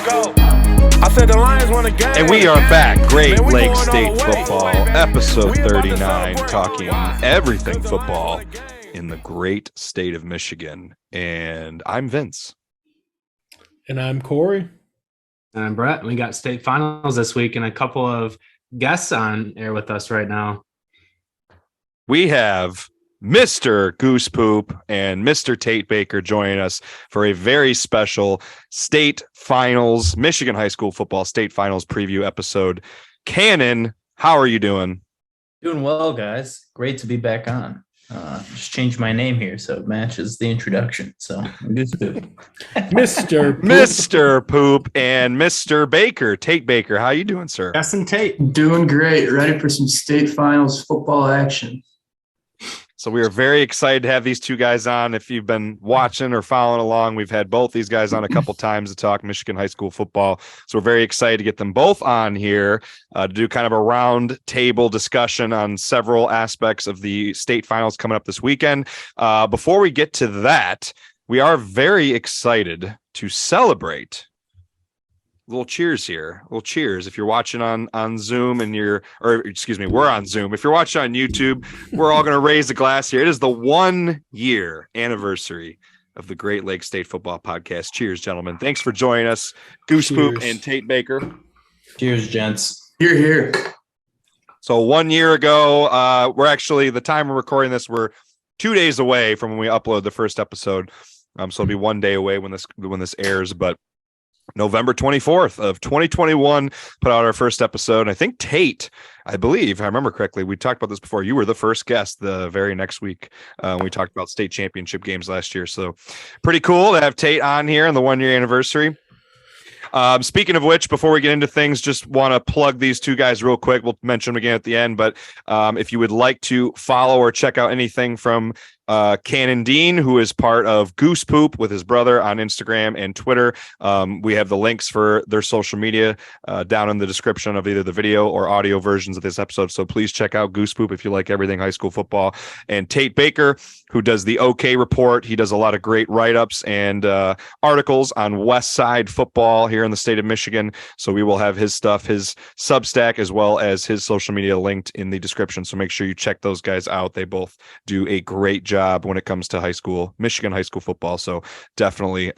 I said the Lions won a game. And we are back. Great Lakes State Football, episode 39, talking everything football in the great state of Michigan. And I'm Vince. And I'm Kory. And I'm Brett. We got state finals this week and a couple of guests on air with us right now. We have Mr. Goosepoop and Mr. Tate Baker joining us for a very special state finals, Michigan High School Football State Finals preview episode. Cannon, how are you doing? Doing well, guys. Great to be back on. Just changed my name here so it matches the introduction. So Goosepoop. Mr. Poop and Mr. Baker, Tate Baker. How you doing, sir? Yes, and Tate. Doing great. Ready for some state finals football action. So we are very excited to have these two guys on. If you've been watching or following along, we've had both these guys on a couple times to talk Michigan high school football. So we're very excited to get them both on here to do kind of a round table discussion on several aspects of the state finals coming up this weekend. Before we get to that, we are very excited to celebrate. Little cheers here. Little cheers. If you're watching on Zoom and we're on Zoom. If you're watching on YouTube, we're all going to raise a glass here. It is the 1 year anniversary of the Great Lakes State Football Podcast. Cheers, gentlemen. Thanks for joining us, Goosepoop and Tate Baker. Cheers, gents. Here. So 1 year ago, we're actually, the time we're recording this, we're 2 days away from when we upload the first episode. So it'll be 1 day away when this airs, but November 24th of 2021, put out our first episode. And I think Tate, I believe, if I remember correctly, we talked about this before. You were the first guest the very next week when we talked about state championship games last year. So pretty cool to have Tate on here on the 1 year anniversary. Speaking of which, before we get into things, just want to plug these two guys real quick. We'll mention them again at the end, but if you would like to follow or check out anything from Cannon Dean, who is part of Goosepoop with his brother on Instagram and Twitter. We have the links for their social media down in the description of either the video or audio versions of this episode. So please check out Goosepoop if you like everything high school football. And Tate Baker, who does the OK Report. He does a lot of great write-ups and articles on West Side football here in the state of Michigan. So we will have his stuff, his Substack, as well as his social media linked in the description. So make sure you check those guys out. They both do a great job when it comes to Michigan high school football. So definitely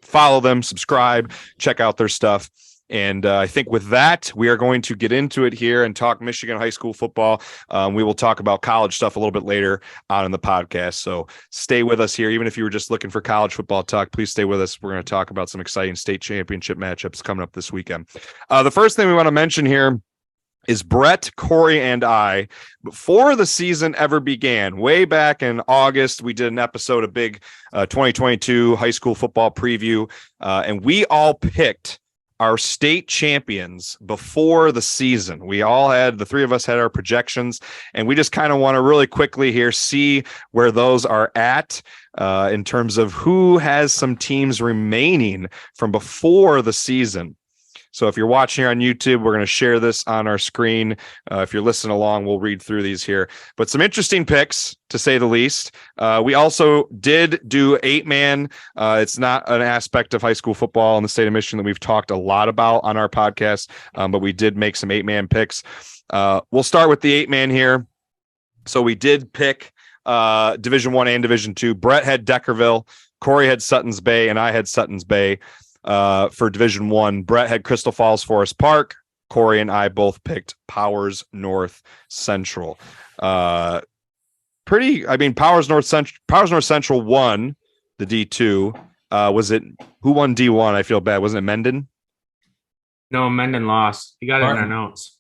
follow them, subscribe, check out their stuff. And I think with that, we are going to get into it here and talk Michigan high school football. We will talk about college stuff a little bit later on in the podcast. So stay with us here. Even if you were just looking for college football talk, please stay with us. We're going to talk about some exciting state championship matchups coming up this weekend. The first thing we want to mention here is Brett, Kory, and I, before the season ever began, way back in August, we did an episode, a big 2022 high school football preview, and we all picked our state champions before the season. The three of us had our projections, and we just kind of want to really quickly here see where those are at in terms of who has some teams remaining from before the season. So if you're watching here on YouTube, we're going to share this on our screen. If you're listening along, we'll read through these here. But some interesting picks, to say the least. We also did do 8-man. It's not an aspect of high school football in the state of Michigan that we've talked a lot about on our podcast, but we did make some 8-man picks. We'll start with the 8-man here. So we did pick Division I and Division II. Brett had Deckerville, Kory had Suttons Bay, and I had Suttons Bay. For Division I, Brett had Crystal Falls Forest Park. Kory and I both picked Powers North Central. Powers North Central won the D2. Who won D1? I feel bad. Wasn't it Mendon? No, Mendon lost. You got it in our notes.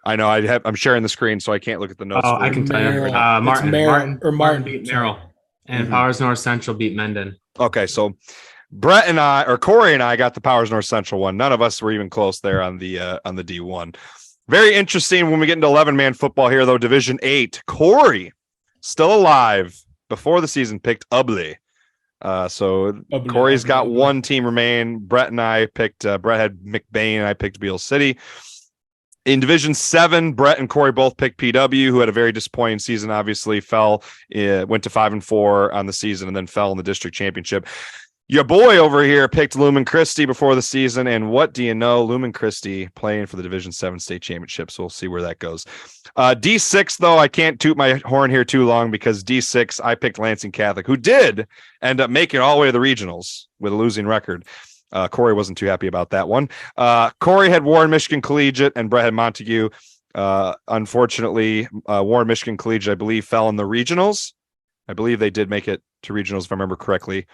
I know. I'm sharing the screen, so I can't look at the notes. Oh, I can tell you. Martin beat Merrill, and Powers North Central beat Mendon. Okay, so Kory and I got the Powers North Central one. None of us were even close there on the D1. Very interesting when we get into 11-man football here, though. Division 8, Kory, still alive before the season, picked Ubley. Kory's got one team remain. Brett and I picked, Brett had McBain, and I picked Beale City. In Division 7, Brett and Kory both picked PW, who had a very disappointing season, obviously went to 5-4 on the season and then fell in the district championship. Your boy over here picked Lumen Christi before the season, and what do you know? Lumen Christi playing for the Division 7 state championship, so we'll see where that goes. D6, though, I can't toot my horn here too long because D6, I picked Lansing Catholic, who did end up making it all the way to the regionals with a losing record. Kory wasn't too happy about that one. Kory had Warren Michigan Collegiate, and Brett had Montague. Unfortunately, Warren Michigan Collegiate, I believe, fell in the regionals. I believe they did make it to regionals, if I remember correctly.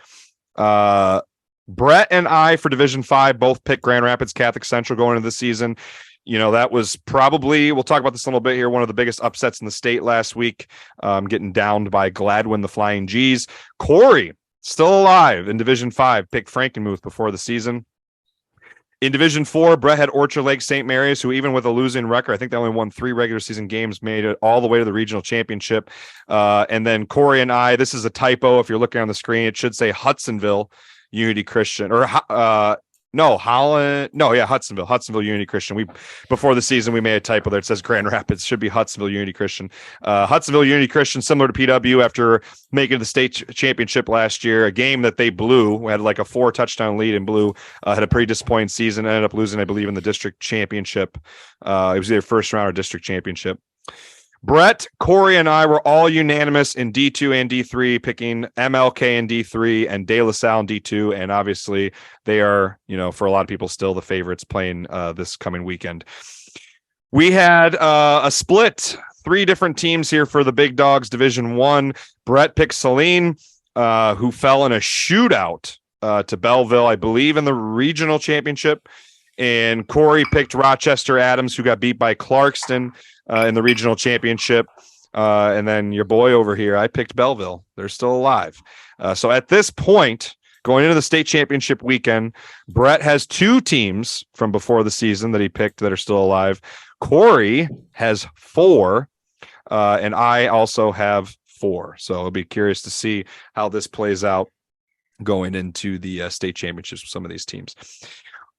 Brett and I for Division 5 both picked Grand Rapids Catholic Central going into the season. You know, that was probably, we'll talk about this a little bit here, one of the biggest upsets in the state last week, getting downed by Gladwin, the Flying G's. Kory, still alive in Division 5, picked Frankenmuth before the season. In Division 4, Brett had Orchard Lake St. Mary's, who even with a losing record, I think they only won 3 regular season games, made it all the way to the regional championship. And then Kory and I, this is a typo if you're looking on the screen, it should say Hudsonville Unity Christian, or Hudsonville Unity Christian. Before the season, we made a typo there. It says Grand Rapids, should be Hudsonville Unity Christian. Hudsonville Unity Christian, similar to PW, after making the state championship last year, a game that they blew. We had like a 4-touchdown lead and blew. Had a pretty disappointing season. Ended up losing, I believe, in the district championship. It was either first round or district championship. Brett, Kory, and I were all unanimous in D2 and D3, picking MLK in D3 and De La Salle in D2. And obviously, they are, you know, for a lot of people, still the favorites playing this coming weekend. We had a split, 3 different teams here for the Big Dogs Division 1. Brett picked Saline, who fell in a shootout to Belleville, I believe, in the regional championship. And Kory picked Rochester Adams, who got beat by Clarkston in the regional championship. And then your boy over here, I picked Belleville. They're still alive. So at this point, going into the state championship weekend, Brett has 2 teams from before the season that he picked that are still alive. Kory has 4, and I also have 4. So I'll be curious to see how this plays out going into the state championships with some of these teams.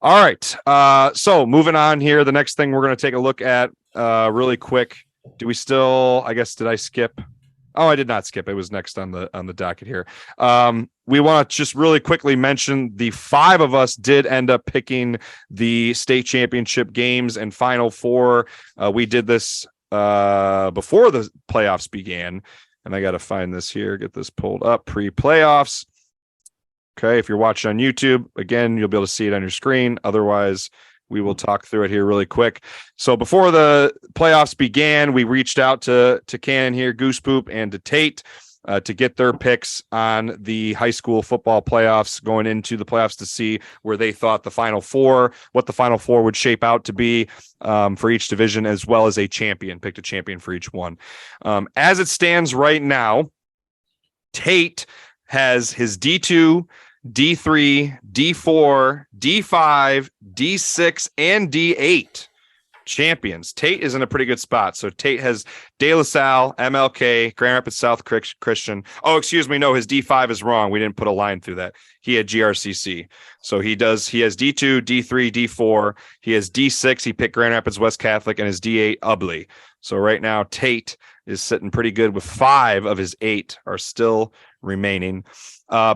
All right. So moving on here, the next thing we're going to take a look at really quick. Do we still, I guess, did I skip? Oh, I did not skip. It was next on the docket here. We want to just really quickly mention the 5 of us did end up picking the state championship games and Final Four. We did this before the playoffs began, and I got to find this here, get this pulled up, pre-playoffs. Okay, if you're watching on YouTube, again, you'll be able to see it on your screen. Otherwise, we will talk through it here really quick. So before the playoffs began, we reached out to Cannon here, Goosepoop, and to Tate to get their picks on the high school football playoffs going into the playoffs to see where they thought the Final Four, what the Final Four would shape out to be for each division, as well as a champion, picked a champion for each one. As it stands right now, Tate has his D2, D3, D4, D5, D6, and D8 champions. Tate is in a pretty good spot. So Tate has De La Salle, MLK, Grand Rapids South Christian. Oh, excuse me. No, his D5 is wrong. We didn't put a line through that. He had GRCC. So he has D2, D3, D4. He has D6. He picked Grand Rapids West Catholic, and his D8 Ubley. So right now, Tate is sitting pretty good with 5 of his 8 are still remaining.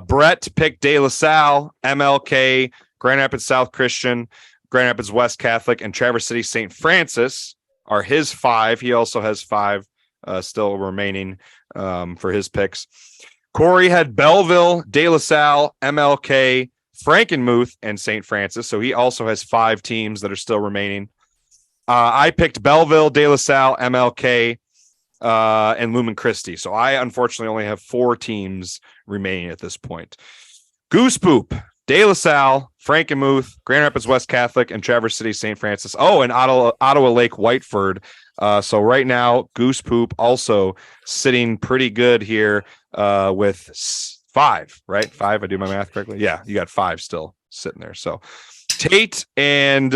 Brett picked De La Salle, MLK, Grand Rapids South Christian, Grand Rapids West Catholic, and Traverse City St. Francis are his 5. He also has 5 still remaining for his picks. Kory had Belleville, De La Salle, MLK, Frankenmuth, and St. Francis. So he also has 5 teams that are still remaining. I picked Belleville, De La Salle, MLK, and Lumen Christi. So I unfortunately only have 4 teams remaining at this point. Goosepoop, De La Salle, Frankenmuth, Grand Rapids West Catholic, and Traverse City St. Francis. Oh, and Ottawa Lake Whiteford. So right now, Goosepoop also sitting pretty good here with 5, right? 5, I do my math correctly? Yeah, you got 5 still sitting there. So Tate and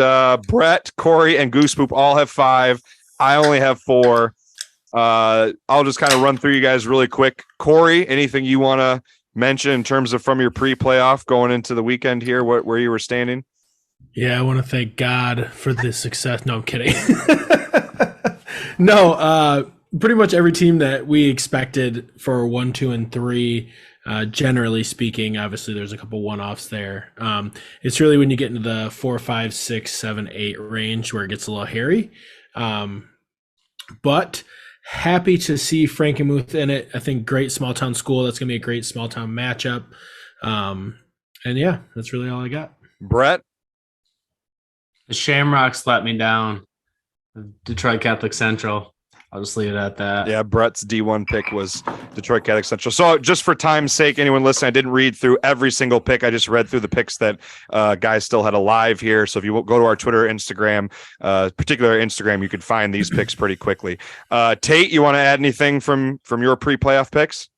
Brett, Kory, and Goosepoop all have 5. I only have 4. I'll just kind of run through you guys really quick. Kory, anything you want to mention in terms of from your pre-playoff going into the weekend here, where you were standing? Yeah, I want to thank God for this success. No, I'm kidding. No, pretty much every team that we expected for 1, 2, and 3 Generally speaking, obviously there's a couple one-offs there. It's really when you get into the 4, 5, 6, 7, 8 range where it gets a little hairy. But happy to see Frankenmuth in it. I think great small town school. That's going to be a great small town matchup. And yeah, that's really all I got. Brett? The Shamrocks let me down. Detroit Catholic Central. I'll just leave it at that. Yeah, Brett's D1 pick was Detroit Catholic Central. So just for time's sake, anyone listening, I didn't read through every single pick. I just read through the picks that guys still had alive here. So if you go to our Twitter, Instagram, particular Instagram, you could find these picks pretty quickly. Tate, you want to add anything from your pre-playoff picks?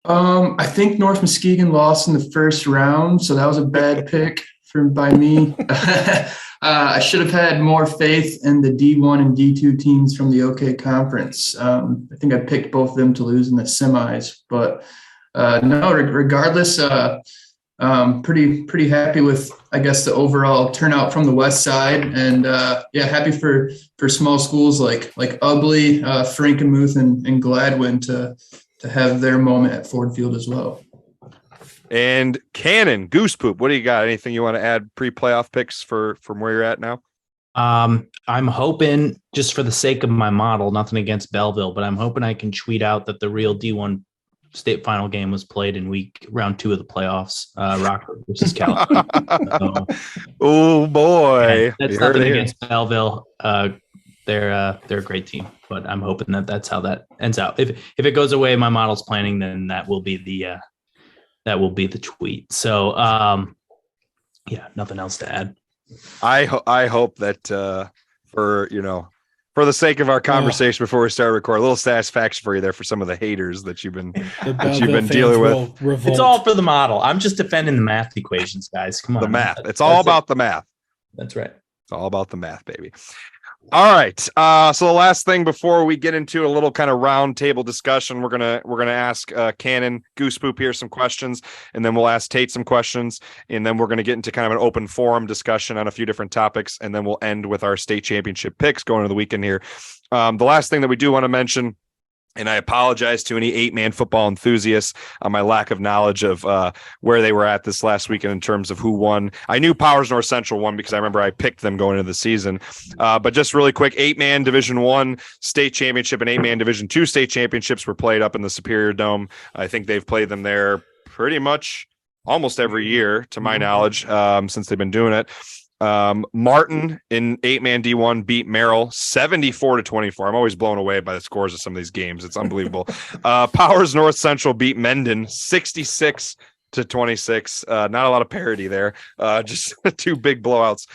I think North Muskegon lost in the first round, so that was a bad pick by me. I should have had more faith in the D1 and D2 teams from the OK Conference. I think I picked both of them to lose in the semis, but no, regardless, pretty happy with, I guess, the overall turnout from the West Side, and happy for small schools like Ubley, Frankenmuth, and Gladwin to have their moment at Ford Field as well. And Cannon, Goosepoop, what do you got? Anything you want to add pre-playoff picks from where you're at now? I'm hoping, just for the sake of my model, nothing against Belleville, but I'm hoping I can tweet out that the real D1 state final game was played in round 2 of the playoffs, Rockford versus California. So, oh boy, that's nothing against Belleville. They're a great team, but I'm hoping that's how that ends out. If it goes away, my model's planning, then that will be the tweet. So nothing else to add. I hope that for the sake of our conversation before we start recording, a little satisfaction for you there for some of the haters that you've been dealing with. Revolt. It's all for the model. I'm just defending the math equations, guys. Come on. The math. It's all about the math. That's right. It's all about the math, baby. All right. So the last thing before we get into a little kind of round table discussion, we're gonna ask Cannon, Goosepoop here some questions, and then we'll ask Tate some questions, and then we're gonna get into kind of an open forum discussion on a few different topics, and then we'll end with our state championship picks going into the weekend here. The last thing that we do want to mention, and I apologize to any 8-man football enthusiasts on my lack of knowledge of where they were at this last weekend in terms of who won. I knew Powers North Central won because I remember I picked them going into the season. But just really quick, 8-man Division I state championship and 8-man Division II state championships were played up in the Superior Dome. I think they've played them there pretty much almost every year, to my knowledge, since they've been doing it. Martin in 8-man D1 beat Merrill 74-24. I'm always blown away by the scores of some of these games. It's unbelievable. Powers North Central beat Mendon 66-26. Not a lot of parity there. Just 2 big blowouts.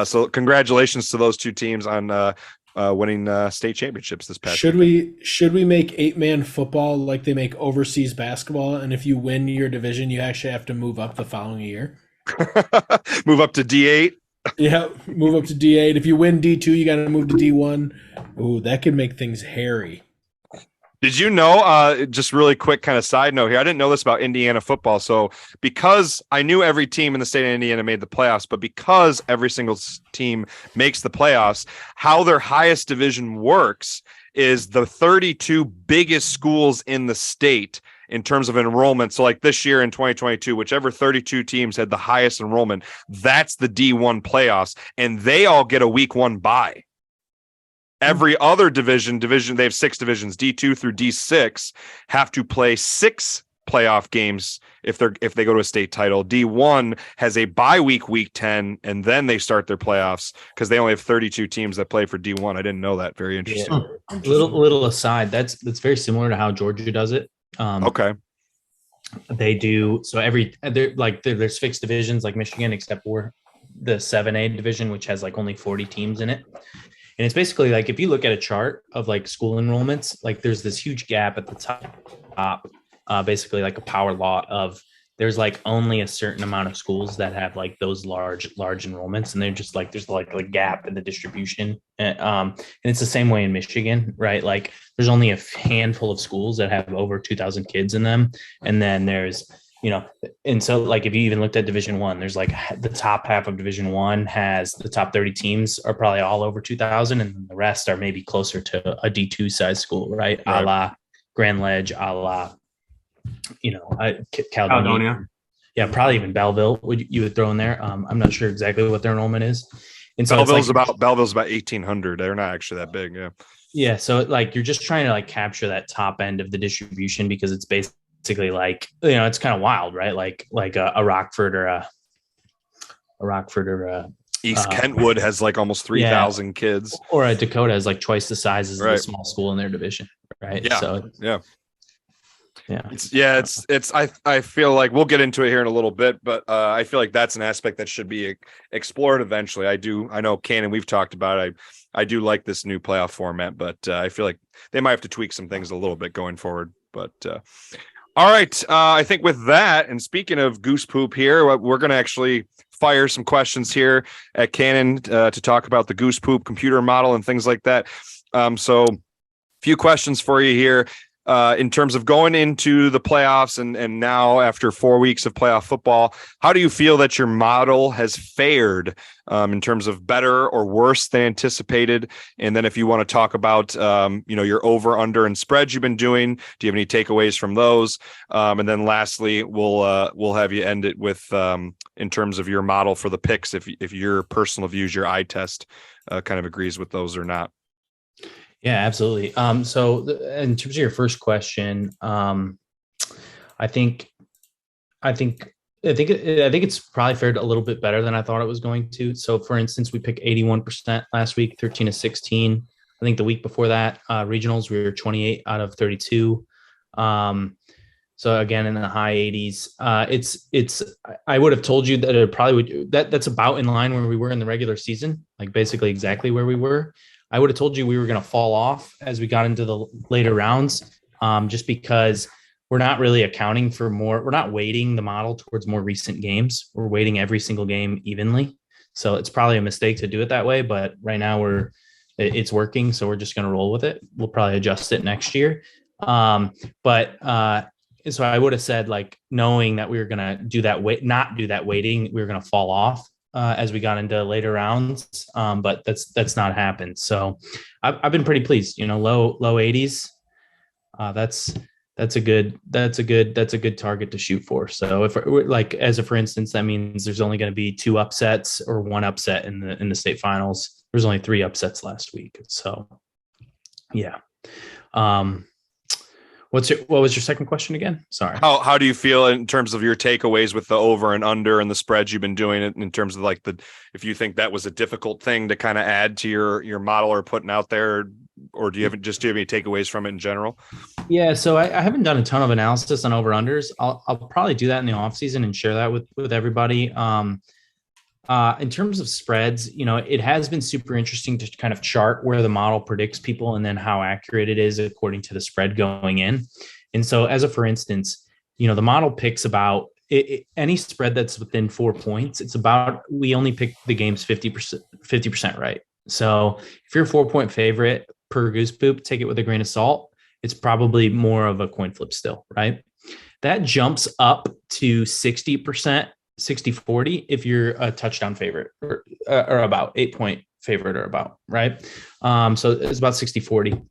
So congratulations to those 2 teams on winning state championships this past year. Should we make 8-man football like they make overseas basketball, and if you win your division, you actually have to move up the following year? Move up to D8. Yeah, move up to D8. If you win D2, you got to move to D1. Ooh, that could make things hairy. Did you know, just really quick kind of side note here, I didn't know this about Indiana football. So because I knew every team in the state of Indiana made the playoffs, but because every single team makes the playoffs, how their highest division works is the 32 biggest schools in the state in terms of enrollment. So like this year in 2022, whichever 32 teams had the highest enrollment, that's the D1 playoffs, and they all get a week 1 bye. Every other division, they have 6 divisions, D2 through D6 have to play 6 playoff games if they go to a state title. D1 has a bye week 10, and then they start their playoffs because they only have 32 teams that play for D1. I didn't know that. Very interesting. Yeah. Little aside, that's very similar to how Georgia does it. Okay. They do so there's fixed divisions like Michigan, except for the 7A division, which has like only 40 teams in it. And it's basically like, if you look at a chart of like school enrollments, like there's this huge gap at the top, basically like a power law of there's like only a certain amount of schools that have like those large enrollments, and they're just like there's like a gap in the distribution. And it's the same way in Michigan, right? Like there's only a handful of schools that have over 2,000 kids in them, and then there's and so like if you even looked at Division I, there's like the top half of Division I has the top 30 teams are probably all over 2,000, and the rest are maybe closer to a D2 size school, right? A la Grand Ledge, a la Caledonia. Yeah, probably even Belleville you would throw in there. I'm not sure exactly what their enrollment is. And so Belleville's about 1,800. They're not actually that big. Yeah. Yeah. So like, you're just trying to like capture that top end of the distribution because it's basically like, it's kind of wild, right? Like a Rockford or a East Kentwood has like almost 3,000 kids. Or a Dakota has like twice the size as the small school in their division. Right. Yeah. So I feel like we'll get into it here in a little bit, but I feel like that's an aspect that should be explored eventually. I know Cannon, we've talked about it. I do like this new playoff format, but I feel like they might have to tweak some things a little bit going forward. But all right, I think with that, and speaking of goose poop here, we're going to actually fire some questions here at Cannon to talk about the goose poop computer model and things like that. So a few questions for you here. In terms of going into the playoffs and now after 4 weeks of playoff football, how do you feel that your model has fared in terms of better or worse than anticipated? And then if you want to talk about, your over, under, and spreads you've been doing, do you have any takeaways from those? And then lastly, we'll have you end it with in terms of your model for the picks, if your personal views, your eye test kind of agrees with those or not. Yeah, absolutely. So in terms of your first question, I think it's probably fared a little bit better than I thought it was going to. So for instance, we picked 81% last week, 13 to 16. I think the week before that, regionals, we were 28 out of 32. So again, in the high 80s, I would have told you that it probably would, that's about in line where we were in the regular season, like basically exactly where we were. I would have told you we were going to fall off as we got into the later rounds, just because we're not really accounting for more. We're not weighting the model towards more recent games. We're weighting every single game evenly. So it's probably a mistake to do it that way, but right now it's working. So we're just going to roll with it. We'll probably adjust it next year. So I would have said, like, knowing that we were going to do that not do that weighting, we were going to fall off as we got into later rounds. But that's not happened. So I've been pretty pleased, low 80s. That's a good target to shoot for. So if for instance, that means there's only going to be 2 upsets or 1 upset in the state finals. There's only 3 upsets last week. So yeah. What was your second question again? Sorry. How do you feel in terms of your takeaways with the over and under and the spreads you've been doing, in terms of like if you think that was a difficult thing to kind of add to your model or putting out there, or do you have any takeaways from it in general? Yeah. So I haven't done a ton of analysis on over unders. I'll probably do that in the off season and share that with everybody. In terms of spreads, it has been super interesting to kind of chart where the model predicts people and then how accurate it is according to the spread going in. And so for instance, the model picks about any spread that's within 4 points. We only pick the games 50% right. So if you're a 4-point favorite per Goosepoop, take it with a grain of salt. It's probably more of a coin flip still, right? That jumps up to 60%. 60-40 if you're a touchdown favorite or about 8-point favorite or about, right? So it's about 60-40.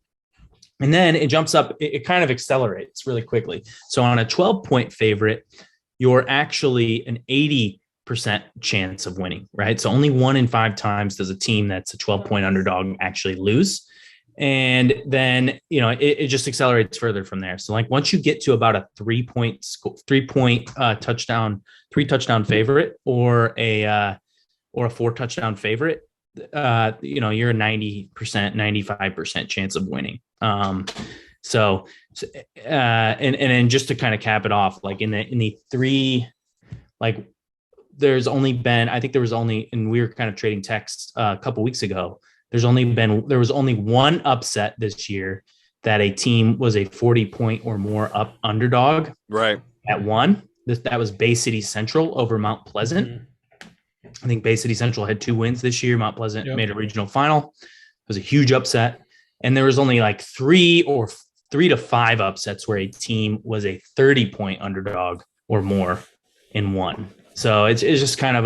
And then it jumps up, it kind of accelerates really quickly. So on a 12-point favorite, you're actually an 80% chance of winning, right? So only 1 in 5 times does a team that's a 12-point underdog actually lose. And then, it just accelerates further from there. So like once you get to about a 3-point touchdown favorite or a 4 touchdown favorite, you're a 90%, 95% chance of winning. And then just to kind of cap it off, like in the 3, like there was only, and we were kind of trading texts a couple weeks ago. There was only 1 upset this year that a team was a 40-point or more up underdog. Right. At 1. That was Bay City Central over Mount Pleasant. Mm-hmm. I think Bay City Central had 2 wins this year. Mount Pleasant made a regional final. It was a huge upset. And there was only like 3 to 5 upsets where a team was a 30-point underdog or more in 1. So it's just kind of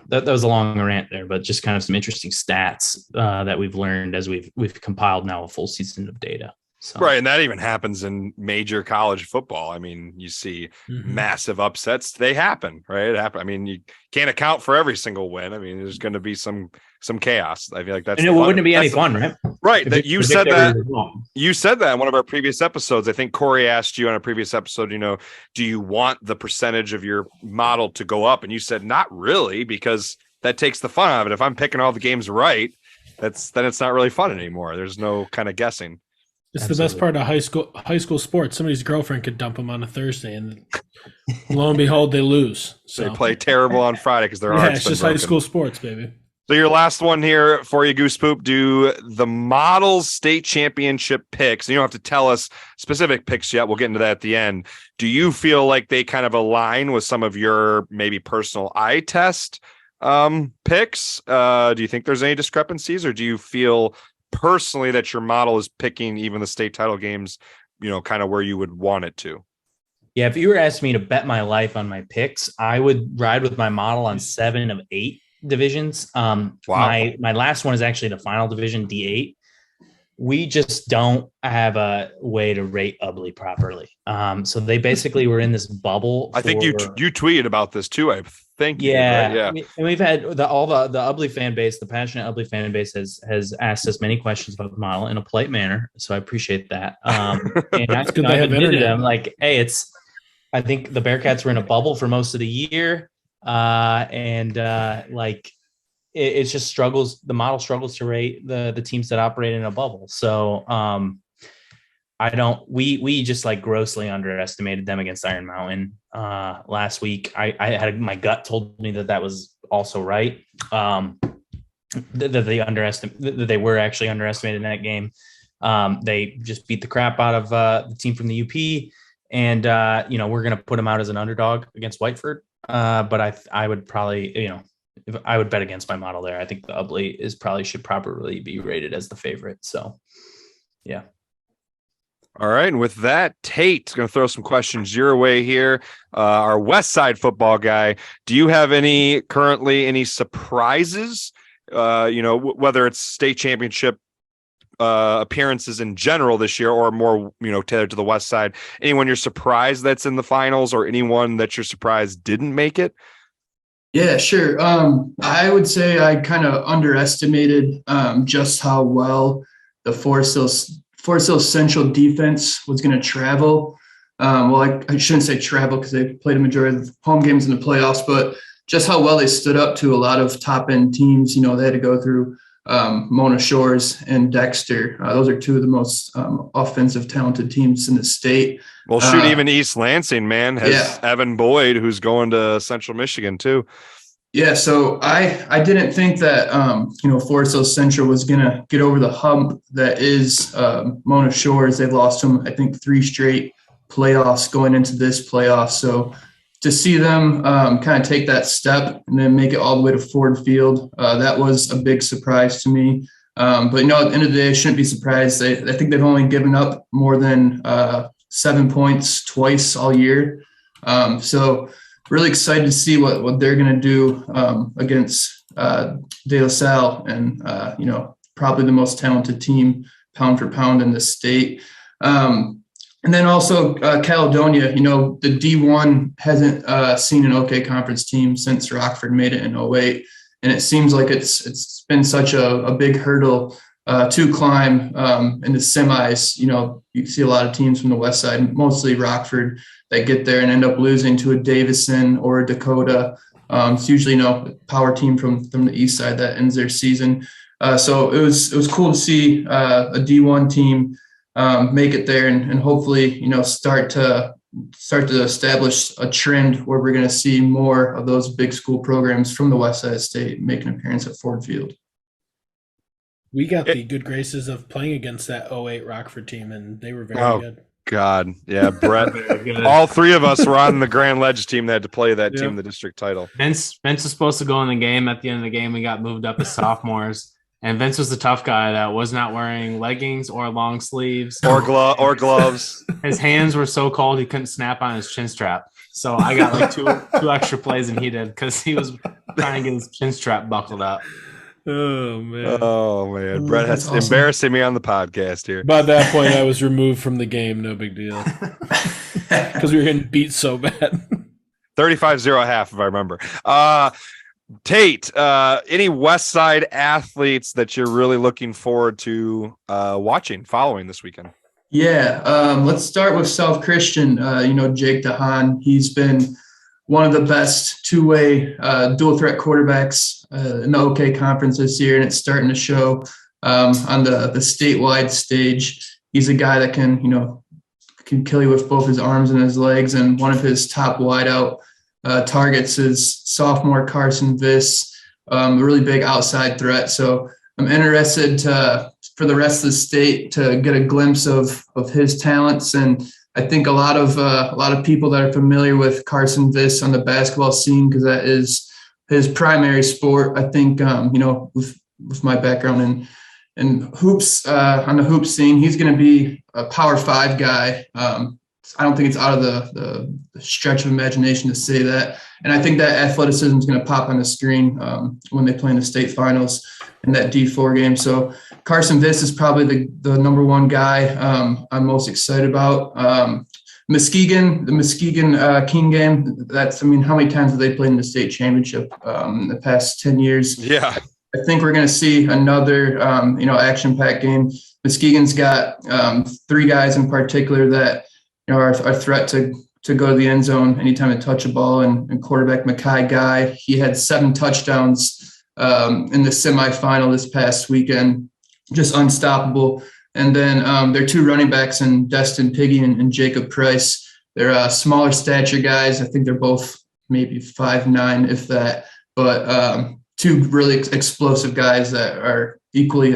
that was a long rant there, but just kind of some interesting stats that we've learned as we've compiled now a full season of data. So Right, and that even happens in major college football. I mean, you see massive upsets; they happen, right? It happen. I mean, you can't account for every single win. I mean, there's going to be some chaos. I feel like that's and it wouldn't be any fun, right? right? If That you you said predict that. every result. You said that in one of our previous episodes. I think Kory asked you on a previous episode, do you want the percentage of your model to go up? And you said not really, because that takes the fun out of it. If I'm picking all the games right, then it's not really fun anymore. There's no kind of guessing. It's Absolutely. the best part of high school sports. Somebody's girlfriend could dump them on a Thursday, and lo and behold, they lose. So They play terrible on Friday because their yeah, heart's it's been just broken. high school sports, baby. So your last one here for you, Goosepoop, do the models state championship picks. You don't have to tell us specific picks yet. We'll get into that at the end. Do you feel like they kind of align with some of your maybe personal eye test picks? Do you think there's any discrepancies, or do you feel personally that your model is picking even the state title games, kind of where you would want it to? Yeah, if you were asking me to bet my life on my picks, I would ride with my model on 7 of 8 divisions. Wow. My last one is actually the final division, D8. We just don't have a way to rate Ubley properly. So they basically were in this bubble. I think you tweeted about this too. I think. Yeah, right? Yeah. And we've had the Ubley fan base, the passionate Ubley fan base has asked us many questions about the model in a polite manner. So I apprite that. And It's good they have internet. them like, hey, I think the Bearcats were in a bubble for most of the year. It's just struggles. The model struggles to rate the teams that operate in a bubble. So we just like grossly underestimated them against Iron Mountain last week. I had my gut told me that was also right. That they were actually underestimated in that game. They just beat the crap out of the team from the UP. And, we're going to put him out as an underdog against Whiteford. But I would probably, if I would bet against my model there. I think the Ubley should properly be rated as the favorite. So, yeah. All right. And with that, Tate's going to throw some questions your way here. Our West Side football guy. Do you have currently any surprises? Whether it's state championship appearances in general this year, or more, tailored to the West Side. Anyone you're surprised that's in the finals, or anyone that you're surprised didn't make it? Yeah, sure. I would say I kind of underestimated just how well the Forest Hills Central defense was going to travel. I shouldn't say travel because they played a majority of the home games in the playoffs, but just how well they stood up to a lot of top-end teams. They had to go through Mona Shores and Dexter. Those are two of the most offensive talented teams in the state. Well, shoot, even East Lansing, man, has Evan Boyd, who's going to Central Michigan too. Yeah, so I didn't think that Forest Hills Central was gonna get over the hump that is Mona Shores. They've lost them, I think, 3 straight playoffs going into this playoff. So to see them kind of take that step and then make it all the way to Ford Field, that was a big surprise to me. But at the end of the day, I shouldn't be surprised. I think they've only given up more than 7 points twice all year. So really excited to see what they're going to do against De La Salle and, probably the most talented team pound for pound in the state. And then also Caledonia, the D1 hasn't seen an OK conference team since Rockford made it in 2008. And it seems like it's been such a big hurdle to climb in the semis. You see a lot of teams from the West Side, mostly Rockford, that get there and end up losing to a Davison or a Dakota. It's usually, a power team from the East Side that ends their season. So it was cool to see a D1 team make it there and hopefully, start to establish a trend where we're going to see more of those big school programs from the West Side of State make an appearance at Ford Field. We got the good graces of playing against that 2008 Rockford team, and they were very good. God. Yeah, Brett. All 3 of us were on the Grand Ledge team that had to play that team in the district title. Vince was supposed to go in the game. At the end of the game, we got moved up as sophomores. And Vince was the tough guy that was not wearing leggings or long sleeves or gloves. His hands were so cold he couldn't snap on his chin strap. So I got like two extra plays than he did because he was trying to get his chin strap buckled up. Oh man. Oh man, Brett That's has awesome. embarrassing me on the podcast here. By that point, I was removed from the game. No big deal. Because we were getting beat so bad. 35-0.5, if I remember. Tate, any West Side athletes that you're really looking forward to following this weekend? Yeah, let's start with South Christian. Jake DeHaan, he's been one of the best two-way dual threat quarterbacks in the OK Conference this year, and it's starting to show on the statewide stage. He's a guy that can kill you with both his arms and his legs, and one of his top wideout targets is sophomore Carson Viss, a really big outside threat. So I'm interested for the rest of the state to get a glimpse of his talents. And I think a lot of people that are familiar with Carson Viss on the basketball scene, because that is his primary sport. I think with my background in hoops on the hoop scene, he's going to be a Power 5 guy. I don't think it's out of the stretch of imagination to say that. And I think that athleticism is going to pop on the screen when they play in the state finals in that D4 game. So Carson Viss is probably the number one guy I'm most excited about. Muskegon, the Muskegon King game, how many times have they played in the state championship in the past 10 years? Yeah. I think we're going to see another, action-packed game. Muskegon's got 3 guys in particular that are a threat to go to the end zone anytime they touch a ball. And quarterback Mackay Guy, he had 7 touchdowns in the semifinal this past weekend, just unstoppable. And then their 2 running backs, in Destin Piggy and Jacob Price. They're smaller stature guys. I think they're both maybe 5'9", if that. But 2 really explosive guys that are equally,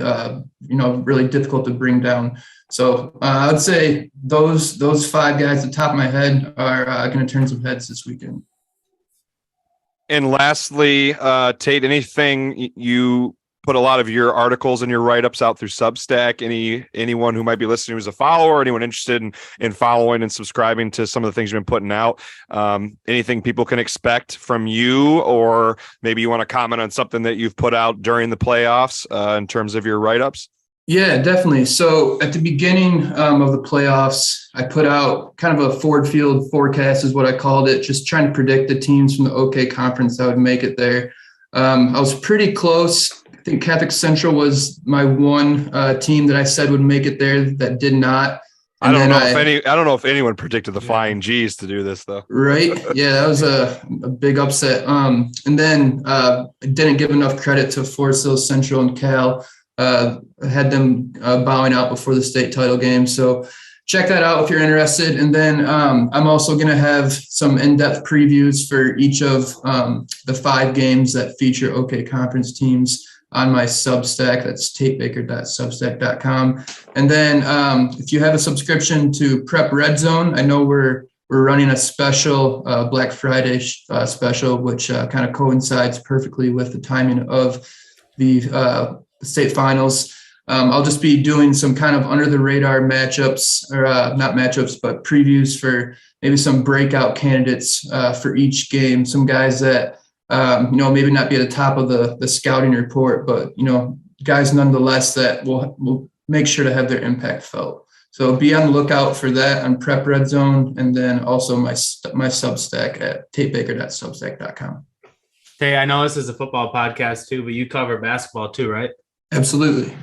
really difficult to bring down. So I would say those 5 guys at the top of my head are going to turn some heads this weekend. And lastly, Tate, anything you put a lot of your articles and your write-ups out through Substack? Anyone who might be listening who's a follower, anyone interested in following and subscribing to some of the things you've been putting out? Anything people can expect from you, or maybe you want to comment on something that you've put out during the playoffs in terms of your write-ups? Yeah, definitely. So at the beginning of the playoffs, I put out kind of a forward field forecast is what I called it, just trying to predict the teams from the OK Conference that would make it there. I was pretty close. I think Catholic Central was my one team that I said would make it there that did not. I don't know if anyone predicted the Flying G's to do this, though. Right. Yeah, that was a big upset. And then I didn't give enough credit to Forest Hills Central and Cal. Had them bowing out before the state title game. So check that out if you're interested. And then I'm also going to have some in-depth previews for each of the 5 games that feature OK Conference teams on my Substack. That's tatebaker.substack.com. And then if you have a subscription to Prep Red Zone, I know we're running a special Black Friday special, which kind of coincides perfectly with the timing of the state finals. I'll just be doing some kind of under the radar matchups, or not matchups, but previews for maybe some breakout candidates for each game. Some guys that, maybe not be at the top of the scouting report, but, guys nonetheless that will make sure to have their impact felt. So be on the lookout for that on Prep Red Zone, and then also my Substack at tatebaker.substack.com. Hey, I know this is a football podcast too, but you cover basketball too, right? Absolutely.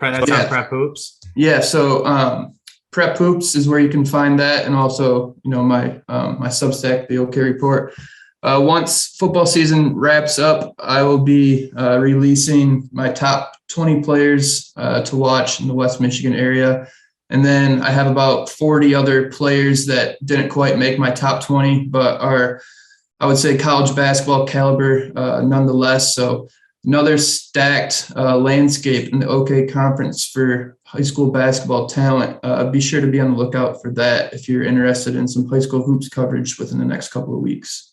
That's on Prep Hoops. Yeah. So Prep Hoops is where you can find that, and also my Substack, the OK Report. Once football season wraps up, I will be releasing my top 20 players to watch in the West Michigan area, and then I have about 40 other players that didn't quite make my top 20, but are, I would say, college basketball caliber nonetheless. So another stacked landscape in the OK Conference for high school basketball talent. Be sure to be on the lookout for that if you're interested in some high school hoops coverage within the next couple of weeks.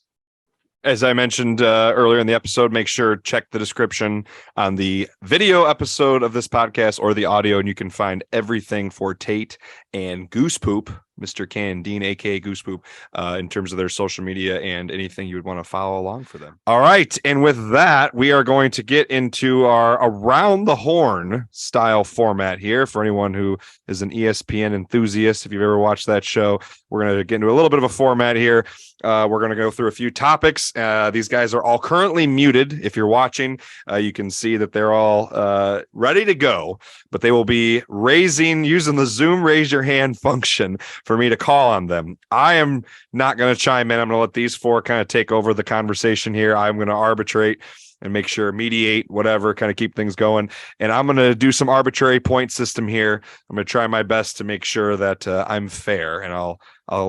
As I mentioned earlier in the episode, make sure check the description on the video episode of this podcast or the audio, and you can find everything for Tate and Goosepoop Mr. Can Dean, aka Goosepoop, in terms of their social media and anything you would want to follow along for them. All right, and with that, we are going to get into our around the horn style format here. For anyone who is an ESPN enthusiast, if you've ever watched that show, we're going to get into a little bit of a format here. We're going to go through a few topics. These guys are all currently muted. If you're watching, you can see that they're all ready to go, but they will be using the Zoom raise your hand function for me to call on them. I am not going to chime in. I'm going to let these four kind of take over the conversation here. I'm going to arbitrate and make sure, mediate, whatever, kind of keep things going. And I'm going to do some arbitrary point system here. I'm going to try my best to make sure that I'm fair, and I'll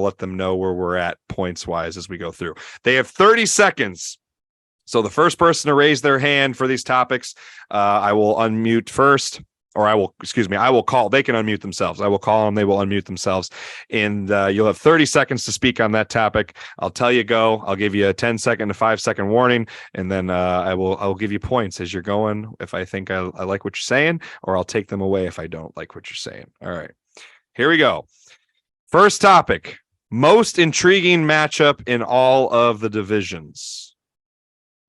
let them know where we're at points wise as we go through. They have 30 seconds. So the first person to raise their hand for these topics, I will unmute first, or I will call. They can unmute themselves. I will call them. They will unmute themselves. And you'll have 30 seconds to speak on that topic. I'll tell you go. I'll give you a 10-second to 5-second warning. And then I'll give you points as you're going if I think I like what you're saying, or I'll take them away if I don't like what you're saying. All right, here we go. First topic, most intriguing matchup in all of the divisions.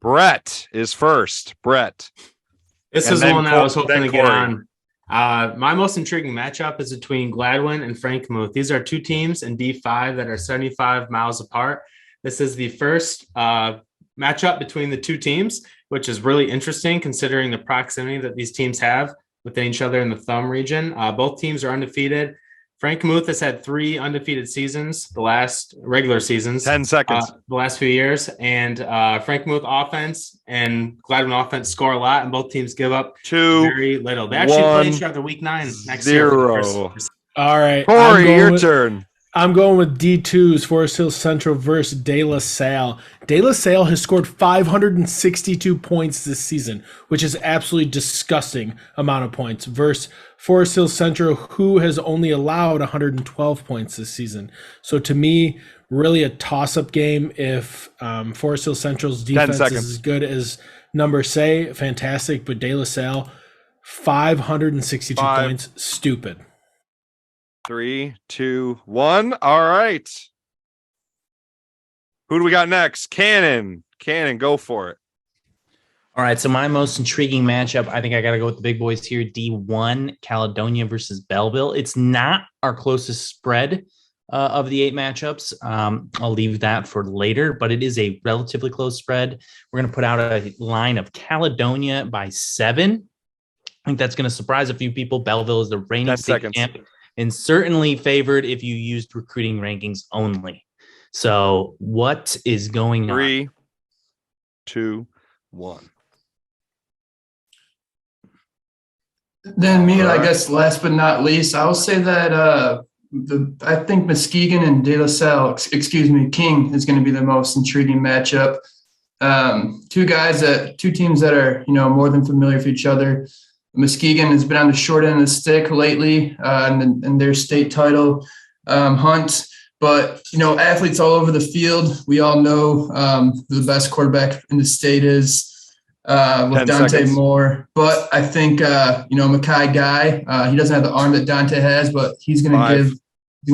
Brett is first. Brett. This is the one that I was hoping to get on. My most intriguing matchup is between Gladwin and Frankenmuth. These are two teams in D5 that are 75 miles apart. This is the first matchup between the two teams, which is really interesting considering the proximity that these teams have within each other in the Thumb region. Both teams are undefeated. Frankenmuth has had 3 undefeated seasons, the last regular seasons. 10 seconds. The last few years. And Frankenmuth offense and Gladwin offense score a lot, and both teams give up 2, very little. They actually play each other week 9 next year. 0. All right. Kory, your turn. I'm going with D2's Forest Hill Central versus De La Salle. De La Salle has scored 562 points this season, which is absolutely disgusting amount of points, versus Forest Hill Central, who has only allowed 112 points this season. So to me, really a toss-up game. If Forest Hill Central's defense is as good as numbers say, fantastic. But De La Salle, 562 points, stupid. 3, 2, 1. All right. Who do we got next? Cannon, go for it. All right, so my most intriguing matchup, I think I got to go with the big boys here. D1, Caledonia versus Belleville. It's not our closest spread of the 8 matchups. I'll leave that for later, but it is a relatively close spread. We're going to put out a line of Caledonia by 7. I think that's going to surprise a few people. Belleville is the reigning state champ and certainly favored if you used recruiting rankings only. So what is going on? 3, 2, 1. Then me, I guess last but not least, I will say that I think Muskegon and De La Salle, King is going to be the most intriguing matchup. Two teams that are, more than familiar with each other. Muskegon has been on the short end of the stick lately in their state title hunt. But, athletes all over the field. We all know who the best quarterback in the state is with Dante seconds. Moore. But I think, Mackay Guy, he doesn't have the arm that Dante has, but he's going to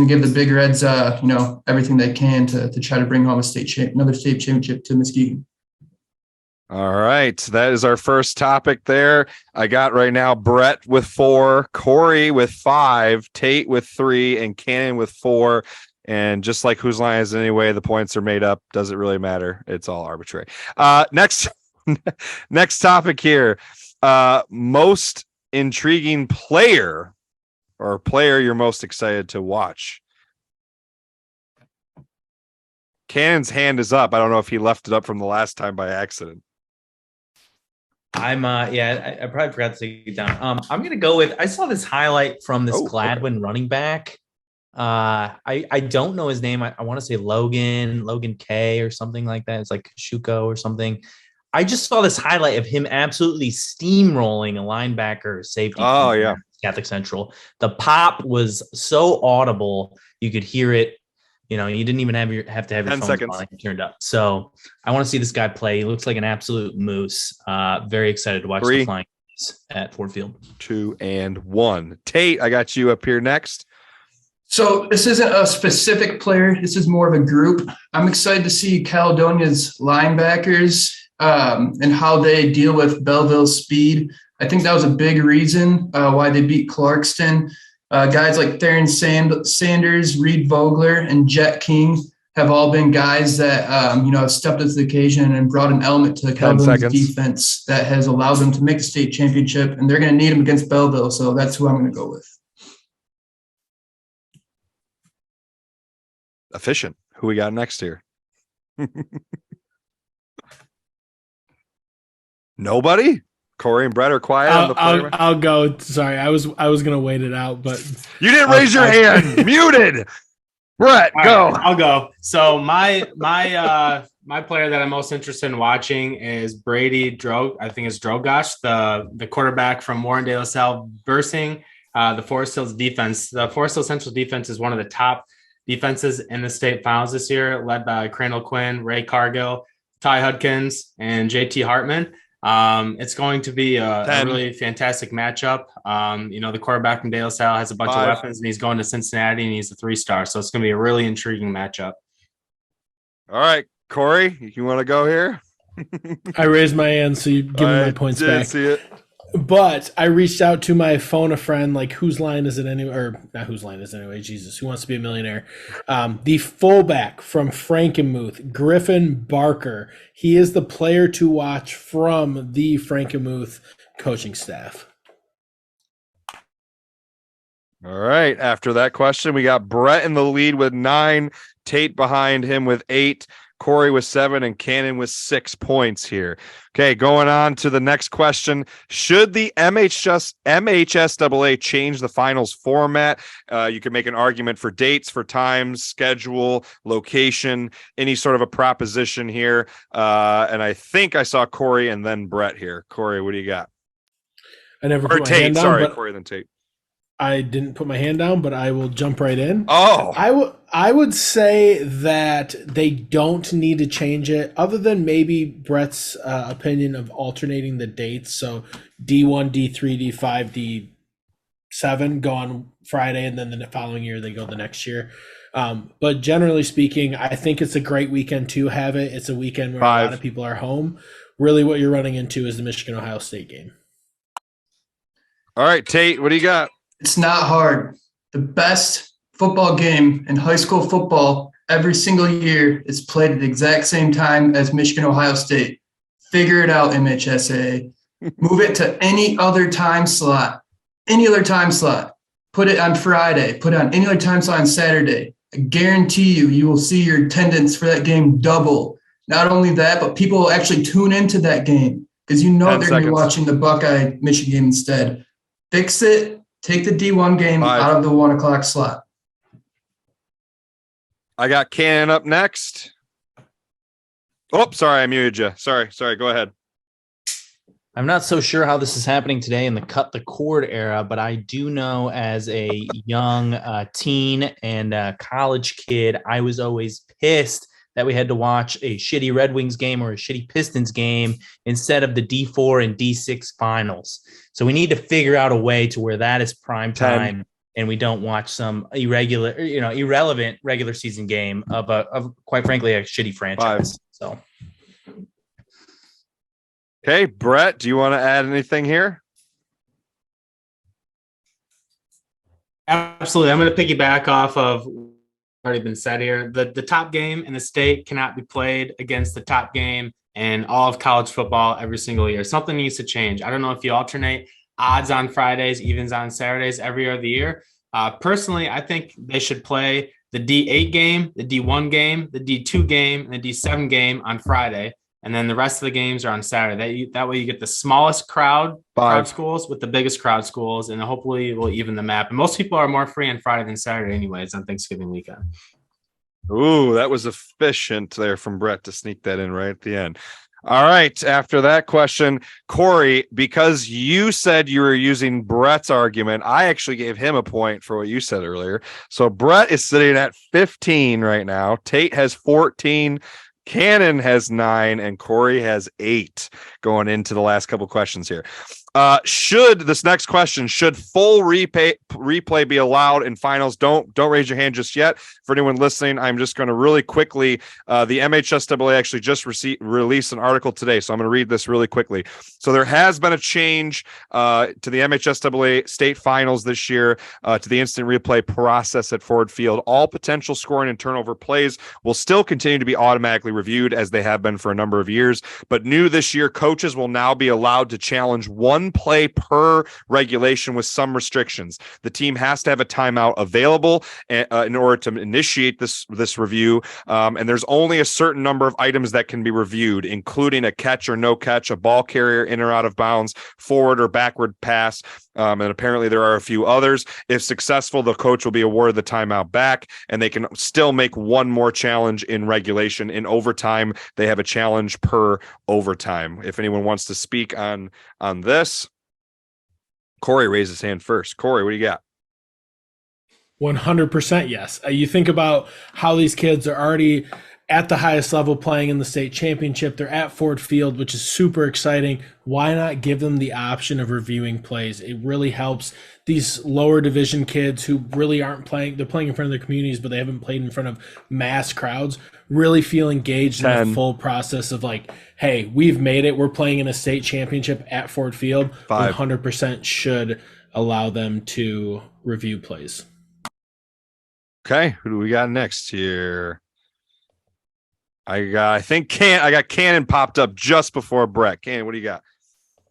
give the Big Reds, everything they can to try to bring home another state championship to Muskegon. All right. That is our first topic there. I got right now Brett with 4, Kory with 5, Tate with 3, and Cannon with 4. And just like whose line is it anyway, the points are made up. Doesn't really matter. It's all arbitrary. Next topic here. Most intriguing player or player you're most excited to watch. Cannon's hand is up. I don't know if he left it up from the last time by accident. I probably forgot to take it down. I'm gonna go with, I saw this highlight from this Gladwin running back. I don't know his name. I want to say Logan K or something like that. It's like Shuko or something. I just saw this highlight of him absolutely steamrolling a linebacker safety. Oh yeah, Catholic Central. The pop was so audible, you could hear it. You didn't even have to have your 10 seconds turned up. So I want to see this guy play. He looks like an absolute moose. Very excited to watch 3, the Flying at Ford Field. 2, and 1. Tate, I got you up here next. So this isn't a specific player. This is more of a group. I'm excited to see Caledonia's linebackers and how they deal with Belleville's speed. I think that was a big reason why they beat Clarkston. Guys like Theron Sanders, Reed Vogler, and Jet King have all been guys that have stepped up to the occasion and brought an element to Caledonia's defense that has allowed them to make the state championship, and they're going to need them against Belleville, so that's who I'm going to go with. Efficient. Who we got next here? Nobody? Kory and Brett are quiet on the player. I'll go. Sorry, I was gonna wait it out, but you didn't raise your hand. Muted. Brett, go. Right, I'll go. So my player that I'm most interested in watching is Brady Drogosh, the quarterback from Warren De La Salle, versing the Forest Hills defense. The Forest Hills Central defense is one of the top defenses in the state finals this year, led by Crandall Quinn, Ray Cargill, Ty Hudkins, and JT Hartman. It's going to be a really fantastic matchup. The quarterback from De La Salle has a bunch of weapons, and he's going to Cincinnati, and he's a 3-star. So it's going to be a really intriguing matchup. All right, Kory, you want to go here? I raised my hand, so you give me my points back. See it. But I reached out to my phone a friend, like, whose line is it anyway? Or not whose line is it anyway? Jesus, who wants to be a millionaire? The fullback from Frankenmuth, Griffin Barker. He is the player to watch from the Frankenmuth coaching staff. All right. After that question, we got Brett in the lead with 9, Tate behind him with 8, Kory with 7, and Cannon with 6 points here. Okay, going on to the next question. Should the MHSAA change the finals format? You can make an argument for dates, for times, schedule, location, any sort of a proposition here. And I think I saw Kory and then Brett here. Kory, what do you got? I never put my hand down. Sorry, Kory, then Tate. I didn't put my hand down, but I will jump right in. Oh, I would say that they don't need to change it, other than maybe Brett's opinion of alternating the dates. So D1, D3, D5, D7 go on Friday, and then the following year they go the next year. But generally speaking, I think it's a great weekend to have it. It's a weekend where a lot of people are home. Really, what you're running into is the Michigan-Ohio State game. All right, Tate, what do you got? It's not hard. The best football game in high school football every single year is played at the exact same time as Michigan-Ohio State. Figure it out, MHSAA. Move it to any other time slot. Any other time slot. Put it on Friday. Put it on any other time slot on Saturday. I guarantee you will see your attendance for that game double. Not only that, but people will actually tune into that game because they're going to be watching the Buckeye-Michigan game instead. Fix it. Take the D1 game out of the 1 o'clock slot. I got Cannon up next. Oh, sorry, I muted you. Sorry. Go ahead. I'm not so sure how this is happening today in the cut the cord era, but I do know as a young teen and college kid, I was always pissed that we had to watch a shitty Red Wings game or a shitty Pistons game instead of the D4 and D6 finals. So we need to figure out a way to where that is prime time and we don't watch some irrelevant regular season game of quite frankly a shitty franchise. So, okay, Brett, do you want to add anything here? Absolutely. I'm going to piggyback off of already been said here. The top game in the state cannot be played against the top game in all of college football every single year. Something needs to change. I don't know if you alternate odds on Fridays, evens on Saturdays every other year. Personally, I think they should play the D8 game, the D1 game, the D2 game, and the D7 game on Friday. And then the rest of the games are on Saturday. That way you get the smallest crowd schools with the biggest crowd schools, and hopefully it will even the map. And most people are more free on Friday than Saturday anyways on Thanksgiving weekend. Ooh, that was efficient there from Brett to sneak that in right at the end. All right, after that question, Kory, because you said you were using Brett's argument, I actually gave him a point for what you said earlier. So Brett is sitting at 15 right now. Tate has 14. Cannon has 9 and Kory has 8 going into the last couple questions here. Should full replay be allowed in finals? Don't raise your hand just yet. For anyone listening, I'm just going to really quickly. The MHSAA actually just released an article today, so I'm going to read this really quickly. So there has been a change to the MHSAA State Finals this year to the instant replay process at Ford Field. All potential scoring and turnover plays will still continue to be automatically reviewed as they have been for a number of years. But new this year, coaches will now be allowed to challenge one play per regulation with some restrictions. The team has to have a timeout available in order to initiate this review. And there's only a certain number of items that can be reviewed, including a catch or no catch, a ball carrier in or out of bounds, forward or backward pass. And apparently there are a few others. If successful, the coach will be awarded the timeout back, and they can still make one more challenge in regulation. In overtime, they have a challenge per overtime. If anyone wants to speak on this, Kory raised his hand first. Kory, what do you got? 100% yes. You think about how these kids are already at the highest level playing in the state championship. They're at Ford Field, which is super exciting. Why not give them the option of reviewing plays? It really helps these lower division kids who really aren't playing. They're playing in front of their communities, but they haven't played in front of mass crowds, really feel engaged in the full process of like, hey, we've made it. We're playing in a state championship at Ford Field. 100% should allow them to review plays. Okay, who do we got next here? I got Cannon popped up just before Brett. Cannon, what do you got?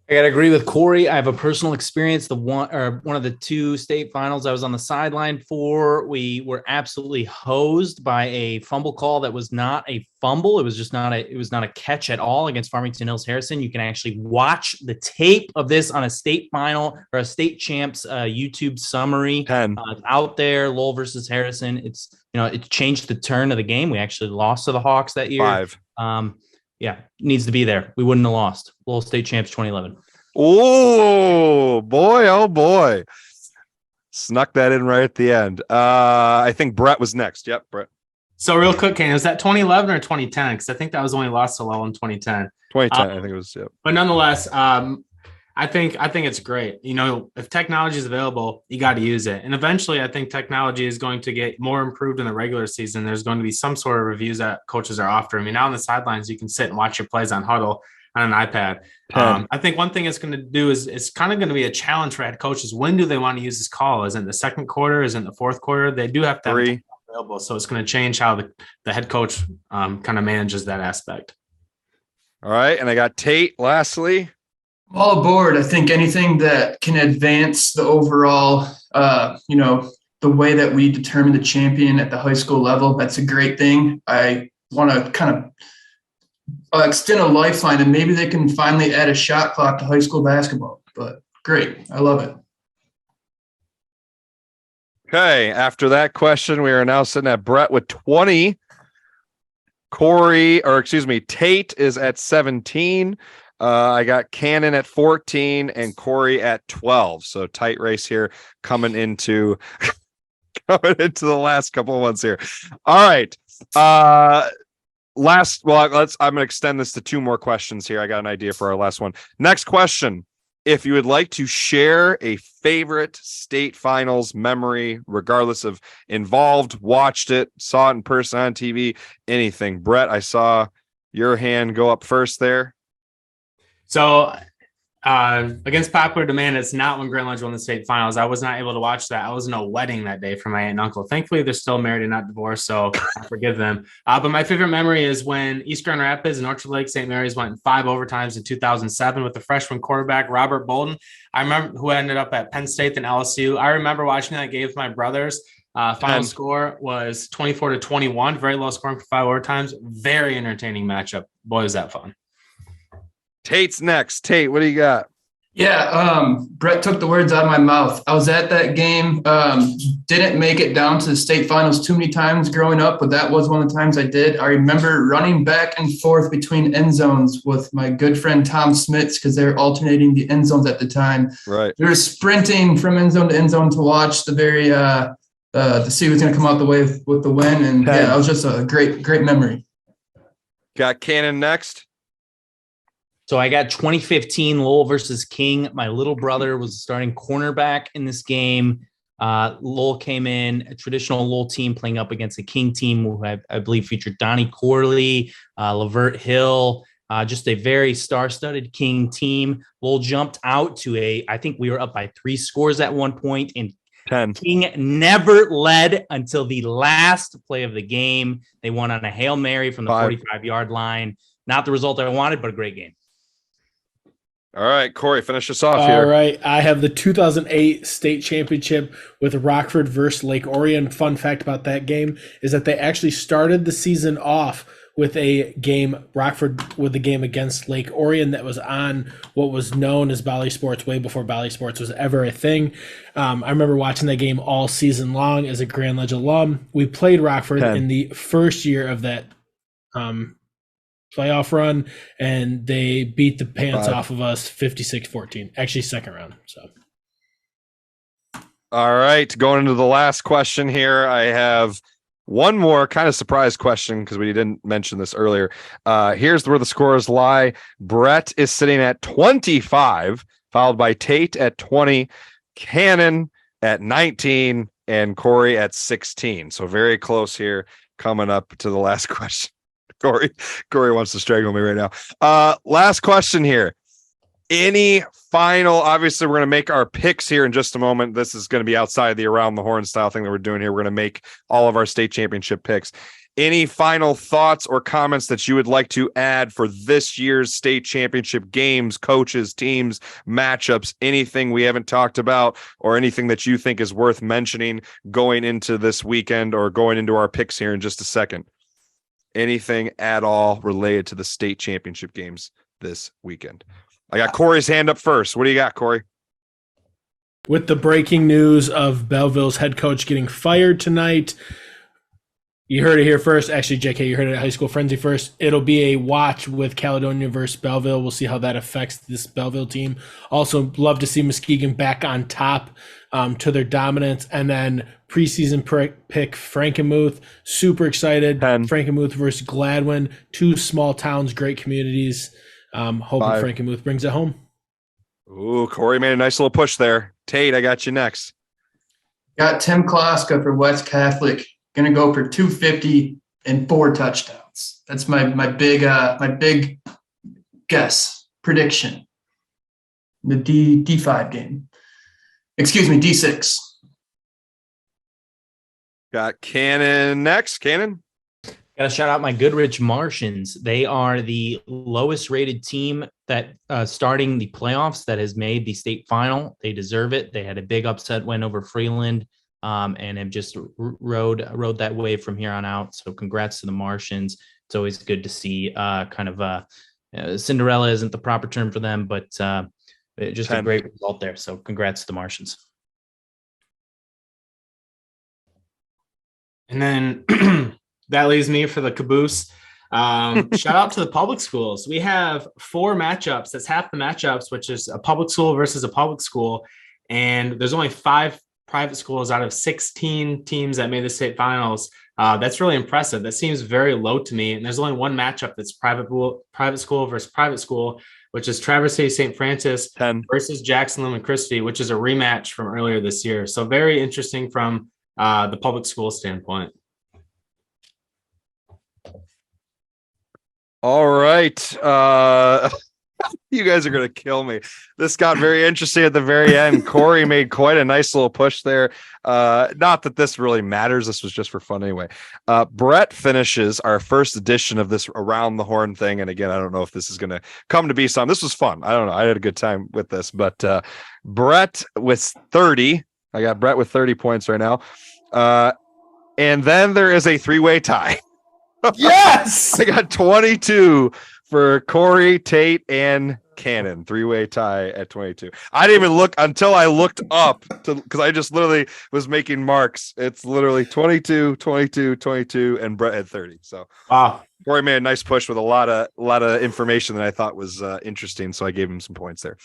I got to agree with Kory. I have a personal experience. One of the two state finals I was on the sideline for, we were absolutely hosed by a fumble call that was not a fumble. It was not a catch at all against Farmington Hills Harrison. You can actually watch the tape of this on a state final or a state champs YouTube summary. Out there, Lowell versus Harrison. It changed the turn of the game. We actually lost to the Hawks that year. 5. Yeah, needs to be there. We wouldn't have lost. Lowell State Champs 2011. Oh boy. Snuck that in right at the end. I think Brett was next. Yep, Brett. So real quick, Ken, was that 2011 or 2010? Because I think that was when we lost to Lowell in 2010. 2010, I think it was, yep. But nonetheless, I think it's great. If technology is available, you got to use it. And eventually, I think technology is going to get more improved in the regular season. There's going to be some sort of reviews that coaches are offering. Now on the sidelines, you can sit and watch your plays on Huddle on an iPad. I think one thing it's going to do is it's kind of going to be a challenge for head coaches. When do they want to use this call? Is it in the second quarter? Is it in the fourth quarter? They do have to have it available. So it's going to change how the head coach kind of manages that aspect. All right. And I got Tate lastly. All aboard. I think anything that can advance the overall, the way that we determine the champion at the high school level, that's a great thing. I want to kind of extend a lifeline, and maybe they can finally add a shot clock to high school basketball. But great. I love it. Okay. After that question, we are now sitting at Brett with 20. Tate is at 17. I got Cannon at 14 and Kory at 12. So tight race here coming into the last couple of months here. All right. I'm going to extend this to 2 more questions here. I got an idea for our last one. Next question. If you would like to share a favorite state finals memory, regardless of involved, watched it, saw it in person on TV, anything. Brett, I saw your hand go up first there. So against popular demand, it's not when Grand Ledge won the state finals. I was not able to watch that. I was in a wedding that day for my aunt and uncle. Thankfully, they're still married and not divorced, so I forgive them. But my favorite memory is when East Grand Rapids and Orchard Lake St. Mary's went in 5 overtimes in 2007 with the freshman quarterback, Robert Bolden. I remember who ended up at Penn State and LSU. I remember watching that game with my brothers. Final score was 24-21, very low scoring for 5 overtimes. Very entertaining matchup. Boy, was that fun. Tate's next. Tate, what do you got? Yeah, Brett took the words out of my mouth. I was at that game, didn't make it down to the state finals too many times growing up, but that was one of the times I did. I remember running back and forth between end zones with my good friend Tom Smits because they were alternating the end zones at the time. Right. We were sprinting from end zone to end zone to watch the very to see who's going to come out the way with the win. And yeah, it was just a great memory. Got Cannon next. So I got 2015 Lowell versus King. My little brother was starting cornerback in this game. Lowell came in, a traditional Lowell team playing up against a King team who I believe featured Donnie Corley, Lavert Hill, just a very star-studded King team. Lowell jumped out to I think we were up by 3 scores at one point, and 10. King never led until the last play of the game. They won on a Hail Mary from the 45-yard line. Not the result I wanted, but a great game. All right, Kory, finish us off here. All right, I have the 2008 state championship with Rockford versus Lake Orion. Fun fact about that game is that they actually started the season off with a game, Rockford with a game against Lake Orion that was on what was known as Bally Sports way before Bally Sports was ever a thing. I remember watching that game all season long as a Grand Ledge alum. We played Rockford in the first year of that playoff run, and they beat the pants off of us 56-14. Actually, second round. So, all right, going into the last question here, I have one more kind of surprise question because we didn't mention this earlier. Here's where the scores lie. Brett is sitting at 25, followed by Tate at 20, Cannon at 19, and Kory at 16. So very close here coming up to the last question. Kory wants to strangle me right now. Last question here. Any final, obviously we're going to make our picks here in just a moment. This is going to be outside the around the horn style thing that we're doing here. We're going to make all of our state championship picks. Any final thoughts or comments that you would like to add for this year's state championship games, coaches, teams, matchups, anything we haven't talked about or anything that you think is worth mentioning going into this weekend or going into our picks here in just a second? Anything at all related to the state championship games this weekend? I got Kory's hand up first. What do you got, Kory? With the breaking news of Belleville's head coach getting fired tonight, you heard it here first. Actually, JK, you heard it at High School Frenzy first. It'll be a watch with Caledonia versus Belleville. We'll see how that affects this Belleville team. Also, love to see Muskegon back on top to their dominance. And then preseason pick Frankenmuth. Super excited. 10. Frankenmuth versus Gladwin. 2 small towns, great communities. Hoping 5. Frankenmuth brings it home. Ooh, Kory made a nice little push there. Tate, I got you next. Got Tim Klaska for West Catholic. Going to go for 250 and 4 touchdowns. That's my big guess prediction. The D5 game. Excuse me, D6. Got Cannon next. Cannon. Got to shout out my Goodrich Martians. They are the lowest rated team that starting the playoffs that has made the state final. They deserve it. They had a big upset win over Freeland and have just rode that wave from here on out. So congrats to the Martians. It's always good to see Cinderella isn't the proper term for them, but just 10. A great result there. So congrats to the Martians. And then that leaves me for the caboose. Shout out to the public schools. We have 4 matchups. That's half the matchups, which is a public school versus a public school. And there's only 5 private schools out of 16 teams that made the state finals. That's really impressive. That seems very low to me. And there's only one matchup that's private school versus private school, which is Traverse City St. Francis 10. versus Jackson Lumen Christi, which is a rematch from earlier this year. So very interesting from the public school standpoint. All right. You guys are going to kill me. This got very interesting at the very end. Kory made quite a nice little push there. Not that this really matters. This was just for fun anyway. Brett finishes our first edition of this Around the Horn thing. And again, I don't know if this is going to come to be some. This was fun. I don't know. I had a good time with this. But Brett with 30. I got Brett with 30 points right now. And then there is a 3-way tie. Yes! I got 22 for Kory, Tate, and Cannon. 3-way tie at 22. I didn't even look until I looked up because I just literally was making marks. It's literally 22, 22, 22, and Brett had 30. So Kory made a nice push with a lot of information that I thought was interesting. So I gave him some points there.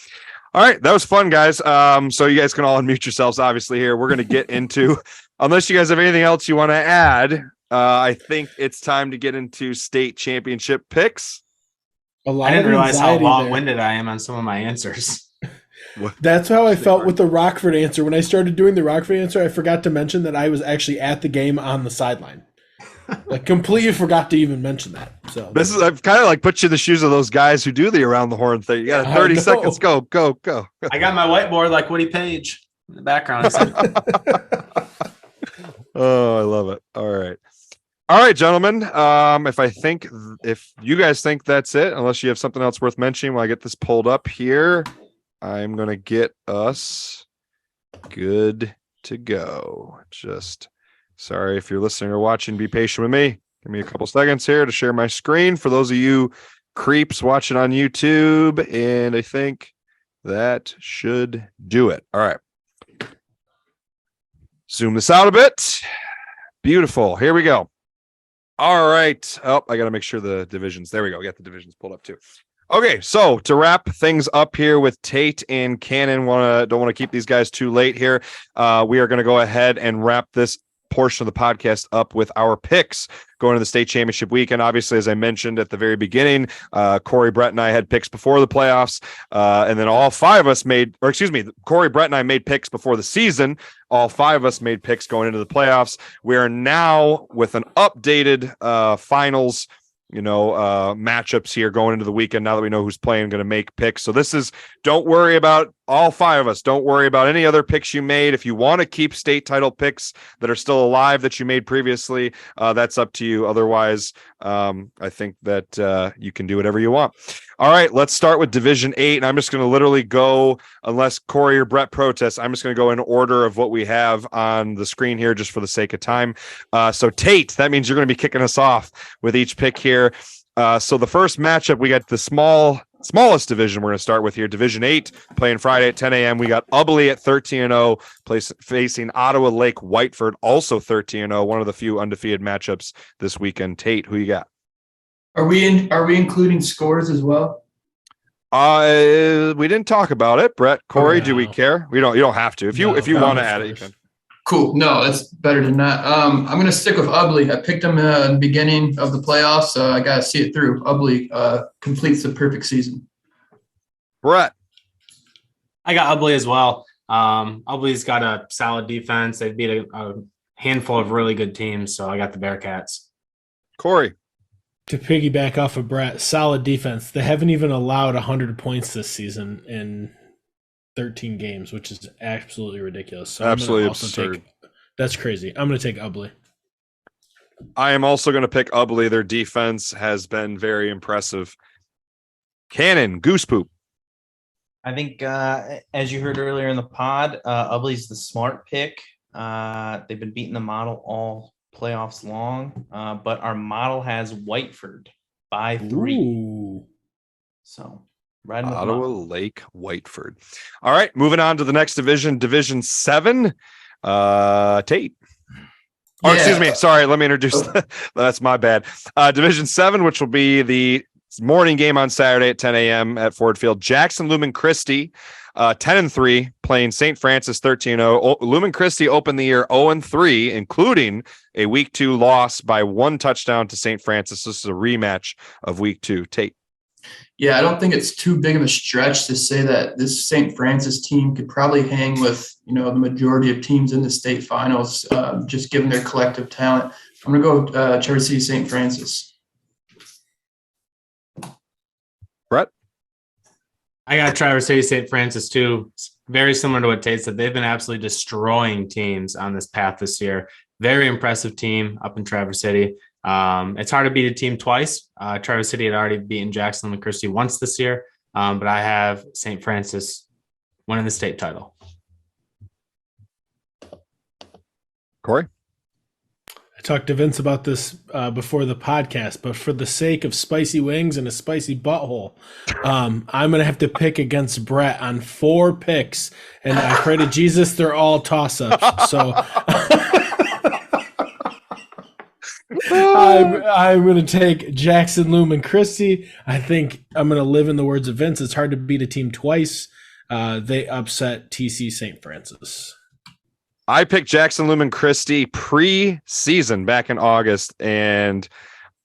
All right, that was fun, guys. So you guys can all unmute yourselves, obviously. Here we're going to get into, unless you guys have anything else you want to add. I think it's time to get into state championship picks. I didn't realize how long-winded I am on some of my answers. That's how I felt with the Rockford answer. When I started doing the Rockford answer, I forgot to mention that I was actually at the game on the sideline. Like, completely forgot to even mention that. So I've kind of like put you in the shoes of those guys who do the around the horn thing. You got 30 seconds. Go. I got my whiteboard like Woody Page in the background. Oh, I love it. All right, gentlemen. If you guys think that's it, unless you have something else worth mentioning, while I get this pulled up here, I'm gonna get us good to go. Just sorry if you're listening or watching, be patient with me. Give me a couple seconds here to share my screen for those of you creeps watching on YouTube, and I think that should do it. All right. Zoom this out a bit. Beautiful. Here we go. All right. Oh, I got to make sure the divisions. There we go. Got the divisions pulled up too. Okay, so to wrap things up here with Tate and Cannon, don't want to keep these guys too late here. We are going to go ahead and wrap this portion of the podcast up with our picks going to the state championship weekend. Obviously, as I mentioned at the very beginning, Kory, Brett, and I had picks before the playoffs, and then all five of us Kory, Brett, and I made picks before the season. All five of us made picks going into the playoffs. We are now with an updated finals matchups here going into the weekend. Now that we know who's playing, going to make picks. So don't worry about all five of us. Don't worry about any other picks you made. If you want to keep state title picks that are still alive that you made previously, that's up to you. Otherwise, I think that you can do whatever you want. All right, let's start with Division 8. And I'm just going to literally go, unless Kory or Brett protests, I'm just going to go in order of what we have on the screen here just for the sake of time. So Tate, that means you're going to be kicking us off with each pick here. So the first matchup, we got the smallest division we're going to start with here. Division 8 playing Friday at 10 a.m. We got Ubly at 13-0 facing Ottawa Lake Whiteford, also 13-0, one of the few undefeated matchups this weekend. Tate, who you got? Are we including scores as well? We didn't talk about it. Brett, Kory, do we care? You don't have to. If you want to add it, you can. Cool. No, that's better than that. I'm going to stick with Ubly. I picked them in the beginning of the playoffs, so I got to see it through. Ubly completes the perfect season. Brett. I got Ubly as well. Ubly's got a solid defense. They beat a handful of really good teams, so I got the Bearcats. Kory. To piggyback off of Brett, solid defense. They haven't even allowed 100 points this season in 13 games, which is absolutely ridiculous. So absolutely absurd. That's crazy. I'm going to take Ubly. I am also going to pick Ubly. Their defense has been very impressive. Cannon, Goosepoop. I think, as you heard earlier in the pod, Ubly's the smart pick. They've been beating the model all playoffs long, but our model has Whiteford by 3. Ooh. So riding Ottawa Lake Whiteford. All right, moving on to the next division, Division 7. Tate. Oh, excuse me. Sorry, let me introduce. That's my bad. Division 7, which will be the morning game on Saturday at 10 a.m. at Ford Field. Jackson Lumen Christi, 10-3, playing St. Francis 13-0. Lumen Christi opened the year 0-3, including a Week 2 loss by 1 touchdown to St. Francis. This is a rematch of Week 2. Tate. Yeah, I don't think it's too big of a stretch to say that this St. Francis team could probably hang with, the majority of teams in the state finals, just given their collective talent. I'm going to go Traverse City St. Francis. Brett? I got Traverse City St. Francis too. It's very similar to what Tate said. They've been absolutely destroying teams on this path this year. Very impressive team up in Traverse City. It's hard to beat a team twice. Traverse City had already beaten Jackson Lumen Christi once this year, but I have St. Francis winning the state title. Kory? I talked to Vince about this before the podcast, but for the sake of spicy wings and a spicy butthole, I'm going to have to pick against Brett on 4 picks, and I pray to Jesus they're all toss-ups. So I'm going to take Jackson Lumen Christi. I think I'm going to live in the words of Vince. It's hard to beat a team twice. They upset TC St. Francis. I picked Jackson Lumen Christi pre-season back in August, and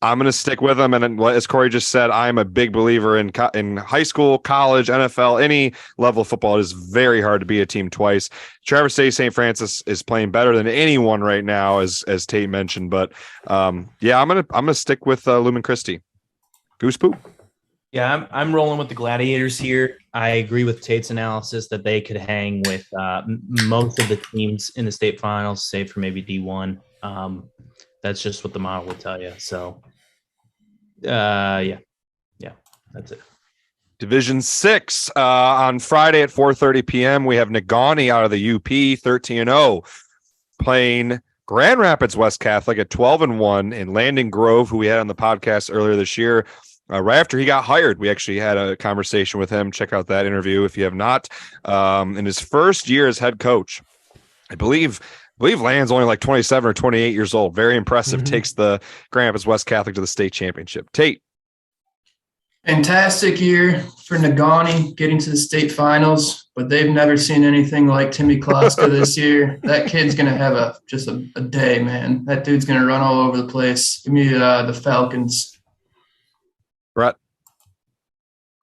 I'm going to stick with them. And as Kory just said, I'm a big believer in high school, college, NFL, any level of football. It is very hard to beat a team twice. Traverse City St. Francis is playing better than anyone right now, as Tate mentioned. But yeah, I'm gonna stick with Lumen Christi. Goosepoop. Yeah, I'm rolling with the Gladiators here. I agree with Tate's analysis that they could hang with most of the teams in the state finals, save for maybe D1. That's just what the model will tell you. So, yeah, that's it. Division 6 on Friday at 4:30 p.m. We have Negaunee out of the UP, 13-0, playing Grand Rapids West Catholic at 12-1, and Landon Grove, who we had on the podcast earlier this year. Right after he got hired, we actually had a conversation with him. Check out that interview if you have not. In his first year as head coach, I believe Landon's only like 27 or 28 years old. Very impressive. Mm-hmm. Takes the Grand Rapids West Catholic to the state championship. Tate. Fantastic year for Negaunee getting to the state finals, but they've never seen anything like Timmy Kloska this year. That kid's going to have just a day, man. That dude's going to run all over the place. Give me the Falcons. Brett.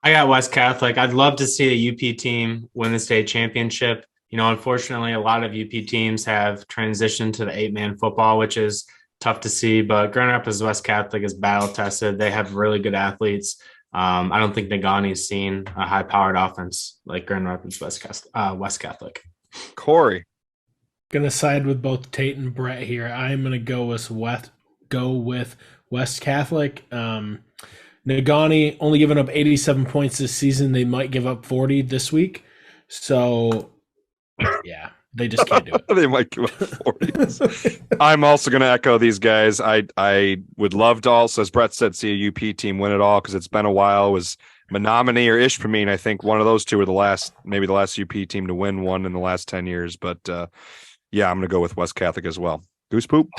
I got West Catholic. I'd love to see a UP team win the state championship. You know, unfortunately, a lot of UP teams have transitioned to the 8-man football, which is tough to see. But Grand Rapids West Catholic is battle tested. They have really good athletes. I don't think Negaunee's seen a high-powered offense like Grand Rapids West Catholic. Kory. Gonna side with both Tate and Brett here. I'm gonna go with West Catholic. Negaunee only giving up 87 points this season. They might give up 40 this week. So, yeah, they just can't do it. They might give up 40. I'm also going to echo these guys. I would love to also, as Brett said, see a UP team win it all because it's been a while. It was Menominee or Ishpeming. I think one of those two were maybe the last UP team to win one in the last 10 years. But, yeah, I'm going to go with West Catholic as well. Goosepoop.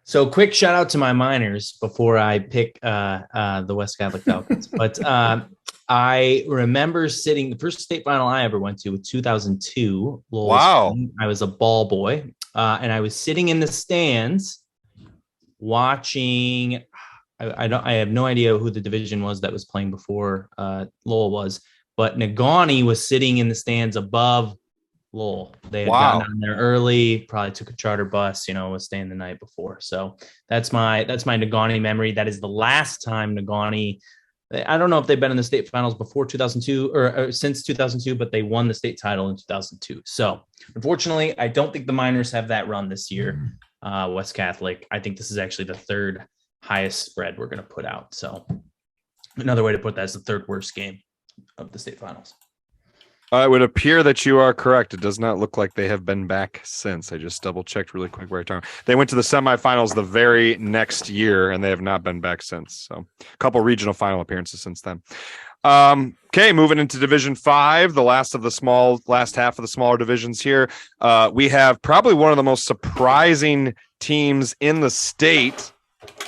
So quick shout out to my Miners before I pick the West Catholic Falcons. But I remember sitting, the first state final I ever went to was 2002. Wow. I was a ball boy. And I was sitting in the stands watching, I have no idea who the division was that was playing before Lowell was, but Negaunee was sitting in the stands above Lowell. They had gotten down there early, probably took a charter bus, was staying the night before. So that's my Negaunee memory. That is the last time Negaunee, I don't know if they've been in the state finals before 2002 or since 2002, but they won the state title in 2002. So unfortunately, I don't think the Miners have that run this year. West Catholic, I think this is actually the third highest spread we're going to put out. So another way to put that is the third worst game of the state finals. It would appear that you are correct. It does not look like they have been back since. I just double checked really quick where I turned. They went to the semifinals the very next year, and they have not been back since. So a couple regional final appearances since then. Okay, moving into Division 5, the last half of the smaller divisions here. We have probably one of the most surprising teams in the state.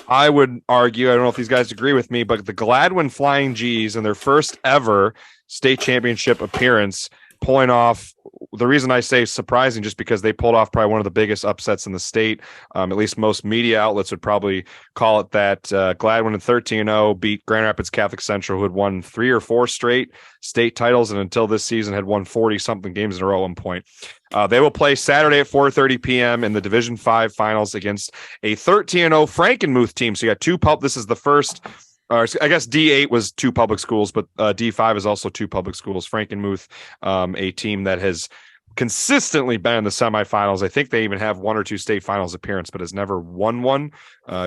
I would argue, I don't know if these guys agree with me, but the Gladwin Flying G's in their first ever state championship appearance, pulling off, the reason I say surprising, just because they pulled off probably one of the biggest upsets in the state. At least most media outlets would probably call it that. Gladwin at 13-0 beat Grand Rapids Catholic Central, who had won 3 or 4 straight state titles, and until this season had won 40-something games in a row at one point. They will play Saturday at 4:30 p.m. in the Division 5 finals against a 13-0 Frankenmuth team. So you got this is the first, I guess D8 was 2 public schools, but D5 is also 2 public schools. Frankenmuth, a team that has consistently been in the semifinals. I think they even have 1 or 2 state finals appearance, but has never won one.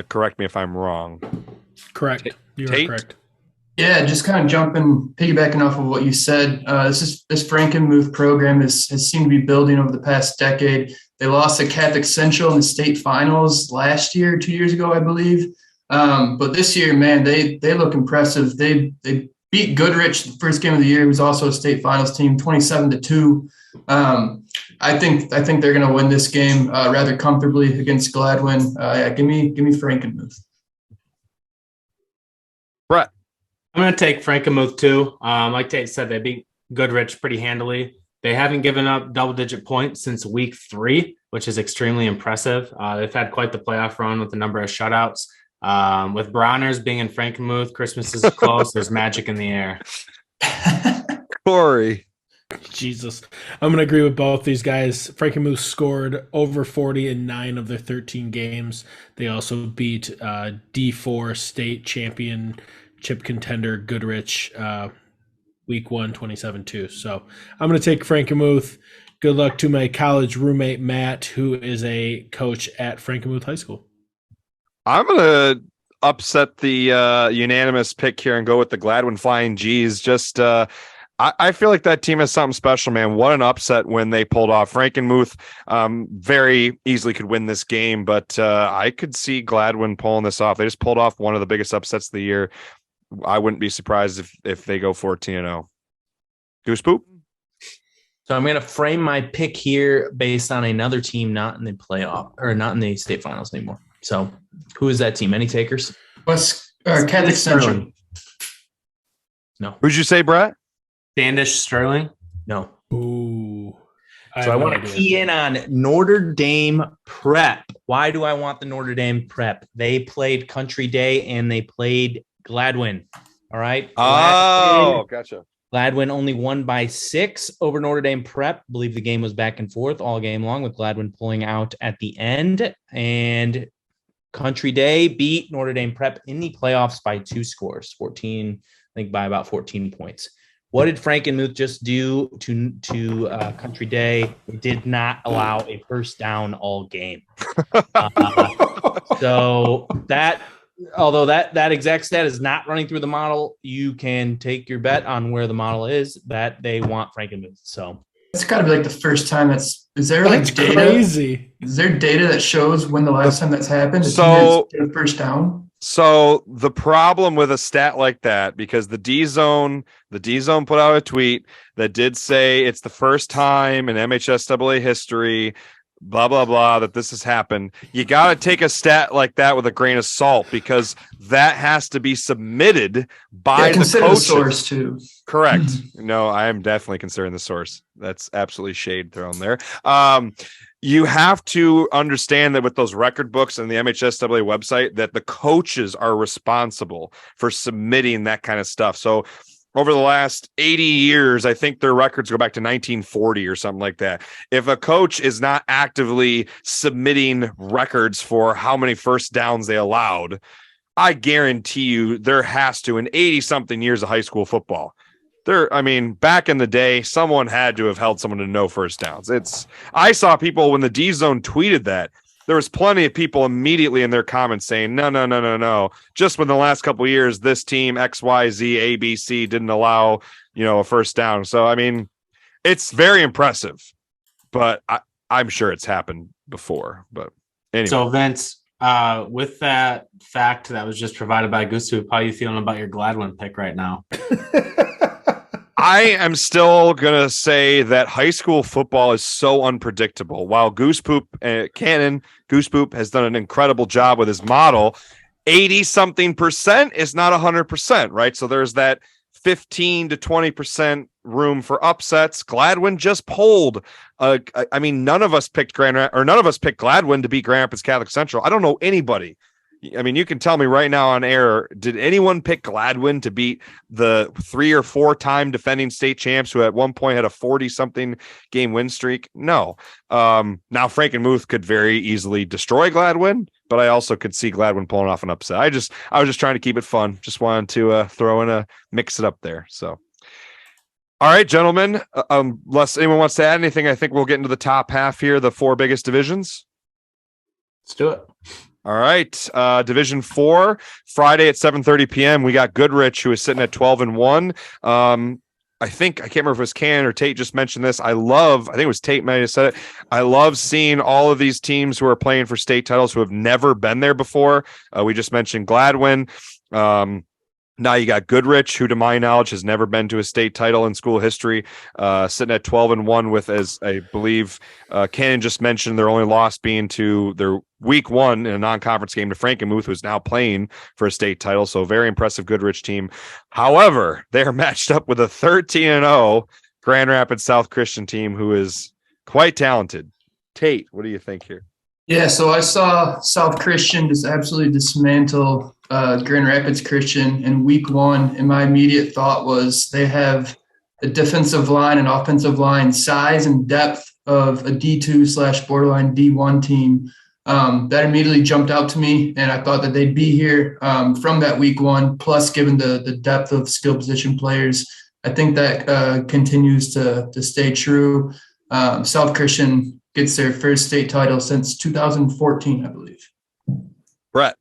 Correct me if I'm wrong. Correct. You are correct. Yeah, just kind of piggybacking off of what you said. This Frankenmuth program has seemed to be building over the past decade. They lost to Catholic Central in the state finals last year, 2 years ago, I believe. But this year, man, they look impressive. They beat Goodrich the first game of the year, who's also a state finals team, 27-2. I think they're going to win this game rather comfortably against Gladwin. Give me Frankenmuth. Brett. I'm going to take Frankenmuth too. Like Tate said, they beat Goodrich pretty handily. They haven't given up double-digit points since week 3, which is extremely impressive. They've had quite the playoff run with a number of shutouts. With Browners being in Frankenmuth, Christmas is close. There's magic in the air. Kory. Jesus. I'm going to agree with both these guys. Frankenmuth scored over 40 in 9 of their 13 games. They also beat D4 state championship contender Goodrich week 1, 27-2. So I'm going to take Frankenmuth. Good luck to my college roommate, Matt, who is a coach at Frankenmuth High School. I'm going to upset the unanimous pick here and go with the Gladwin Flying G's. Just I feel like that team has something special, man. What an upset when they pulled off. Frankenmuth very easily could win this game, but I could see Gladwin pulling this off. They just pulled off one of the biggest upsets of the year. I wouldn't be surprised if they go 14-0. Goosepoop? So I'm going to frame my pick here based on another team not in the playoff or not in the state finals anymore. So who is that team? Any takers? Catholic Central. No. Who'd you say, Brett? Standish Sterling? No. Ooh. So I want to key in on Notre Dame Prep. Why do I want the Notre Dame Prep? They played Country Day and they played Gladwin. All right. Oh, gotcha. Gladwin only won by 6 over Notre Dame Prep. I believe the game was back and forth all game long with Gladwin pulling out at the end. And Country Day beat Notre Dame Prep in the playoffs by 2 scores, 14, I think by about 14 points. What did Frankenmuth just do to Country Day? They did not allow a first down all game. So that, although that exact stat is not running through the model, you can take your bet on where the model is that they want Frankenmuth. So it's got to be like the first time is there like data? Crazy. Is there data that shows when the last time that's happened? So first down. So the problem with a stat like that, because the D zone put out a tweet that did say it's the first time in MHSAA history, blah, blah, blah, that this has happened. You got to take a stat like that with a grain of salt because that has to be submitted by the coaches. The source too. Correct. No, I am definitely considering the source. That's absolutely shade thrown there. You have to understand that with those record books and the MHSAA website, that the coaches are responsible for submitting that kind of stuff. So over the last 80 years, I think their records go back to 1940 or something like that. If a coach is not actively submitting records for how many first downs they allowed, I guarantee you there has to, in 80-something years of high school football, back in the day, someone had to have held someone to no first downs. I saw people when the D zone tweeted that, there was plenty of people immediately in their comments saying, no. Just when the last couple of years, this team XYZ ABC didn't allow, a first down. So, it's very impressive, but I'm sure it's happened before. But anyway. So Vince, with that fact that was just provided by Goosepoop, how are you feeling about your Gladwin pick right now? I am still going to say that high school football is so unpredictable. While Goosepoop has done an incredible job with his model, 80-something% is not 100%, right? So there's that 15 to 20% room for upsets. Gladwin just polled. None of us picked Gladwin to beat Grand Rapids Catholic Central. I don't know anybody. You can tell me right now on air, did anyone pick Gladwin to beat the 3 or 4 time defending state champs who at one point had a 40-something game win streak? No. Now Frankenmuth could very easily destroy Gladwin, but I also could see Gladwin pulling off an upset. I was just trying to keep it fun. Just wanted to throw in mix it up there. So, all right, gentlemen, unless anyone wants to add anything, I think we'll get into the top half here, the 4 biggest divisions. Let's do it. All right. Division 4, Friday at 7:30 p.m. We got Goodrich, who is sitting at 12-1. I can't remember if it was Ken or Tate just mentioned this. I think it was Tate might have said it. I love seeing all of these teams who are playing for state titles who have never been there before. We just mentioned Gladwin. Now you got Goodrich, who to my knowledge has never been to a state title in school history, sitting at 12-1 with, as I believe Cannon just mentioned, their only loss being to their week 1 in a non-conference game to Frankenmuth, who's now playing for a state title. So very impressive Goodrich team. However, they are matched up with a 13-0 Grand Rapids South Christian team who is quite talented. Tate, what do you think here? Yeah, so I saw South Christian just absolutely dismantle Grand Rapids Christian in week one, and my immediate thought was they have a defensive line and offensive line size and depth of a D2 / borderline D1 team. That immediately jumped out to me, and I thought that they'd be here from that week one, plus given the depth of skill position players. I think that continues to stay true. South Christian gets their first state title since 2014, I believe. Brett.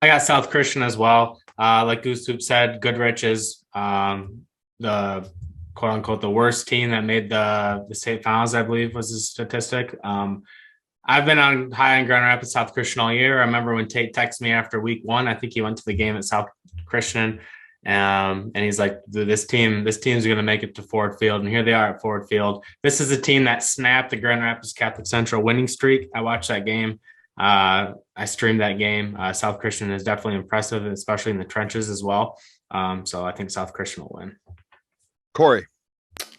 I got South Christian as well. Like Goosepoop said, Goodrich is the quote unquote the worst team that made the state finals, I believe was the statistic. I've been high on Grand Rapids South Christian all year. I remember when Tate texted me after week one, I think he went to the game at South Christian. And he's like, this team's going to make it to Ford Field. And here they are at Ford Field. This is a team that snapped the Grand Rapids Catholic Central winning streak. I watched that game. I streamed that game. South Christian is definitely impressive, especially in the trenches as well. So I think South Christian will win. Kory.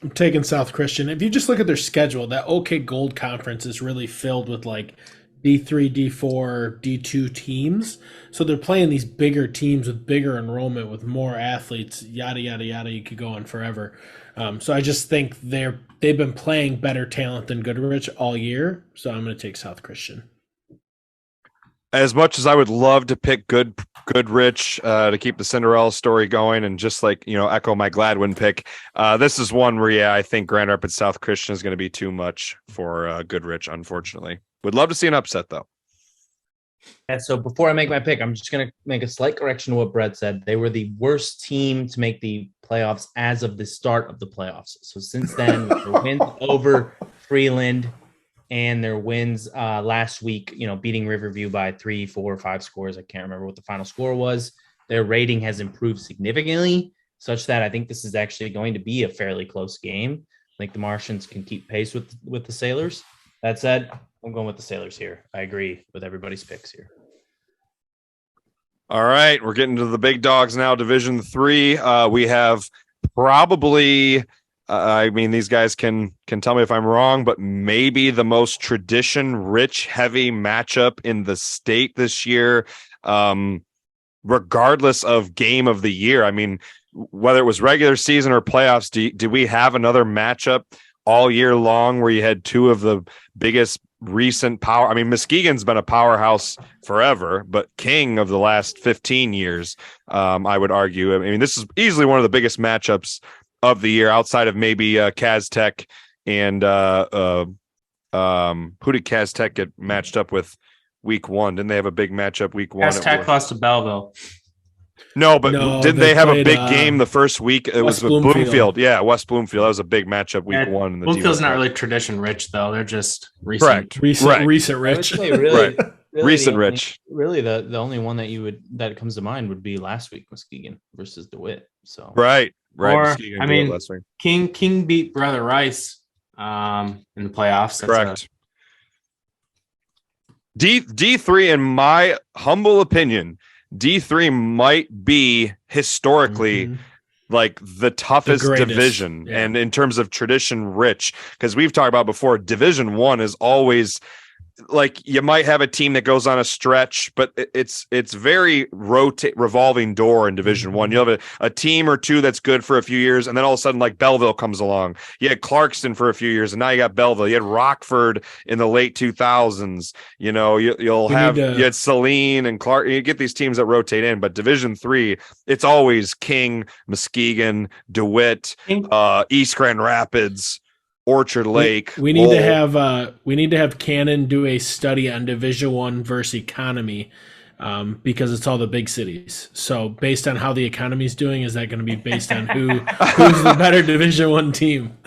I'm taking South Christian. If you just look at their schedule, that OK Gold Conference is really filled with like D3, D4, D2 teams. So they're playing these bigger teams with bigger enrollment, with more athletes, yada, yada, yada. You could go on forever. So I just think they've been playing better talent than Goodrich all year. So I'm going to take South Christian. As much as I would love to pick Goodrich to keep the Cinderella story going, and just like, echo my Gladwin pick, this is one where, I think Grand Rapids South Christian is going to be too much for Goodrich, unfortunately. Would love to see an upset, though. And so before I make my pick, I'm just going to make a slight correction to what Brett said. They were the worst team to make the playoffs as of the start of the playoffs. So since then, their wins over Freeland and their wins last week, beating Riverview by 3, 4, 5 scores. I can't remember what the final score was. Their rating has improved significantly, such that I think this is actually going to be a fairly close game. I think the Martians can keep pace with the Sailors. That said, I'm going with the Sailors here. I agree with everybody's picks here. All right, we're getting to the big dogs now. Division III. We have probably, these guys can tell me if I'm wrong, but maybe the most tradition-rich, heavy matchup in the state this year, regardless of game of the year. I mean, whether it was regular season or playoffs, do we have another matchup all year long where you had two of the biggest recent power? I mean, Muskegon's been a powerhouse forever, but king of the last 15 years, I would argue. I mean, this is easily one of the biggest matchups of the year, outside of maybe Kaz Tech and who did Kaz Tech get matched up with week one? Didn't they have a big matchup week one? Kaz Tech lost to Belleville. No, but didn't they have a big game the first week? It was with Bloomfield. Yeah, West Bloomfield. That was a big matchup week one. Bloomfield's not really tradition rich, though. They're just recent. Correct. Recent rich. Really, recent rich. Really, the only one that comes to mind would be last week, Muskegon versus DeWitt. So right. Or King beat Brother Rice in the playoffs. That's correct. D3, in my humble opinion, D3 might be historically like the toughest division, and in terms of tradition rich, because we've talked about before, Division I is always like, you might have a team that goes on a stretch, but it's very revolving door in Division I. You have a team or two that's good for a few years, and then all of a sudden, like, Belleville comes along. You had Clarkston for a few years, and now you got Belleville. You had Rockford in the late 2000s. You had Saline and Clark. You get these teams that rotate in, but Division III, it's always King, Muskegon, DeWitt, East Grand Rapids, Orchard Lake. We need to have Cannon do a study on Division I versus economy, because it's all the big cities. So based on how the economy is doing, is that going to be based on who's the better Division I team?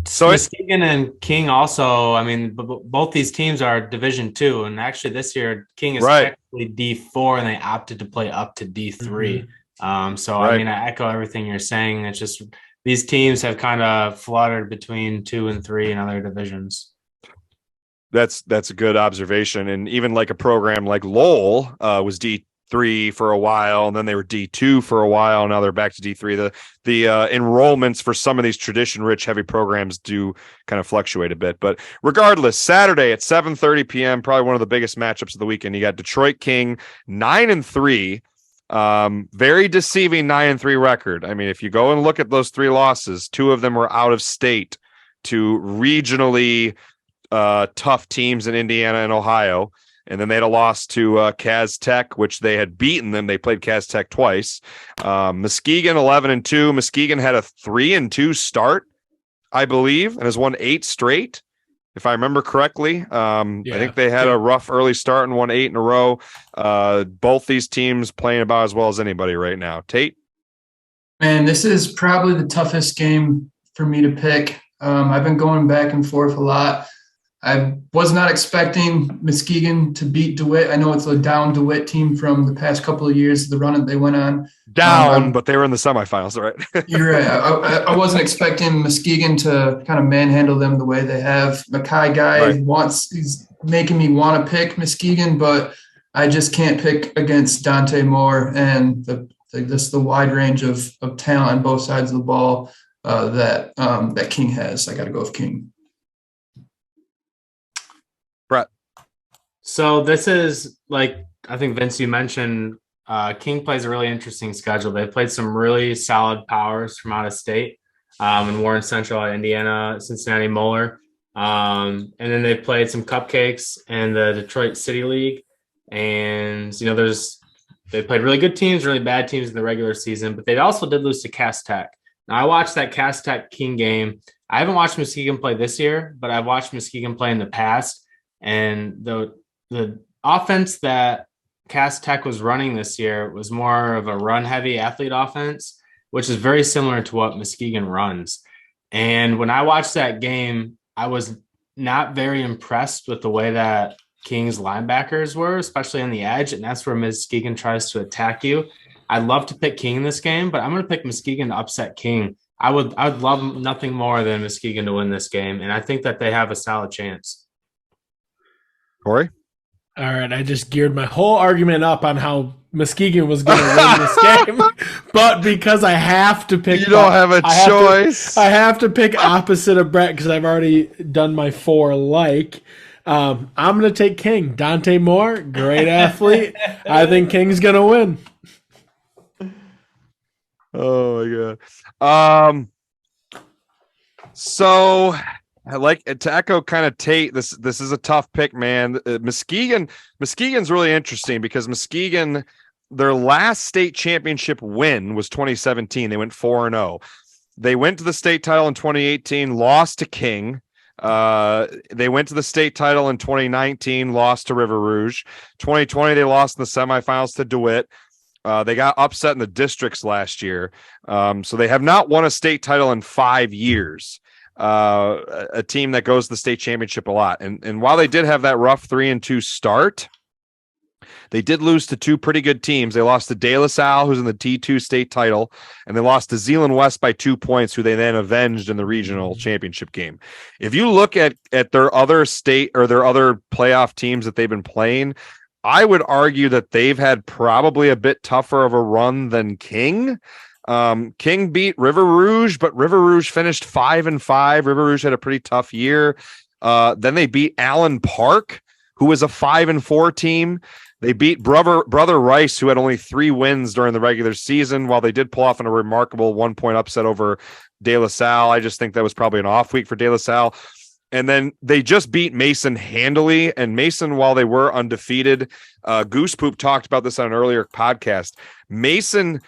So Muskegon and King also, I mean, both these teams are Division II, and actually this year King is technically D4, and they opted to play up to D3. I mean, I echo everything you're saying. It's just these teams have kind of fluttered between 2 and 3 in other divisions. That's a good observation. And even like a program like Lowell was D3 D3 for a while, and then they were D2 for a while. Now they're back to D3. The enrollments for some of these tradition-rich heavy programs do kind of fluctuate a bit. But regardless, Saturday at 7:30 p.m., probably one of the biggest matchups of the weekend. You got Detroit King 9-3. Very deceiving 9-3 record. I mean, if you go and look at those 3 losses, 2 of them were out of state to regionally tough teams in Indiana and Ohio. And then they had a loss to Kaz Tech, which they had beaten them. They played Kaz Tech twice. Muskegon 11-2. Muskegon had a 3-2 start, I believe, and has won 8 straight, if I remember correctly. I think they had a rough early start and won 8 in a row. Both these teams playing about as well as anybody right now. Tate? Man, this is probably the toughest game for me to pick. I've been going back and forth a lot. I was not expecting Muskegon to beat DeWitt. I know it's a down DeWitt team from the past couple of years, the run that they went on. But they were in the semifinals, right? You're right. I wasn't expecting Muskegon to kind of manhandle them the way they have. Mackay guy he's making me want to pick Muskegon, but I just can't pick against Dante Moore and the wide range of talent on both sides of the ball that King has. I got to go with King. Brett. So this is, like, I think Vince, you mentioned King plays a really interesting schedule. They've played some really solid powers from out of state in Warren Central, Indiana, Cincinnati Moeller. And then they've played some cupcakes in the Detroit City League. And, they played really good teams, really bad teams in the regular season, but they also did lose to Kaz Tech. Now, I watched that Kaz Tech King game. I haven't watched Muskegon play this year, but I've watched Muskegon play in the past. And the offense that Kaz Tech was running this year was more of a run-heavy athlete offense, which is very similar to what Muskegon runs. And when I watched that game, I was not very impressed with the way that King's linebackers were, especially on the edge, and that's where Muskegon tries to attack you. I'd love to pick King in this game, but I'm going to pick Muskegon to upset King. I would love nothing more than Muskegon to win this game, and I think that they have a solid chance. Kory? All right, I just geared my whole argument up on how Muskegon was going to win this game, but because I have to pick, you don't have a choice. I have to pick opposite of Brett because I've already done my 4. I'm going to take King. Dante Moore, great athlete. I think King's going to win. Oh my God. So I like to echo kind of Tate. This is a tough pick, man. Muskegon's really interesting because Muskegon, their last state championship win was 2017. They went 4-0. They went to the state title in 2018, lost to King. They went to the state title in 2019, lost to River Rouge. 2020, they lost in the semifinals to DeWitt. They got upset in the districts last year. So they have not won a state title in 5 years. A team that goes to the state championship a lot. And while they did have that rough 3-2 start, they did lose to 2 pretty good teams. They lost to De La Salle, who's in the D2 state title, and they lost to Zeeland West by 2 points, who they then avenged in the regional championship game. If you look at their other state or their other playoff teams that they've been playing, I would argue that they've had probably a bit tougher of a run than King. King beat River Rouge, but River Rouge finished 5-5. River Rouge had a pretty tough year. Then they beat Allen Park, who was a 5-4 team. They beat Brother Rice, who had only 3 wins during the regular season, while they did pull off in a remarkable 1-point upset over De La Salle. I just think that was probably an off week for De La Salle. And then they just beat Mason handily. And Mason, while they were undefeated, Goosepoop talked about this on an earlier podcast. Mason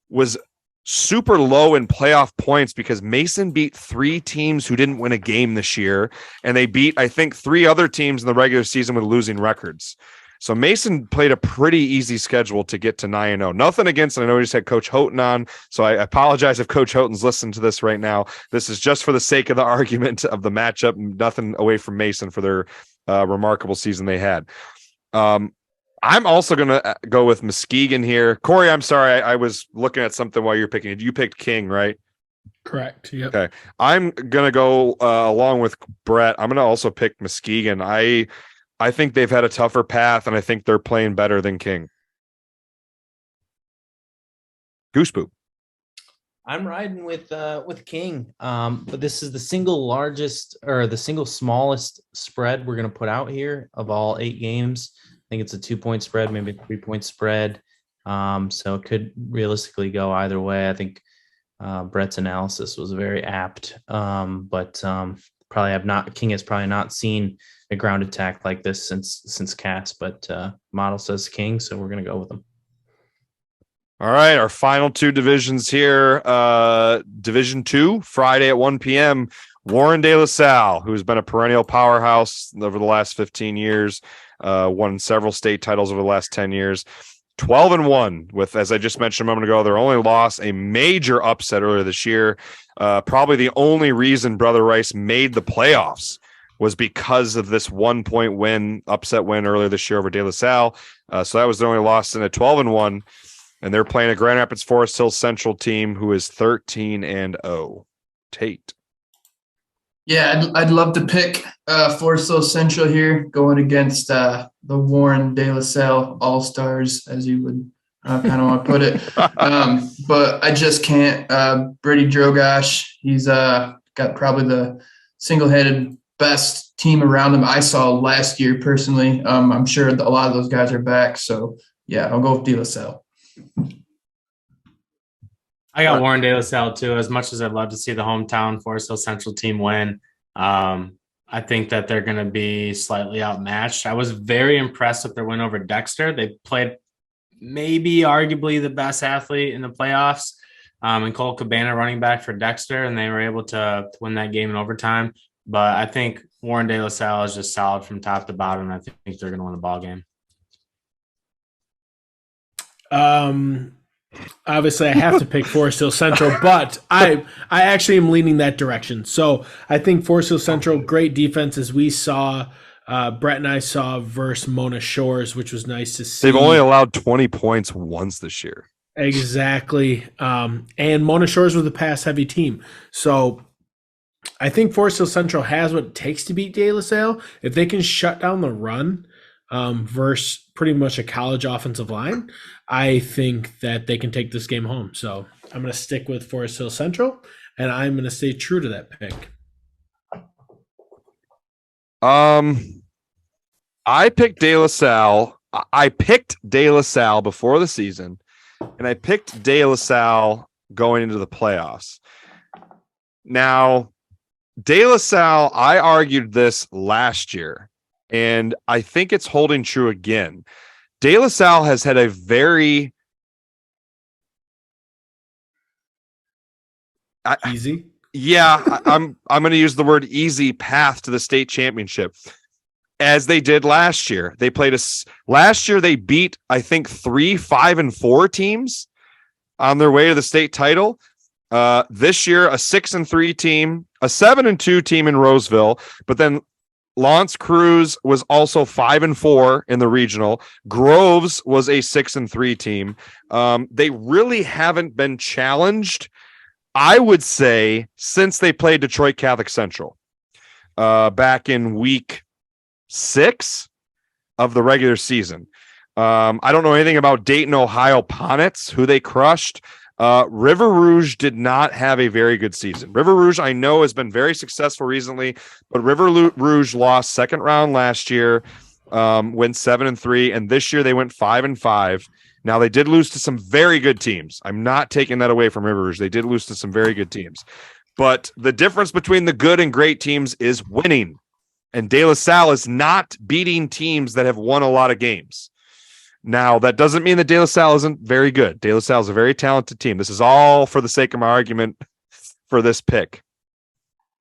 was super low in playoff points because Mason beat 3 teams who didn't win a game this year. And they beat, I think, 3 other teams in the regular season with losing records. So Mason played a pretty easy schedule to get to 9-0. Nothing against it. I know we just had Coach Houghton on, so I apologize if Coach Houghton's listening to this right now. This is just for the sake of the argument of the matchup. Nothing away from Mason for their remarkable season they had. I'm also going to go with Muskegon here. Kory, I'm sorry. I was looking at something while you're picking it. You picked King, right? Correct. Yep. Okay. I'm going to go along with Brett. I'm going to also pick Muskegon. I think they've had a tougher path, and I think they're playing better than King. Goosepoop. I'm riding with King, but this is the single largest or the single smallest spread we're going to put out here of all 8 games. I think it's a 2-point spread, maybe a 3-point spread. So it could realistically go either way. I think Brett's analysis was very apt, but King has probably not seen a ground attack like this since Cass, but model says King, so we're going to go with him. All right, our final 2 divisions here. Division 2, Friday at 1 p.m. Warren De La Salle, who's been a perennial powerhouse over the last 15 years, won several state titles over the last 10 years. 12-1 with, as I just mentioned a moment ago, their only loss, a major upset earlier this year. Probably the only reason Brother Rice made the playoffs was because of this 1-point upset win earlier this year over De La Salle. So that was their only loss in a 12-1. And they're playing a Grand Rapids Forest Hills Central team who is 13-0. Tate. Yeah, I'd love to pick Forest Hills Central here, going against the Warren De La Salle All-Stars, as you would kind of want to put it. But I just can't. Brady Drogosh, he's got probably the single-handed best team around him I saw last year personally. I'm sure a lot of those guys are back. So, yeah, I'll go with De La Salle. I got Warren De La Salle too. As much as I'd love to see the hometown Forest Hill Central team win, I think that they're going to be slightly outmatched. I was very impressed with their win over Dexter. They played maybe arguably the best athlete in the playoffs, and Cole Cabana running back for Dexter, and they were able to win that game in overtime. But I think Warren De La Salle is just solid from top to bottom, and I think they're going to win the ball game. Obviously, I have to pick Forest Hill Central, but I actually am leaning that direction. So I think Forest Hill Central, great defense, as we saw, Brett and I saw versus Mona Shores, which was nice to see. They've only allowed 20 points once this year. Exactly. And Mona Shores was a pass-heavy team. So I think Forest Hill Central has what it takes to beat De La Salle. If they can shut down the run versus pretty much a college offensive line, I think that they can take this game home. So I'm going to stick with Forest Hill Central, and I'm going to stay true to that pick. I picked De La Salle. I picked De La Salle before the season, and I picked De La Salle going into the playoffs. Now, De La Salle, I argued this last year, and I think it's holding true again. De La Salle has had a very easy. I'm going to use the word easy path to the state championship, as they did last year. They played last year. They beat, I think, 3, 5, and 4 teams on their way to the state title. This year, a 6-3 team, a 7-2 team in Roseville, but then L'Anse Cruz was also 5-4 in the regional. Groves was a 6-3 team. They really haven't been challenged, I would say, since they played Detroit Catholic Central back in week 6 of the regular season. I don't know anything about Dayton, Ohio Ponitz, who they crushed. River Rouge did not have a very good season. River Rouge, I know, has been very successful recently, but River Rouge lost second round last year, went 7-3, and this year they went 5-5. Now, they did lose to some very good teams. I'm not taking that away from River Rouge. They did lose to some very good teams. But the difference between the good and great teams is winning. And De La Salle is not beating teams that have won a lot of games. Now, that doesn't mean that De La Salle isn't very good. De La Salle is a very talented team. This is all for the sake of my argument for this pick.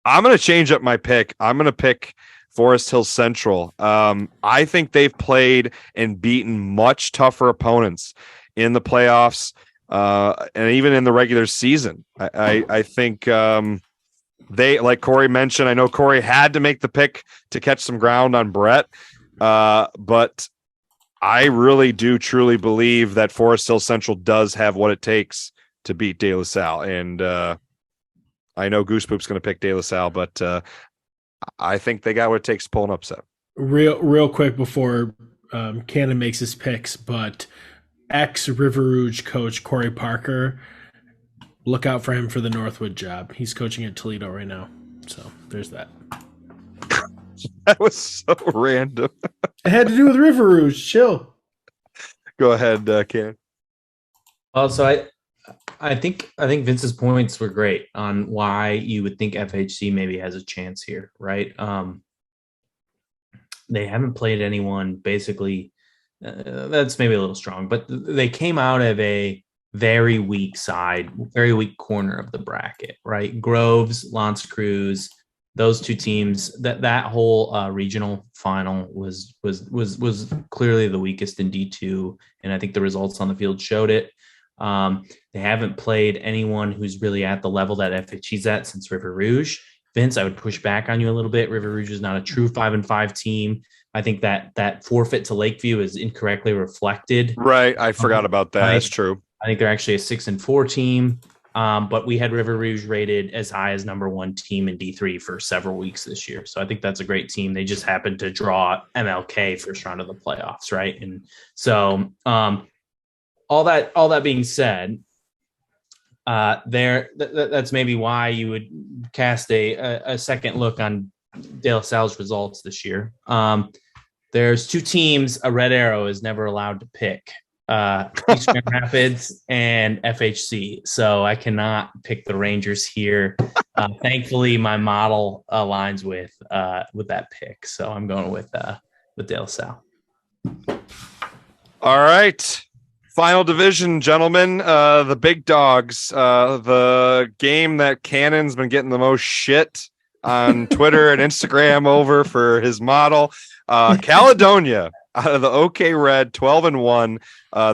I'm going to change up my pick. I'm going to pick Forest Hill Central. I think they've played and beaten much tougher opponents in the playoffs and even in the regular season. I think they, like Kory mentioned, I know Kory had to make the pick to catch some ground on Brett, but I really do truly believe that Forest Hill Central does have what it takes to beat De La Salle. And I know Goosepoop's going to pick De La Salle, but I think they got what it takes to pull an upset. Real quick before Cannon makes his picks, but ex-River Rouge coach Kory Parker. Look out for him for the Northwood job. He's coaching at Toledo right now. So there's that. That was so random. It had to do with River Rouge. Chill. Go ahead, Ken. Also, I think Vince's points were great on why you would think FHC maybe has a chance here, right? They haven't played anyone basically. That's maybe a little strong, but they came out of a very weak side, very weak corner of the bracket, right? Groves, L'Anse Creuse, those two teams. That whole regional final was clearly the weakest in D2, and I think the results on the field showed it. They haven't played anyone who's really at the level that FHC's at since River Rouge. Vince, I would push back on you a little bit. River Rouge is not a true 5-5 team. I think that forfeit to Lakeview is incorrectly reflected. Right. I forgot about that. Right. That's true. I think they're actually a 6-4 team. But we had River Rouge rated as high as number 1 team in D3 for several weeks this year. So I think that's a great team. They just happened to draw MLK first round of the playoffs, right? And so all that being said, that's maybe why you would cast a second look on De La Salle's results this year. There's 2 teams a Red Arrow is never allowed to pick. Eastern Rapids and FHC. So I cannot pick the Rangers here. Thankfully, my model aligns with that pick. So I'm going with De La Salle. All right. Final division, gentlemen. The big dogs. The game that Cannon's been getting the most shit on Twitter and Instagram over for his model. Caledonia out of the OK Red, 12-1.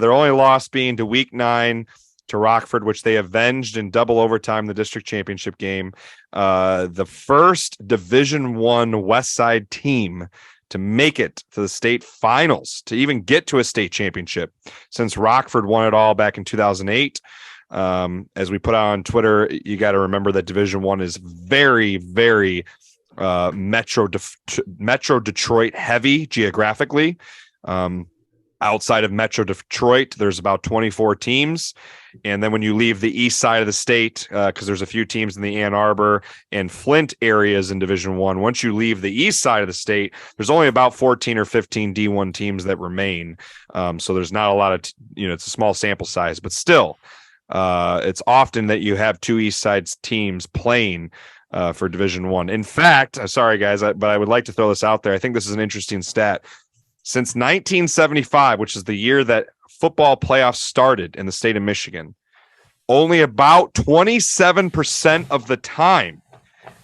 Their only loss being to Week 9 to Rockford, which they avenged in double overtime the district championship game. The first Division I West Side team to make it to the state finals, to even get to a state championship since Rockford won it all back in 2008. As we put out on Twitter, you got to remember that Division I is very, very Metro Detroit heavy geographically. Outside of Metro Detroit, there's about 24 teams. And then when you leave the east side of the state, because there's a few teams in the Ann Arbor and Flint areas in Division I, once you leave the east side of the state, there's only about 14 or 15 D1 teams that remain. So there's not a lot of, it's a small sample size, but still, it's often that you have 2 east sides teams playing for Division I. In fact, sorry guys, but I would like to throw this out there. I think this is an interesting stat. Since 1975, which is the year that football playoffs started in the state of Michigan, only about 27% of the time,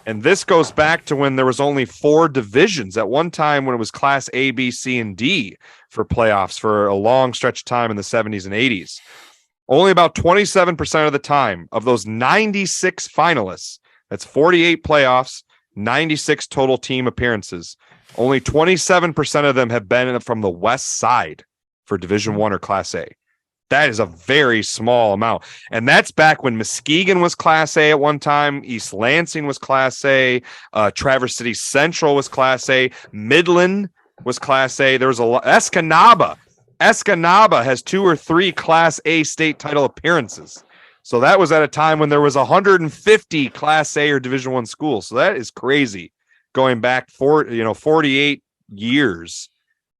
and this goes back to when there was only 4 divisions at one time when it was Class A, B, C, and D for playoffs for a long stretch of time in the 70s and 80s. Only about 27% of the time of those 96 finalists, that's 48 playoffs, 96 total team appearances, only 27% of them have been from the west side for Division I or Class A. That is a very small amount. And that's back when Muskegon was Class A at one time, East Lansing was Class A, Traverse City Central was Class A, Midland was Class A. There was a lot. Escanaba has 2 or 3 Class A state title appearances. So that was at a time when there was 150 Class A or Division I schools. So that is crazy. Going back 48 years,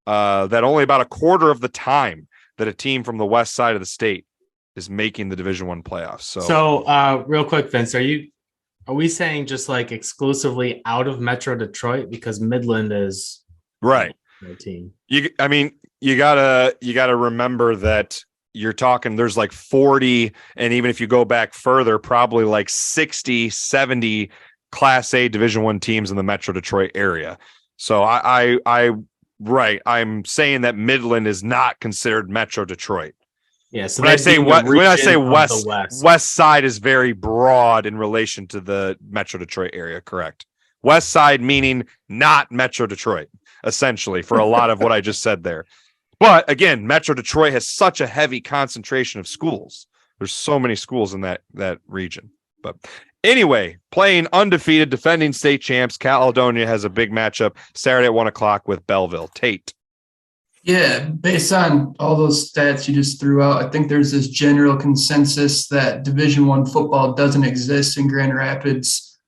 that only about a quarter of the time that a team from the west side of the state is making the Division I playoffs. So real quick, Vince, are we saying just like exclusively out of Metro Detroit because Midland is right? The team. You gotta remember that you're talking. There's like 40, and even if you go back further, probably like 60, 70. Class A Division I teams in the Metro Detroit area. So I'm saying that Midland is not considered Metro Detroit. Yeah. So when I say west side is very broad in relation to the Metro Detroit area. Correct. West side meaning not Metro Detroit, essentially, for a lot of what I just said there. But again, Metro Detroit has such a heavy concentration of schools. There's so many schools in that region. But anyway, playing undefeated defending state champs, Caledonia has a big matchup Saturday at 1:00 with Belleville. Tate. Yeah, based on all those stats you just threw out, I think there's this general consensus that Division I football doesn't exist in Grand Rapids,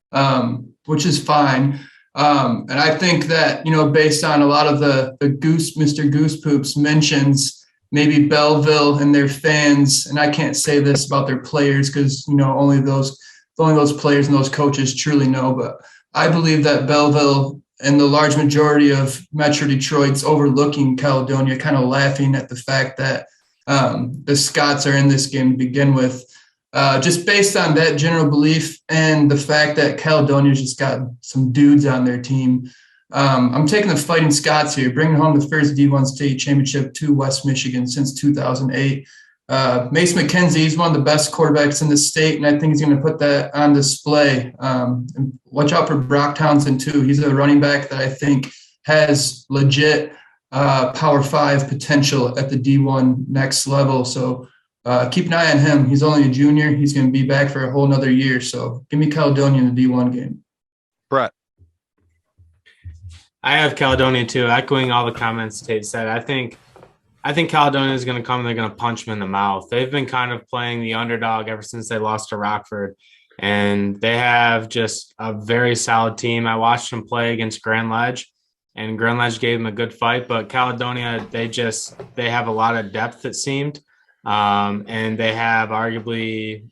which is fine. And I think that, based on a lot of the Mr. Goosepoops mentions, maybe Belleville and their fans, and I can't say this about their players because, only those players and those coaches truly know, but I believe that Belleville and the large majority of Metro Detroit's overlooking Caledonia, kind of laughing at the fact that the Scots are in this game to begin with. Just based on that general belief and the fact that Caledonia's just got some dudes on their team. I'm taking the Fighting Scots here, bringing home the first D1 state championship to West Michigan since 2008. Mace McKenzie, he's one of the best quarterbacks in the state, and I think he's going to put that on display. And watch out for Brock Townsend, too. He's a running back that I think has legit Power 5 potential at the D1 next level. So keep an eye on him. He's only a junior. He's going to be back for a whole nother year. So give me Caledonia in the D1 game. Brett. I have Caledonia, too, echoing all the comments Tate said. I think Caledonia is going to come and they're going to punch them in the mouth. They've been kind of playing the underdog ever since they lost to Rockford, and they have just a very solid team. I watched them play against Grand Ledge, and Grand Ledge gave them a good fight, but Caledonia, they have a lot of depth, it seemed, and they have arguably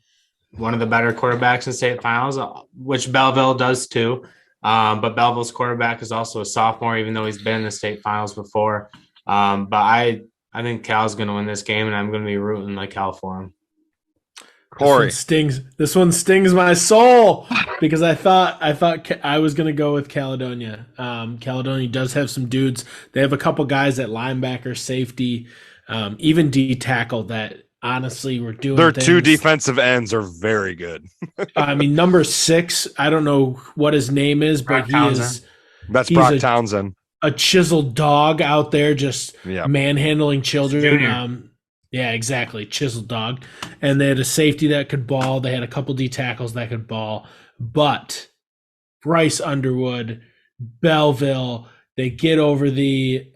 one of the better quarterbacks in state finals, which Belleville does too. But Belleville's quarterback is also a sophomore, even though he's been in the state finals before. But I think Cal's going to win this game, and I'm going to be rooting like Cal for him. Kory. This one stings my soul because I thought I was going to go with Caledonia. Caledonia does have some dudes. They have a couple guys at linebacker, safety, even D tackle that honestly were doing Their things. two defensive ends are very good. I mean, number 6, I don't know what his name is, but That's Brock Townsend. A chiseled dog out there just manhandling children. Junior. Yeah, exactly. Chiseled dog. And they had a safety that could ball. They had a couple D tackles that could ball. But Bryce Underwood, Belleville, they get over the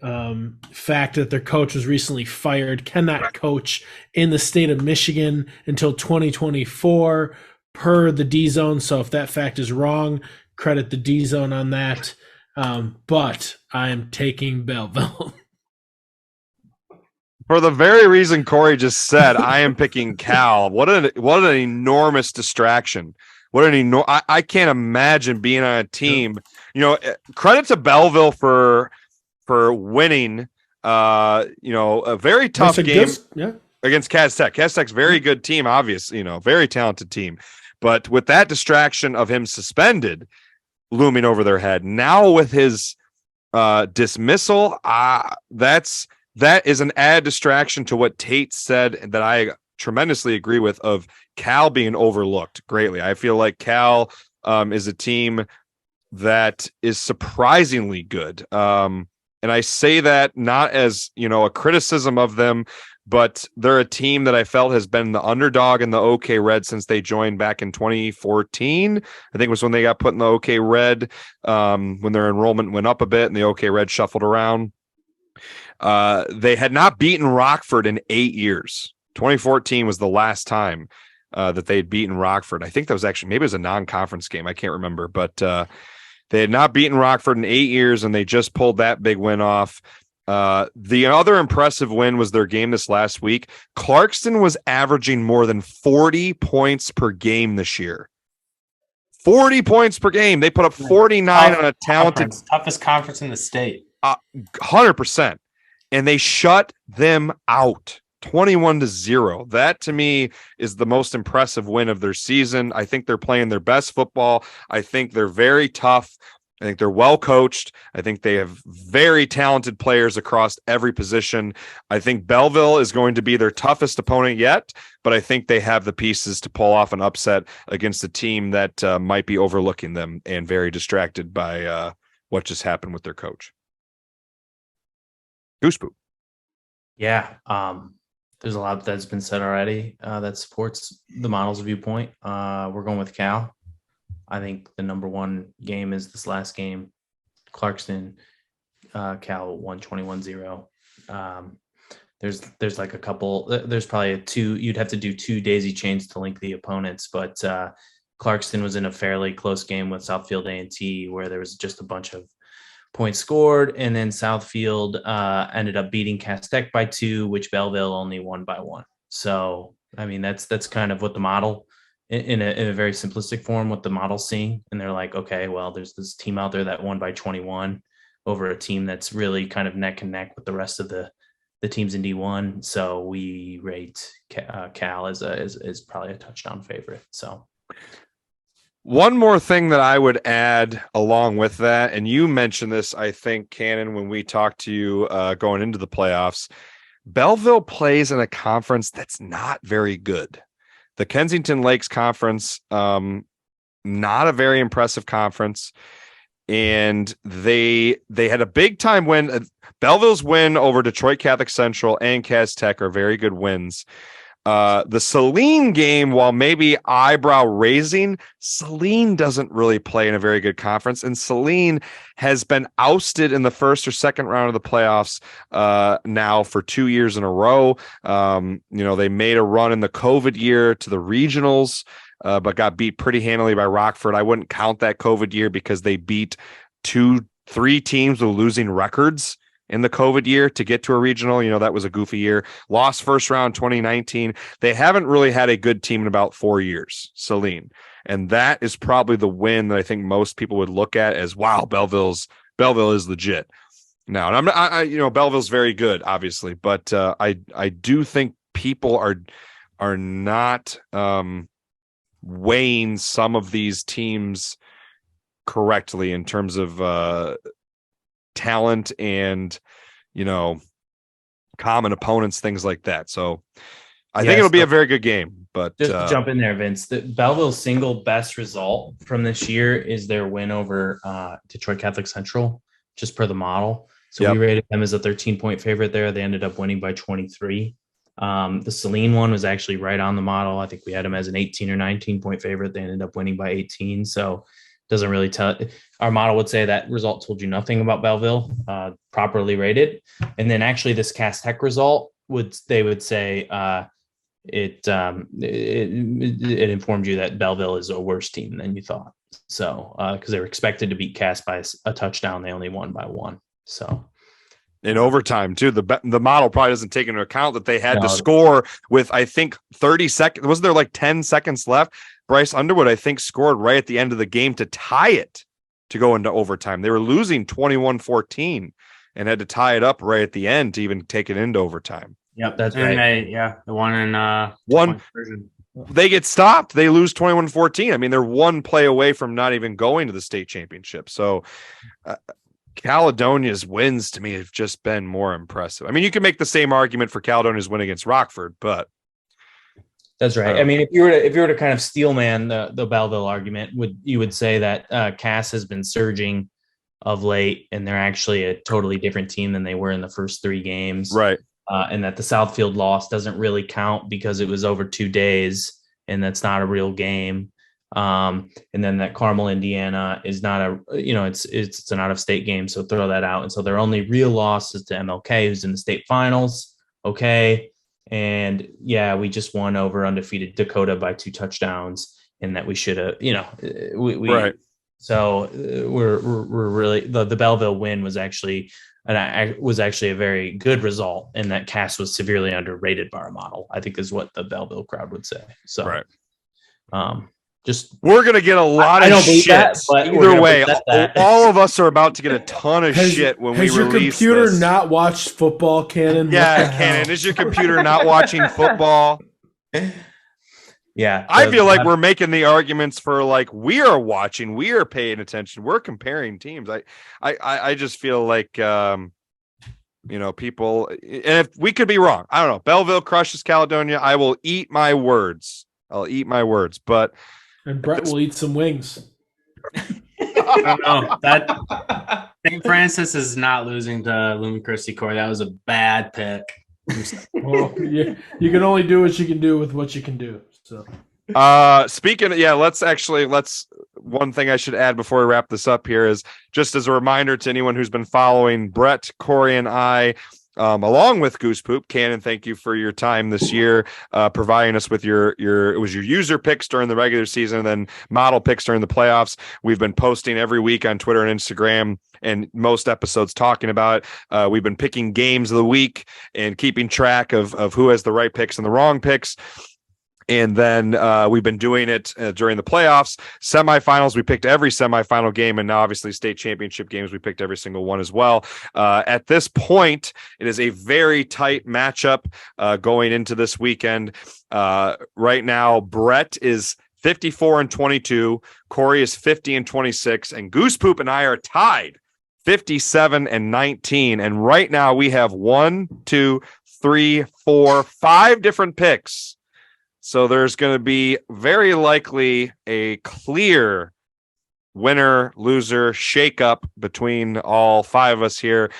fact that their coach was recently fired, cannot coach in the state of Michigan until 2024 per the D-Zone. So if that fact is wrong, credit the D-Zone on that. But I am taking Belleville. For the very reason Kory just said, I am picking Cal. What an enormous distraction. I can't imagine being on a team. Credit to Belleville for winning. A very tough game against Cass Tech. Cass Tech's very good team, obviously. Very talented team. But with that distraction of him suspended looming over their head, now with his dismissal, that is an added distraction to what Tate said that I tremendously agree with, of Cal being overlooked greatly. I feel like Cal is a team that is surprisingly good. And I say that not as, a criticism of them, but they're a team that I felt has been the underdog in the OK Red since they joined back in 2014. I think it was when they got put in the OK Red, when their enrollment went up a bit and the OK Red shuffled around. They had not beaten Rockford in 8 years. 2014 was the last time that they had beaten Rockford. I think that was actually, maybe it was a non-conference game. I can't remember, but they had not beaten Rockford in 8 years, and they just pulled that big win off. The other impressive win was their game this last week. Clarkston was averaging more than 40 points per game this year. 40 points per game. They put up 49 on a talented toughest conference in the state. 100%. And they shut them out 21-0. That to me is the most impressive win of their season. I think they're playing their best football. I think they're very tough. I think they're well coached. I think they have very talented players across every position. I think Belleville is going to be their toughest opponent yet, but I think they have the pieces to pull off an upset against a team that might be overlooking them and very distracted by what just happened with their coach. Goosepoop. Yeah. There's a lot that's been said already that supports the model's viewpoint. We're going with Cal. I think the number one game is this last game. Clarkston Cal won 21-0. There's like a couple. There's probably you'd have to do 2 daisy chains to link the opponents, but Clarkston was in a fairly close game with Southfield A&T where there was just a bunch of points scored, and then Southfield ended up beating Cass Tech by 2, which Belleville only won by 1. So I mean that's kind of what the model in a very simplistic form what the model's seeing, and they're like, okay, well, there's this team out there that won by 21 over a team that's really kind of neck and neck with the rest of the teams in D1. So we rate Cal as probably a touchdown favorite. So one more thing that I would add along with that, and you mentioned this, I think, Cannon, when we talked to you going into the playoffs, Belleville plays in a conference that's not very good. The Kensington Lakes Conference, not a very impressive conference. And they had a big time win. Belleville's win over Detroit Catholic Central and Cass Tech are very good wins. The Saline game, while maybe eyebrow raising, Saline doesn't really play in a very good conference, and Saline has been ousted in the first or second round of the playoffs now for 2 years in a row. They made a run in the COVID year to the regionals, but got beat pretty handily by Rockford. I wouldn't count that COVID year because they beat 2-3 teams with losing records in the COVID year to get to a regional. That was a goofy year. Lost first round 2019. They haven't really had a good team in about 4 years, Saline. And that is probably the win that I think most people would look at as, wow, Belleville is legit. Now, and Belleville's very good, obviously, but I do think people are not weighing some of these teams correctly in terms of talent and common opponents, things like that. So I think it'll be a very good game. But just to jump in there, Vince, the Belleville's single best result from this year is their win over Detroit Catholic Central, just per the model. So we rated them as a 13-point favorite there. They ended up winning by 23. The Saline one was actually right on the model. I think we had them as an 18 or 19-point favorite. They ended up winning by 18. So doesn't really tell. Our model would say that result told you nothing about Belleville, properly rated. And then actually this Cass Tech result would say it informed you that Belleville is a worse team than you thought. So because they were expected to beat Cass by a touchdown, they only won by 1. So in overtime too, the model probably doesn't take into account that they had to score with, I think, 30 seconds. Wasn't there like 10 seconds left? Bryce Underwood, I think, scored right at the end of the game to tie it to go into overtime. They were losing 21-14 and had to tie it up right at the end to even take it into overtime. Yep, that's right. The one in one version. They get stopped. They lose 21-14. I mean, they're one play away from not even going to the state championship. So Caledonia's wins to me have just been more impressive. I mean, you can make the same argument for Caledonia's win against Rockford, but that's right. I mean, if you were to kind of steelman the Belleville argument, you would say that Cass has been surging of late, and they're actually a totally different team than they were in the first 3 games, right? And that the Southfield loss doesn't really count because it was over 2 days, and that's not a real game. And then that Carmel, Indiana, is not it's an out-of-state game, so throw that out. And so their only real loss is to MLK, who's in the state finals. Okay. And we just won over undefeated Dakota by 2 touchdowns, and that we should have, right. So we're really the Belleville win was actually a very good result, and that Cass was severely underrated by our model, I think, is what the Belleville crowd would say. So, right. We're gonna get a lot of shit. But either way, all of us are about to get a ton of shit when we release this. Has your computer not watched football, Cannon? Yeah, Cannon. Is your computer not watching football? Yeah, I feel like we're making the arguments for like we are watching, we are paying attention, we're comparing teams. I just feel like people, and if we could be wrong, I don't know. Belleville crushes Caledonia. I will eat my words. But. And Brett will eat some wings. I don't know. That St. Francis is not losing to Lumen Christi, Kory. That was a bad pick. Well, you can only do what you can do with what you can do. So, speaking of, let's one thing I should add before we wrap this up here is just as a reminder to anyone who's been following Brett, Kory, and I, along with Goosepoop. Cannon, thank you for your time this year, providing us with your user picks during the regular season and then model picks during the playoffs. We've been posting every week on Twitter and Instagram and most episodes talking about it. We've been picking games of the week and keeping track of who has the right picks and the wrong picks. And then we've been doing it during the playoffs, semifinals. We picked every semifinal game, and now obviously state championship games. We picked every single one as well. At this point, it is a very tight matchup going into this weekend. Right now, Brett is 54-22, Kory is 50-26, and Goosepoop and I are tied 57-19. And right now we have 1, 2, 3, 4, 5 different picks. So there's going to be very likely a clear winner, loser, shakeup between all 5 of us here.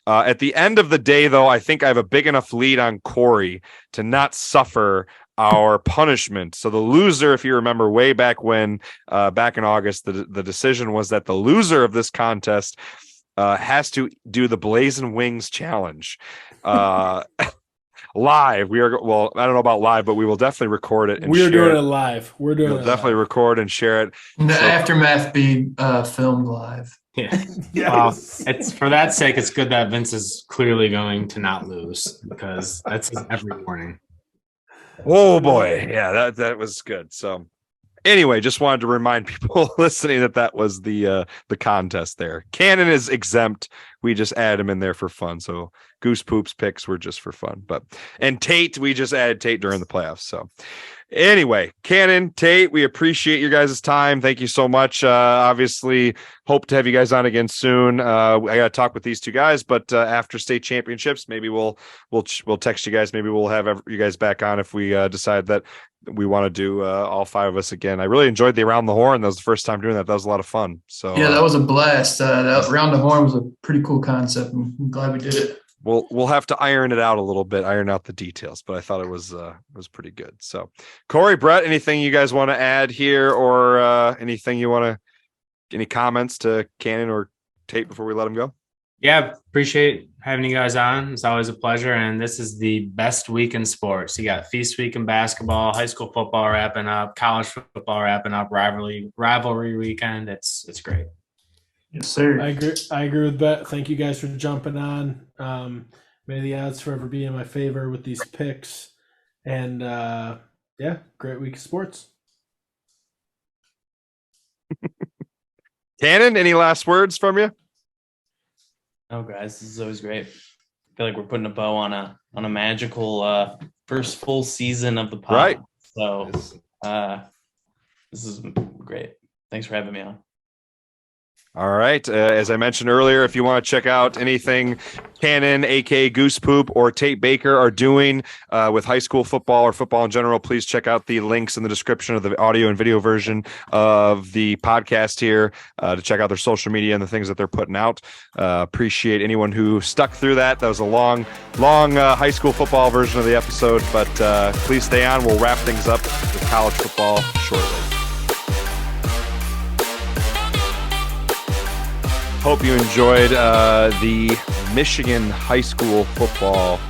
At the end of the day, though, I think I have a big enough lead on Kory to not suffer our punishment. So the loser, if you remember way back when, back in August, the decision was that the loser of this contest has to do the Blazing Wings challenge. Live. I don't know about live, but we will definitely record it. We're doing it live. We'll definitely record and share it. And the aftermath be filmed live. Yeah. Yes. It's for that sake, it's good that Vince is clearly going to not lose because that's his every morning. Oh boy. Yeah, that was good. So anyway, just wanted to remind people listening that was the contest there. Cannon is exempt. We just add him in there for fun. So Goosepoop's picks were just for fun. And Tate, we just added Tate during the playoffs. So anyway, Cannon, Tate, we appreciate your guys' time. Thank you so much. Obviously, hope to have you guys on again soon. I got to talk with these 2 guys, but after state championships, maybe we'll text you guys. Maybe we'll have you guys back on if we decide that we want to do all 5 of us again. I really enjoyed the Around the Horn. That was the first time doing that. That was a lot of fun. So yeah, that was a blast. That Around the Horn was a pretty cool concept. I'm glad we did it. We'll have to iron it out a little bit, iron out the details, but I thought it was pretty good. So Kory, Brett, anything you guys want to add here or anything you want to, any comments to Cannon or Tate before we let him go? Yeah, appreciate having you guys on. It's always a pleasure. And this is the best week in sports. You got feast week in basketball, high school football wrapping up, college football wrapping up, rivalry weekend. It's great. Yes, sir. I agree with Bet. Thank you guys for jumping on. May the odds forever be in my favor with these picks. And yeah, great week of sports. Cannon, any last words from you? Oh, guys, this is always great. I feel like we're putting a bow on a magical first full season of the pod. Right. So this is great. Thanks for having me on. All right. As I mentioned earlier, if you want to check out anything Cannon, aka Goosepoop, or Tate Baker are doing with high school football or football in general, please check out the links in the description of the audio and video version of the podcast here to check out their social media and the things that they're putting out. Appreciate anyone who stuck through that. That was a long high school football version of the episode, but please stay on. We'll wrap things up with college football shortly. Hope you enjoyed the Michigan high school football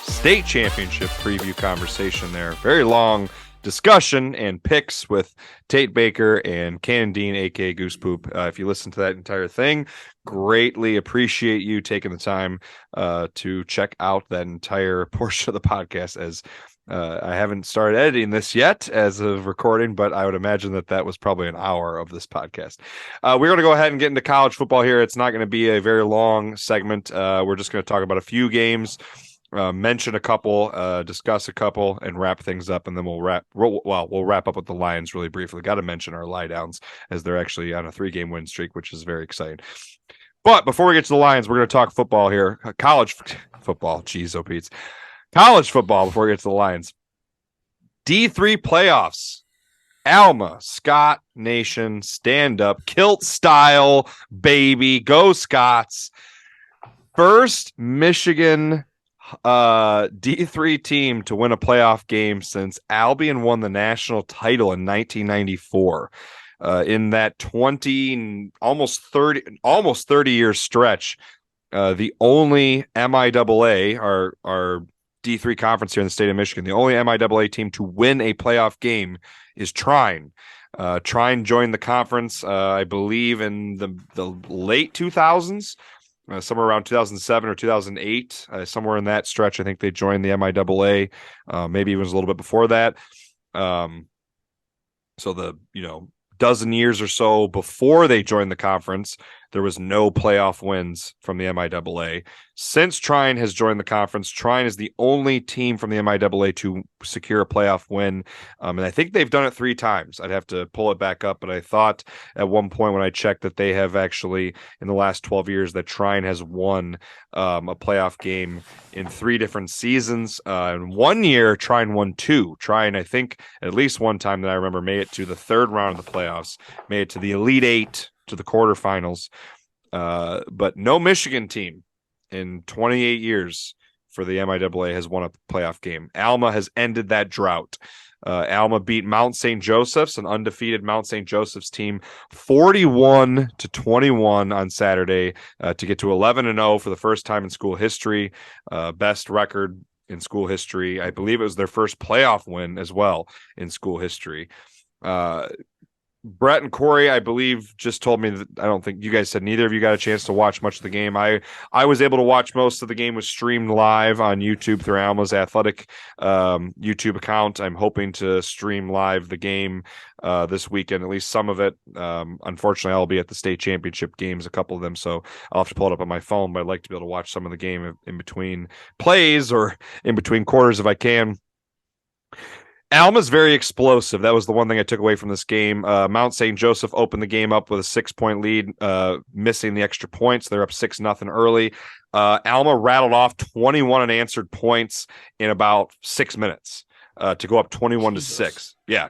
state championship preview conversation there. Very long discussion and picks with Tate Baker and Cannon Dean, aka Goosepoop. If you listen to that entire thing, greatly appreciate you taking the time to check out that entire portion of the podcast, as I haven't started editing this yet as of recording, but I would imagine that was probably an hour of this podcast. We're going to go ahead and get into college football here. It's not going to be a very long segment. We're just going to talk about a few games, mention a couple, discuss a couple, and wrap things up. And then we'll wrap up with the Lions really briefly. Got to mention our lie downs as they're actually on a 3-game win streak, which is very exciting. But before we get to the Lions, we're going to talk football here. College football. Jeez, oh Pete's. College football before we get to the Lions. D3 playoffs. Alma, Scott Nation, stand up, kilt style, baby, go Scots. First Michigan D3 team to win a playoff game since Albion won the national title in 1994. in that 20, almost 30 year stretch. The only MIAA, our D3 conference here in the state of Michigan, the only MIAA team to win a playoff game is Trine. Trine joined the conference, I believe, in the late 2000s, somewhere around 2007 or 2008, somewhere in that stretch. I think they joined the MIAA. Maybe it was a little bit before that. So the dozen years or so before they joined the conference, there was no playoff wins from the MIAA. Since Trine has joined the conference, Trine is the only team from the MIAA to secure a playoff win. And I think they've done it 3 times. I'd have to pull it back up, but I thought at one point when I checked that they have actually, in the last 12 years, that Trine has won a playoff game in 3 different seasons. And 1 year, Trine won 2. Trine, I think, at least one time that I remember, made it to the 3rd round of the playoffs, made it to the Elite 8, to the quarterfinals. But no Michigan team in 28 years for the MIAA has won a playoff game. Alma has ended that drought. Alma beat Mount St. Joseph's, an undefeated Mount St. Joseph's team, 41-21 on Saturday to get to 11-0 for the first time in school history. Best record in school history. I believe it was their first playoff win as well in school history. Brett and Kory, I believe, just told me that I don't think you guys said neither of you got a chance to watch much of the game. I was able to watch most of the game. Was streamed live on YouTube through Alma's athletic YouTube account. I'm hoping to stream live the game this weekend, at least some of it. Unfortunately, I'll be at the state championship games, a couple of them, so I'll have to pull it up on my phone, but I'd like to be able to watch some of the game in between plays or in between quarters if I can. Alma's very explosive. That was the one thing I took away from this game. Mount St. Joseph opened the game up with a 6-point lead, missing the extra points. They're up 6-0 early. Alma rattled off 21 unanswered points in about 6 minutes to go up 21-6. Yeah,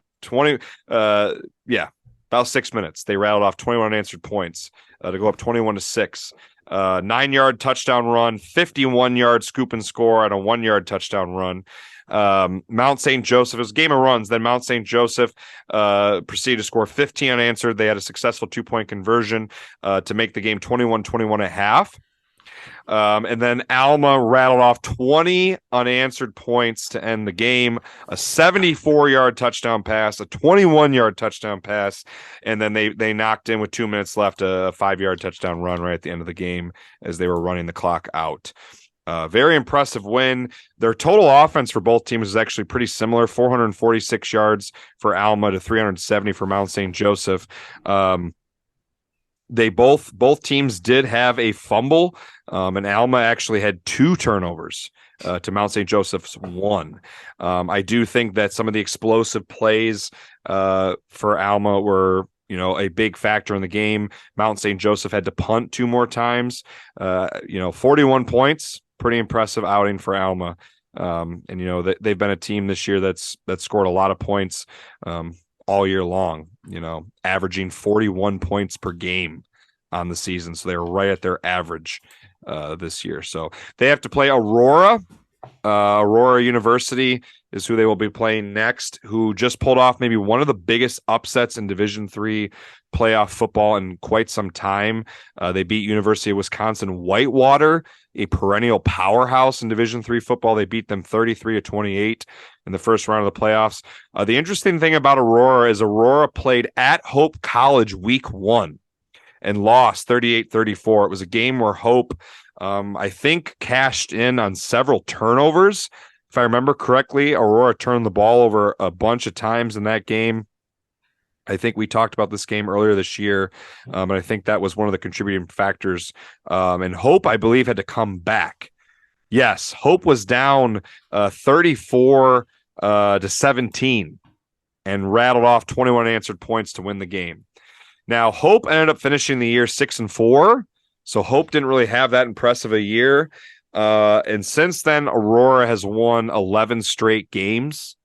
about 6 minutes. They rattled off 21 unanswered points to go up 21-6. 9-yard touchdown run, 51-yard scoop and score, and a 1-yard touchdown run. Mount St. Joseph, it was a game of runs. Then Mount St. Joseph proceeded to score 15 unanswered. They had a successful 2-point conversion to make the game 21-21 at half. And then Alma rattled off 20 unanswered points to end the game, a 74-yard touchdown pass, a 21-yard touchdown pass, and then they knocked in with 2 minutes left a 5-yard touchdown run right at the end of the game as they were running the clock out. Very impressive win. Their total offense for both teams is actually pretty similar, 446 yards for Alma to 370 for Mount St. Joseph. They both teams did have a fumble, and Alma actually had 2 turnovers to Mount St. Joseph's 1. I do think that some of the explosive plays for Alma were a big factor in the game. Mount St. Joseph had to punt 2 more times. 41 points, pretty impressive outing for Alma. And they've been a team this year that's scored a lot of points all year long, averaging 41 points per game on the season. So they're right at their average this year. So they have to play Aurora. Aurora University is who they will be playing next, who just pulled off maybe one of the biggest upsets in Division III playoff football in quite some time. They beat University of Wisconsin Whitewater, a perennial powerhouse in Division III football. They beat them 33-28 in the first round of the playoffs. The interesting thing about Aurora is Aurora played at Hope College week 1 and lost 38-34. It was a game where Hope, I think, cashed in on several turnovers. If I remember correctly, Aurora turned the ball over a bunch of times in that game. I think we talked about this game earlier this year, and I think that was one of the contributing factors. And Hope, I believe, had to come back. Yes, Hope was down 34-17 and rattled off 21 answered points to win the game. Now, Hope ended up finishing the year 6-4, so Hope didn't really have that impressive a year. And since then, Aurora has won 11 straight games.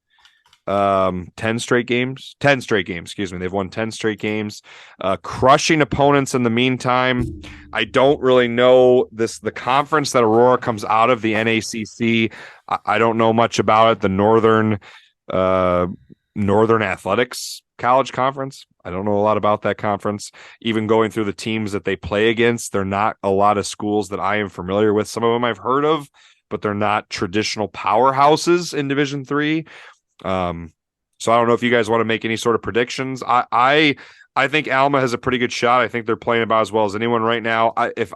10 straight games, excuse me. They've won 10 straight games, crushing opponents in the meantime. I don't really know the conference that Aurora comes out of, the NACC. I don't know much about it. The Northern Athletics college conference. I don't know a lot about that conference. Even going through the teams that they play against, they're not a lot of schools that I am familiar with. Some of them I've heard of, but they're not traditional powerhouses in Division III. So I don't know if you guys want to make any sort of predictions. I think Alma has a pretty good shot. I think they're playing about as well as anyone right now. If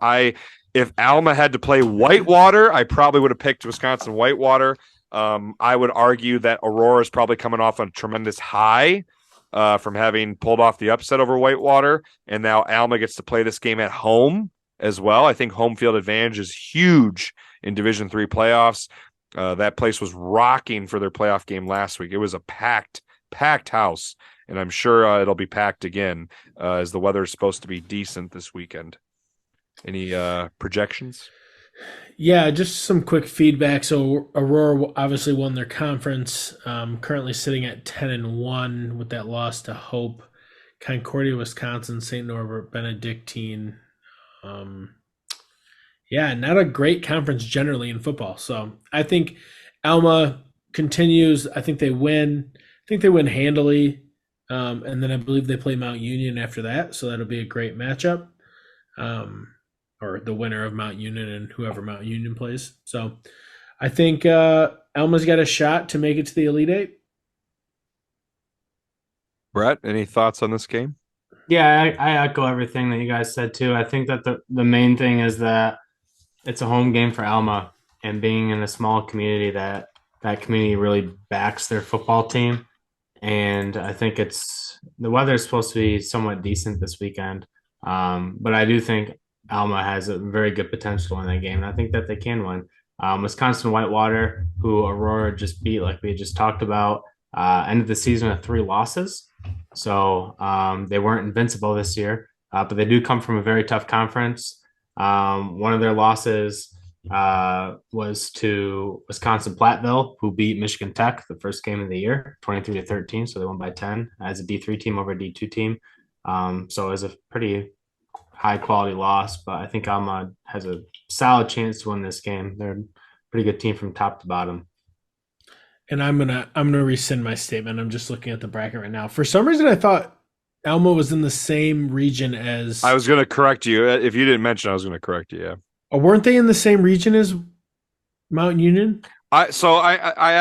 Alma had to play Whitewater, I probably would have picked Wisconsin Whitewater. I would argue that Aurora is probably coming off a tremendous high from having pulled off the upset over Whitewater, and now Alma gets to play this game at home as well. I think home field advantage is huge in Division III playoffs. That place was rocking for their playoff game last week. It was a packed house, and I'm sure it'll be packed again as the weather is supposed to be decent this weekend. Any projections? Yeah, just some quick feedback. So Aurora obviously won their conference, currently sitting at 10-1 with that loss to Hope, Concordia, Wisconsin, St. Norbert, Benedictine. Yeah, not a great conference generally in football. So I think Alma continues. I think they win. I think they win handily. And then I believe they play Mount Union after that. So that'll be a great matchup. Or the winner of Mount Union and whoever Mount Union plays. So I think Alma's got a shot to make it to the Elite Eight. Brett, any thoughts on this game? Yeah, I echo everything that you guys said too. I think that the main thing is that it's a home game for Alma, and being in a small community, that community really backs their football team. And I think the weather is supposed to be somewhat decent this weekend. But I do think Alma has a very good potential in that game, and I think that they can win. Wisconsin Whitewater, who Aurora just beat, like we just talked about, ended the season with 3 losses. So they weren't invincible this year, but they do come from a very tough conference. One of their losses was to Wisconsin Platteville, who beat Michigan Tech the first game of the year, 23-13. So they won by 10 as a D3 team over a D2 team. So it was a pretty high quality loss, but I think Alma has a solid chance to win this game. They're a pretty good team from top to bottom. And I'm gonna rescind my statement. I'm just looking at the bracket right now. For some reason, I thought Alma was in the same region as. I was going to correct you. If you didn't mention, I was going to correct you. Yeah. Or weren't they in the same region as Mount Union? I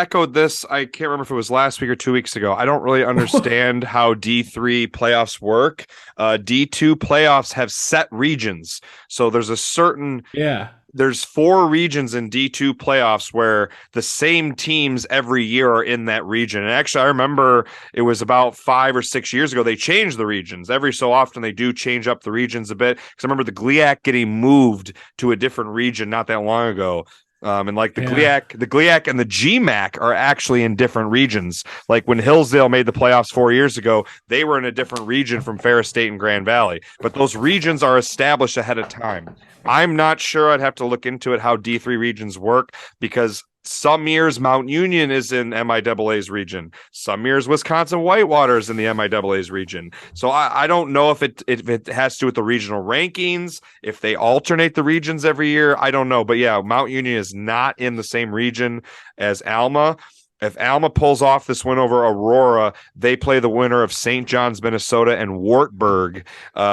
echoed this. I can't remember if it was last week or 2 weeks ago. I don't really understand how D3 playoffs work. D2 playoffs have set regions. So there's a certain. Yeah. There's 4 regions in D2 playoffs where the same teams every year are in that region. And actually, I remember it was about 5 or 6 years ago, they changed the regions. Every so often, they do change up the regions a bit. Because I remember the GLIAC getting moved to a different region not that long ago. And like the GLIAC and the GMAC are actually in different regions. Like when Hillsdale made the playoffs 4 years ago, they were in a different region from Ferris State and Grand Valley. But those regions are established ahead of time. I'm not sure. I'd have to look into it how D3 regions work, because some years Mount Union is in MIAA's region. Some years Wisconsin Whitewater is in the MIAA's region. So I don't know if it has to do with the regional rankings, if they alternate the regions every year. I don't know. But yeah, Mount Union is not in the same region as Alma. If Alma pulls off this win over Aurora, they play the winner of St. John's, Minnesota, and Wartburg.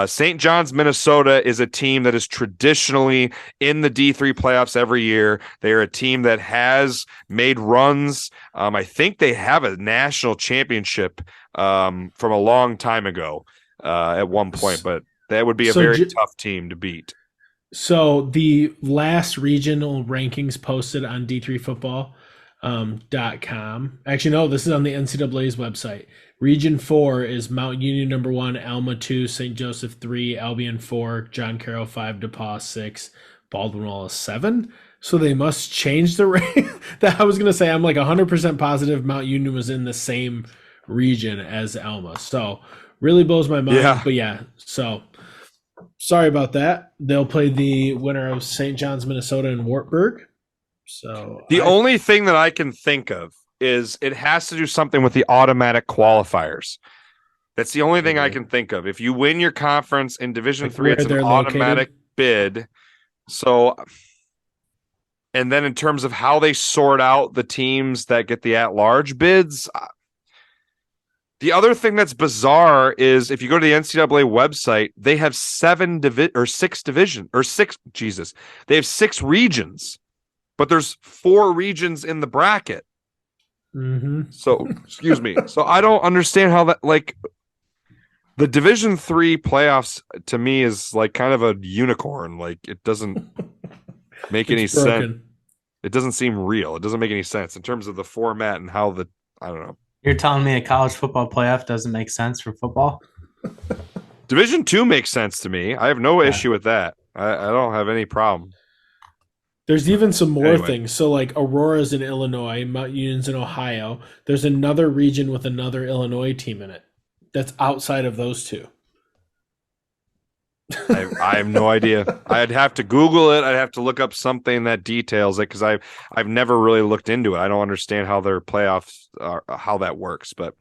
St. John's, Minnesota is a team that is traditionally in the D3 playoffs every year. They are a team that has made runs. I think they have a national championship from a long time ago at one point, but that would be a very tough team to beat. So the last regional rankings posted on D3 Football .com. Actually, no, this is on the NCAA's website. Region 4 is Mount Union number 1, Alma 2, St. Joseph 3, Albion 4, John Carroll 5, DePauw 6, Baldwin Wallace 7. So they must change the rank. That I was gonna say, I'm like 100% positive Mount Union was in the same region as Alma. So really blows my mind. Yeah. But yeah, so sorry about that. They'll play the winner of St. John's, Minnesota, and Wartburg. So the only thing that I can think of is it has to do something with the automatic qualifiers. That's the only thing I can think of. If you win your conference in Division III, it's an automatic bid. So, and then in terms of how they sort out the teams that get the at-large bids, The other thing that's bizarre is if you go to the NCAA website, they have They have 6 regions, but there's 4 regions in the bracket. Mm-hmm. So, excuse me. So I don't understand how that, like, the Division III playoffs to me is like kind of a unicorn. Like, it doesn't make any sense. It doesn't seem real. It doesn't make any sense in terms of the format and how I don't know. You're telling me a college football playoff doesn't make sense for football? Division II makes sense to me. I have no issue with that. I don't have any problem. There's even some more things. So like Aurora's in Illinois, Mount Union's in Ohio. There's another region with another Illinois team in it that's outside of those 2. I have no idea. I'd have to Google it. I'd have to look up something that details it because I've never really looked into it. I don't understand how their playoffs are, how that works. But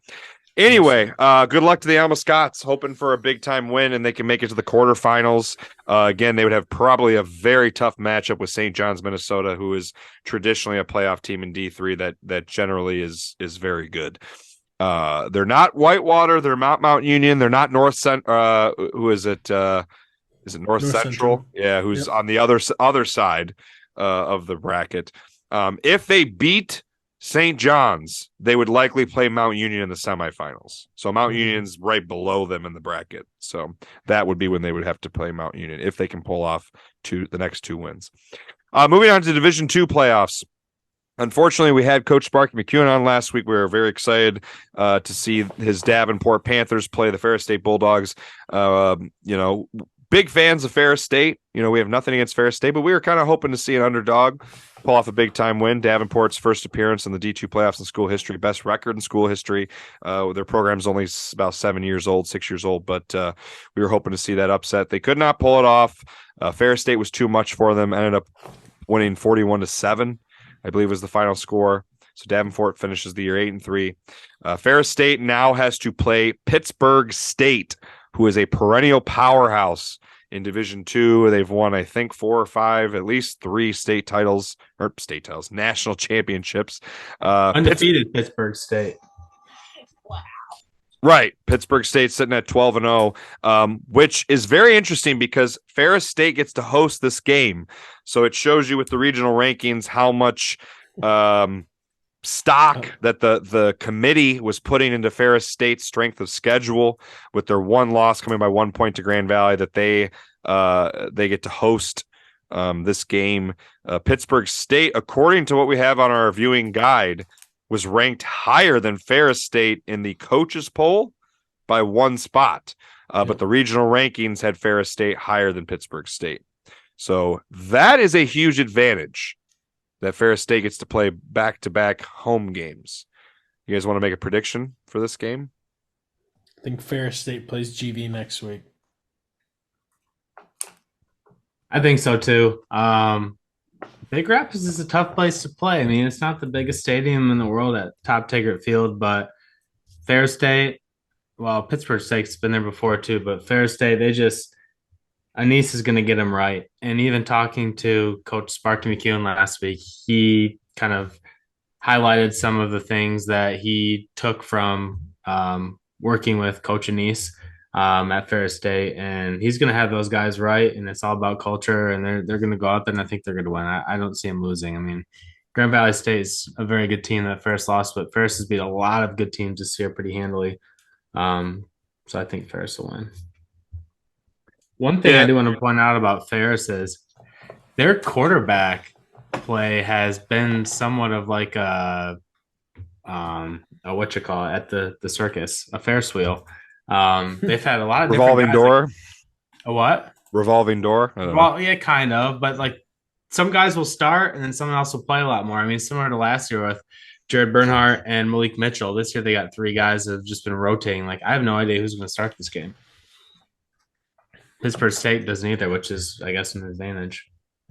anyway, good luck to the Alma Scots. Hoping for a big time win and they can make it to the quarterfinals. Again, they would have probably a very tough matchup with St. John's, Minnesota, who is traditionally a playoff team in D3 that generally is very good. They're not Whitewater. They're Mount Union. They're not North Central. Who is it? Is it North Central? Yeah, who's on the other side of the bracket. If they beat St. John's, they would likely play Mount Union in the semifinals. So Mount Union's right below them in the bracket. So that would be when they would have to play Mount Union if they can pull off the next 2 wins. Moving on to Division II playoffs. Unfortunately, we had Coach Sparky McEwen on last week. We were very excited to see his Davenport Panthers play the Ferris State Bulldogs. Big fans of Ferris State. We have nothing against Ferris State, but we were kind of hoping to see an underdog pull off a big-time win. Davenport's first appearance in the D2 playoffs in school history, best record in school history. Their program's only about 6 years old, but we were hoping to see that upset. They could not pull it off. Ferris State was too much for them, ended up winning 41-7, I believe was the final score. So Davenport finishes the year 8-3. Ferris State now has to play Pittsburgh State, who is a perennial powerhouse in Division II. They've won, I think, 4 or 5, at least 3 national championships. Undefeated Pittsburgh State. Wow. Right. Pittsburgh State sitting at 12-0, which is very interesting because Ferris State gets to host this game. So it shows you with the regional rankings how much stock that the committee was putting into Ferris State's strength of schedule with their 1 loss coming by 1 point to Grand Valley, that they get to host this game. Pittsburgh State, according to what we have on our viewing guide, was ranked higher than Ferris State in the coaches poll by 1 spot. But the regional rankings had Ferris State higher than Pittsburgh State. So that is a huge advantage that Ferris State gets to play back-to-back home games. You guys want to make a prediction for this game? I think Ferris State plays GV next week. I think so too. Big Rapids is a tough place to play. I mean, it's not the biggest stadium in the world at Top Taggart Field, but Ferris State, well, Pittsburgh State's been there before too, but Ferris State, Anise is going to get them right. And even talking to Coach Sparky McEwen last week, he kind of highlighted some of the things that he took from working with Coach Anise at Ferris State. And he's going to have those guys right, and it's all about culture, and they're going to go out there, and I think they're going to win. I don't see them losing. I mean, Grand Valley State is a very good team that Ferris lost, but Ferris has beat a lot of good teams this year pretty handily. So I think Ferris will win. One thing I do want to point out about Ferris is their quarterback play has been somewhat of like a at the circus, a Ferris wheel. They've had a lot of revolving door. A what? Revolving door. Well, yeah, kind of, but like some guys will start and then someone else will play a lot more. I mean, similar to last year with Jared Bernhardt and Malik Mitchell. This year they got 3 guys that have just been rotating. Like, I have no idea who's going to start this game. Pittsburgh State doesn't either, which is, I guess, an advantage.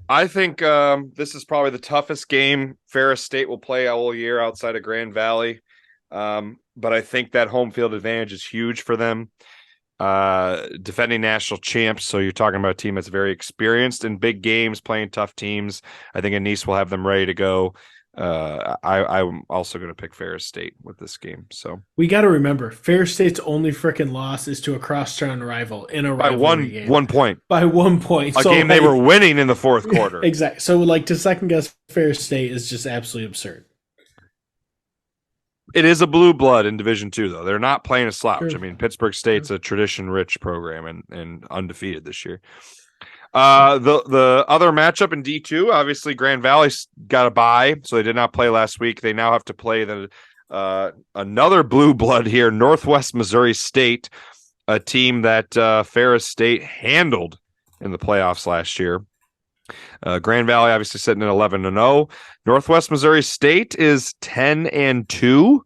I think this is probably the toughest game Ferris State will play all year outside of Grand Valley. But I think that home field advantage is huge for them. Defending national champs, so you're talking about a team that's very experienced in big games, playing tough teams. I think Anise will have them ready to go. I'm also going to pick Ferris State with this game. So we got to remember, Ferris State's only freaking loss is to a crosstown rival in a rivalry game. 1 point. By 1 point. A game they were winning in the fourth quarter. Exactly. So, to second guess Ferris State is just absolutely absurd. It is a blue blood in Division II, though. They're not playing a slouch. Sure. I mean, Pittsburgh State's a tradition-rich program and undefeated this year. The other matchup in D2, obviously Grand Valley got a bye, so they did not play last week. They now have to play another blue blood here, Northwest Missouri State, a team that Ferris State handled in the playoffs last year. Grand Valley obviously sitting at 11-0. Northwest Missouri State is 10-2.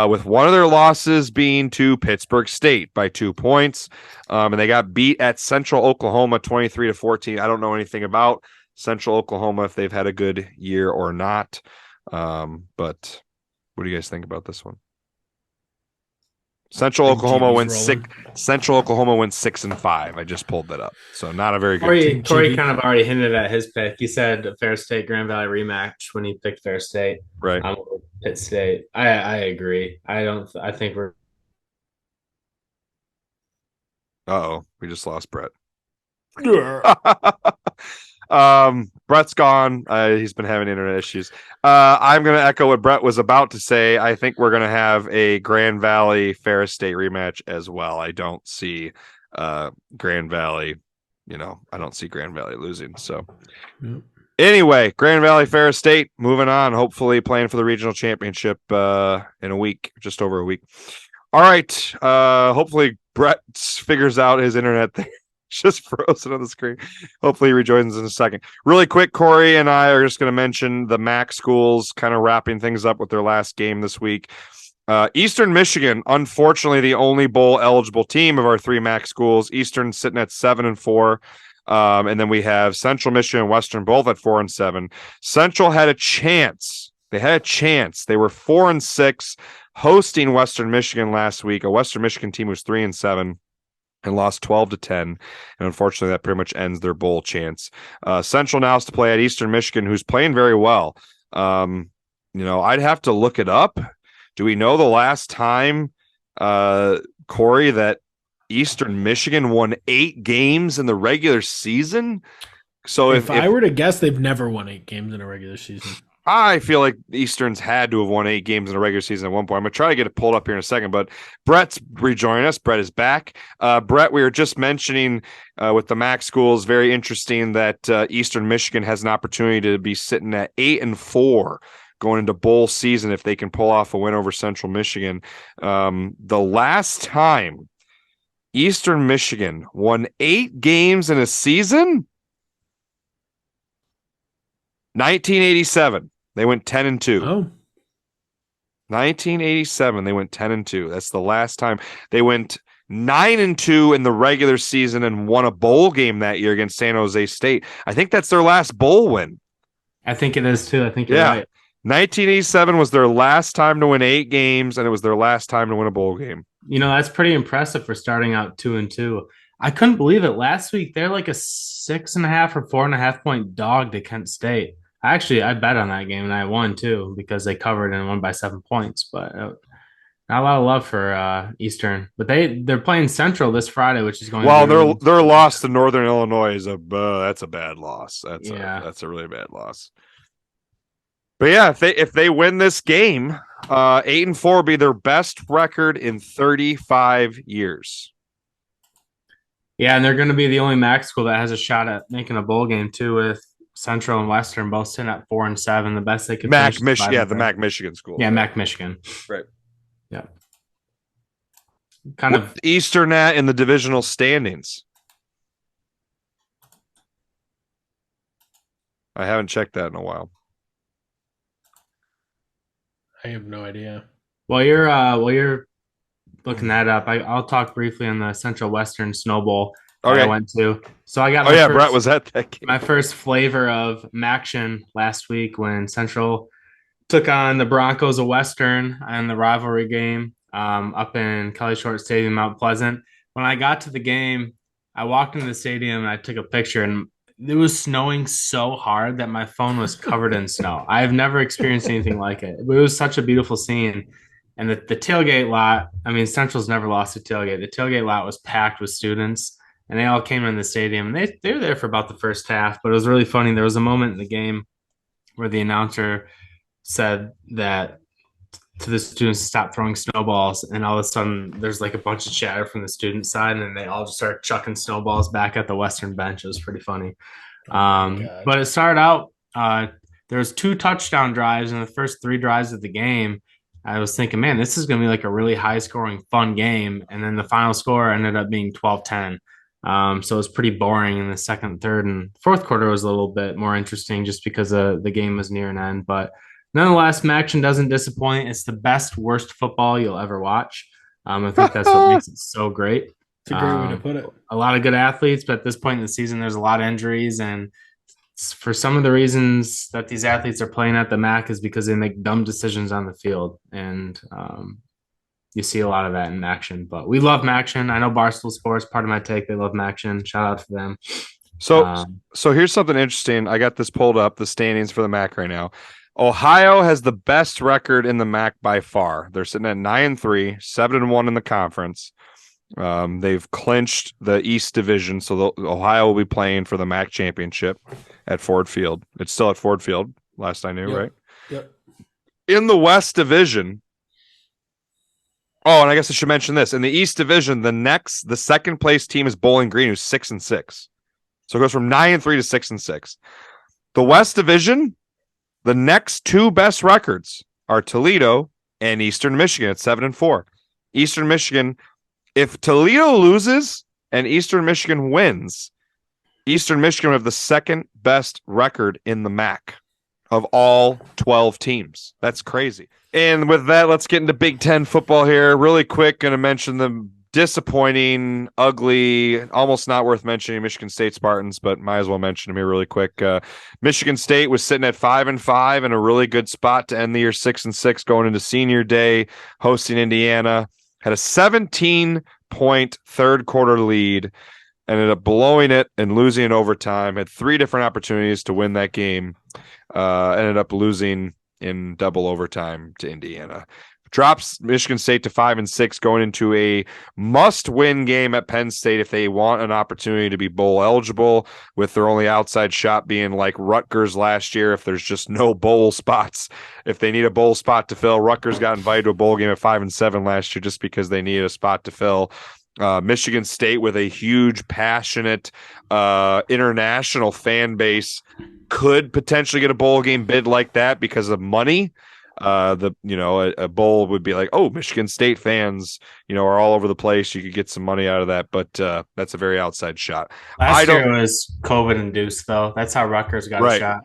With one of their losses being to Pittsburgh State by 2 points. And they got beat at Central Oklahoma 23-14. I don't know anything about Central Oklahoma, if they've had a good year or not. But what do you guys think about this one? Central Oklahoma went 6-5. I just pulled that up. So not a very good team. Kory kind of already hinted at his pick. He said Ferris State Grand Valley rematch when he picked Ferris State. Right. Pitt State. I agree. I think we're. We just lost Brett. Brett's gone. He's been having internet issues. I'm going to echo what Brett was about to say. I think we're going to have a Grand Valley Ferris State rematch as well. I don't see Grand Valley, I don't see Grand Valley losing. So anyway, Grand Valley Ferris State moving on, hopefully playing for the regional championship in a week, just over a week. All right. Hopefully Brett figures out his internet there. Just frozen on the screen. Hopefully he rejoins in a second. Really quick, Kory and I are just going to mention the MAC schools kind of wrapping things up with their last game this week. Eastern Michigan, unfortunately, the only bowl eligible team of our three MAC schools. Eastern sitting at 7-4. And then we have Central Michigan and Western both at 4-7. Central had a chance. They had a chance. They were 4-6 hosting Western Michigan last week. A Western Michigan team was 3-7. And lost 12-10, and unfortunately, that pretty much ends their bowl chance. Central now has to play at Eastern Michigan, who's playing very well. I'd have to look it up. Do we know the last time, Kory, that Eastern Michigan won 8 games in the regular season? So if I were to guess, they've never won 8 games in a regular season. I feel like Eastern's had to have won 8 games in a regular season at one point. I'm going to try to get it pulled up here in a second, but Brett's rejoining us. Brett is back. Brett, we were just mentioning with the MAC schools, very interesting that Eastern Michigan has an opportunity to be sitting at 8-4 going into bowl season if they can pull off a win over Central Michigan. The last time Eastern Michigan won 8 games in a season, 1987. They went 10-2. Oh. 1987, they went 10-2. That's the last time. They went 9-2 in the regular season and won a bowl game that year against San Jose State. I think that's their last bowl win. I think it is too. I think you're right. 1987 was their last time to win 8 games, and it was their last time to win a bowl game. That's pretty impressive for starting out 2-2. I couldn't believe it. Last week, they're like a 6.5 or 4.5 point dog to Kent State. Actually, I bet on that game, and I won, too, because they covered and won by 7 points. But not a lot of love for Eastern. But they're playing Central this Friday, which is going to be their loss to Northern Illinois is that's a bad loss. That's a really bad loss. But, yeah, if they win this game, 8-4 will be their best record in 35 years. Yeah, and they're going to be the only MAC school that has a shot at making a bowl game, too, with Central and Western both sitting at 4-7. The best they could MAC Michigan, the MAC Michigan school. Yeah, MAC Michigan. Right. Yeah. What's Eastern at in the divisional standings? I haven't checked that in a while. I have no idea. While you're looking that up, I'll talk briefly on the Central Western Snow Bowl. Okay. I went to. So I got Brett was at that game. My first flavor of Maction last week when Central took on the Broncos of Western in the rivalry game up in Kelly Short Stadium, Mount Pleasant. When I got to the game, I walked into the stadium and I took a picture, and it was snowing so hard that my phone was covered in snow. I've never experienced anything like it. It was such a beautiful scene. And the tailgate lot, I mean, Central's never lost a tailgate. The tailgate lot was packed with students, and they all came in the stadium. And they were there for about the first half, but it was really funny. There was a moment in the game where the announcer said that to the students to stop throwing snowballs, and all of a sudden there's like a bunch of chatter from the student side, and they all just start chucking snowballs back at the western bench. It was pretty funny. But it started out, there was 2 touchdown drives in the first 3 drives of the game. I was thinking, man, this is going to be like a really high scoring, fun game. And then the final score ended up being 12-10. So it was pretty boring in the second, third, and fourth quarter was a little bit more interesting just because the game was near an end. But nonetheless, Maction doesn't disappoint. It's the best, worst football you'll ever watch. I think that's what makes it so great. It's a great way to put it. A lot of good athletes, but at this point in the season, there's a lot of injuries. And for some of the reasons that these athletes are playing at the MAC is because they make dumb decisions on the field. And you see a lot of that in action. But we love Maction. I know Barstool Sports, part of my take, they love Maction. Shout out to them. So here's something interesting. I got this pulled up, the standings for the MAC right now. Ohio has the best record in the MAC by far. They're sitting at 9-3, 7-1 in the conference. They've clinched the East Division, so Ohio will be playing for the MAC championship at Ford Field. It's still at Ford Field, last I knew, right? Yep. In the West Division, and I guess I should mention this. In the East Division, the second place team is Bowling Green, who's 6-6. So it goes from 9-3 to 6-6. The West Division, the next 2 best records are Toledo and Eastern Michigan at 7-4. Eastern Michigan, if Toledo loses and Eastern Michigan wins, Eastern Michigan will have the second best record in the MAC of all 12 teams. That's crazy. And with that, let's get into Big Ten football here. Really quick, going to mention the disappointing, ugly, almost not worth mentioning Michigan State Spartans, but might as well mention them here really quick. Michigan State was sitting at 5-5 in a really good spot to end the year 6-6 going into senior day, hosting Indiana. Had a 17-point third quarter lead, ended up blowing it and losing in overtime. Had 3 different opportunities to win that game. Ended up losing in double overtime to Indiana. Drops Michigan State to 5-6 going into a must-win game at Penn State if they want an opportunity to be bowl eligible, with their only outside shot being like Rutgers last year if there's just no bowl spots. If they need a bowl spot to fill, Rutgers got invited to a bowl game at 5-7 last year just because they needed a spot to fill. Michigan State with a huge, passionate, international fan base could potentially get a bowl game bid like that because of money. A bowl would be like, oh, Michigan State fans, are all over the place. You could get some money out of that, but that's a very outside shot. Last year was COVID induced, though. That's how Rutgers got a shot.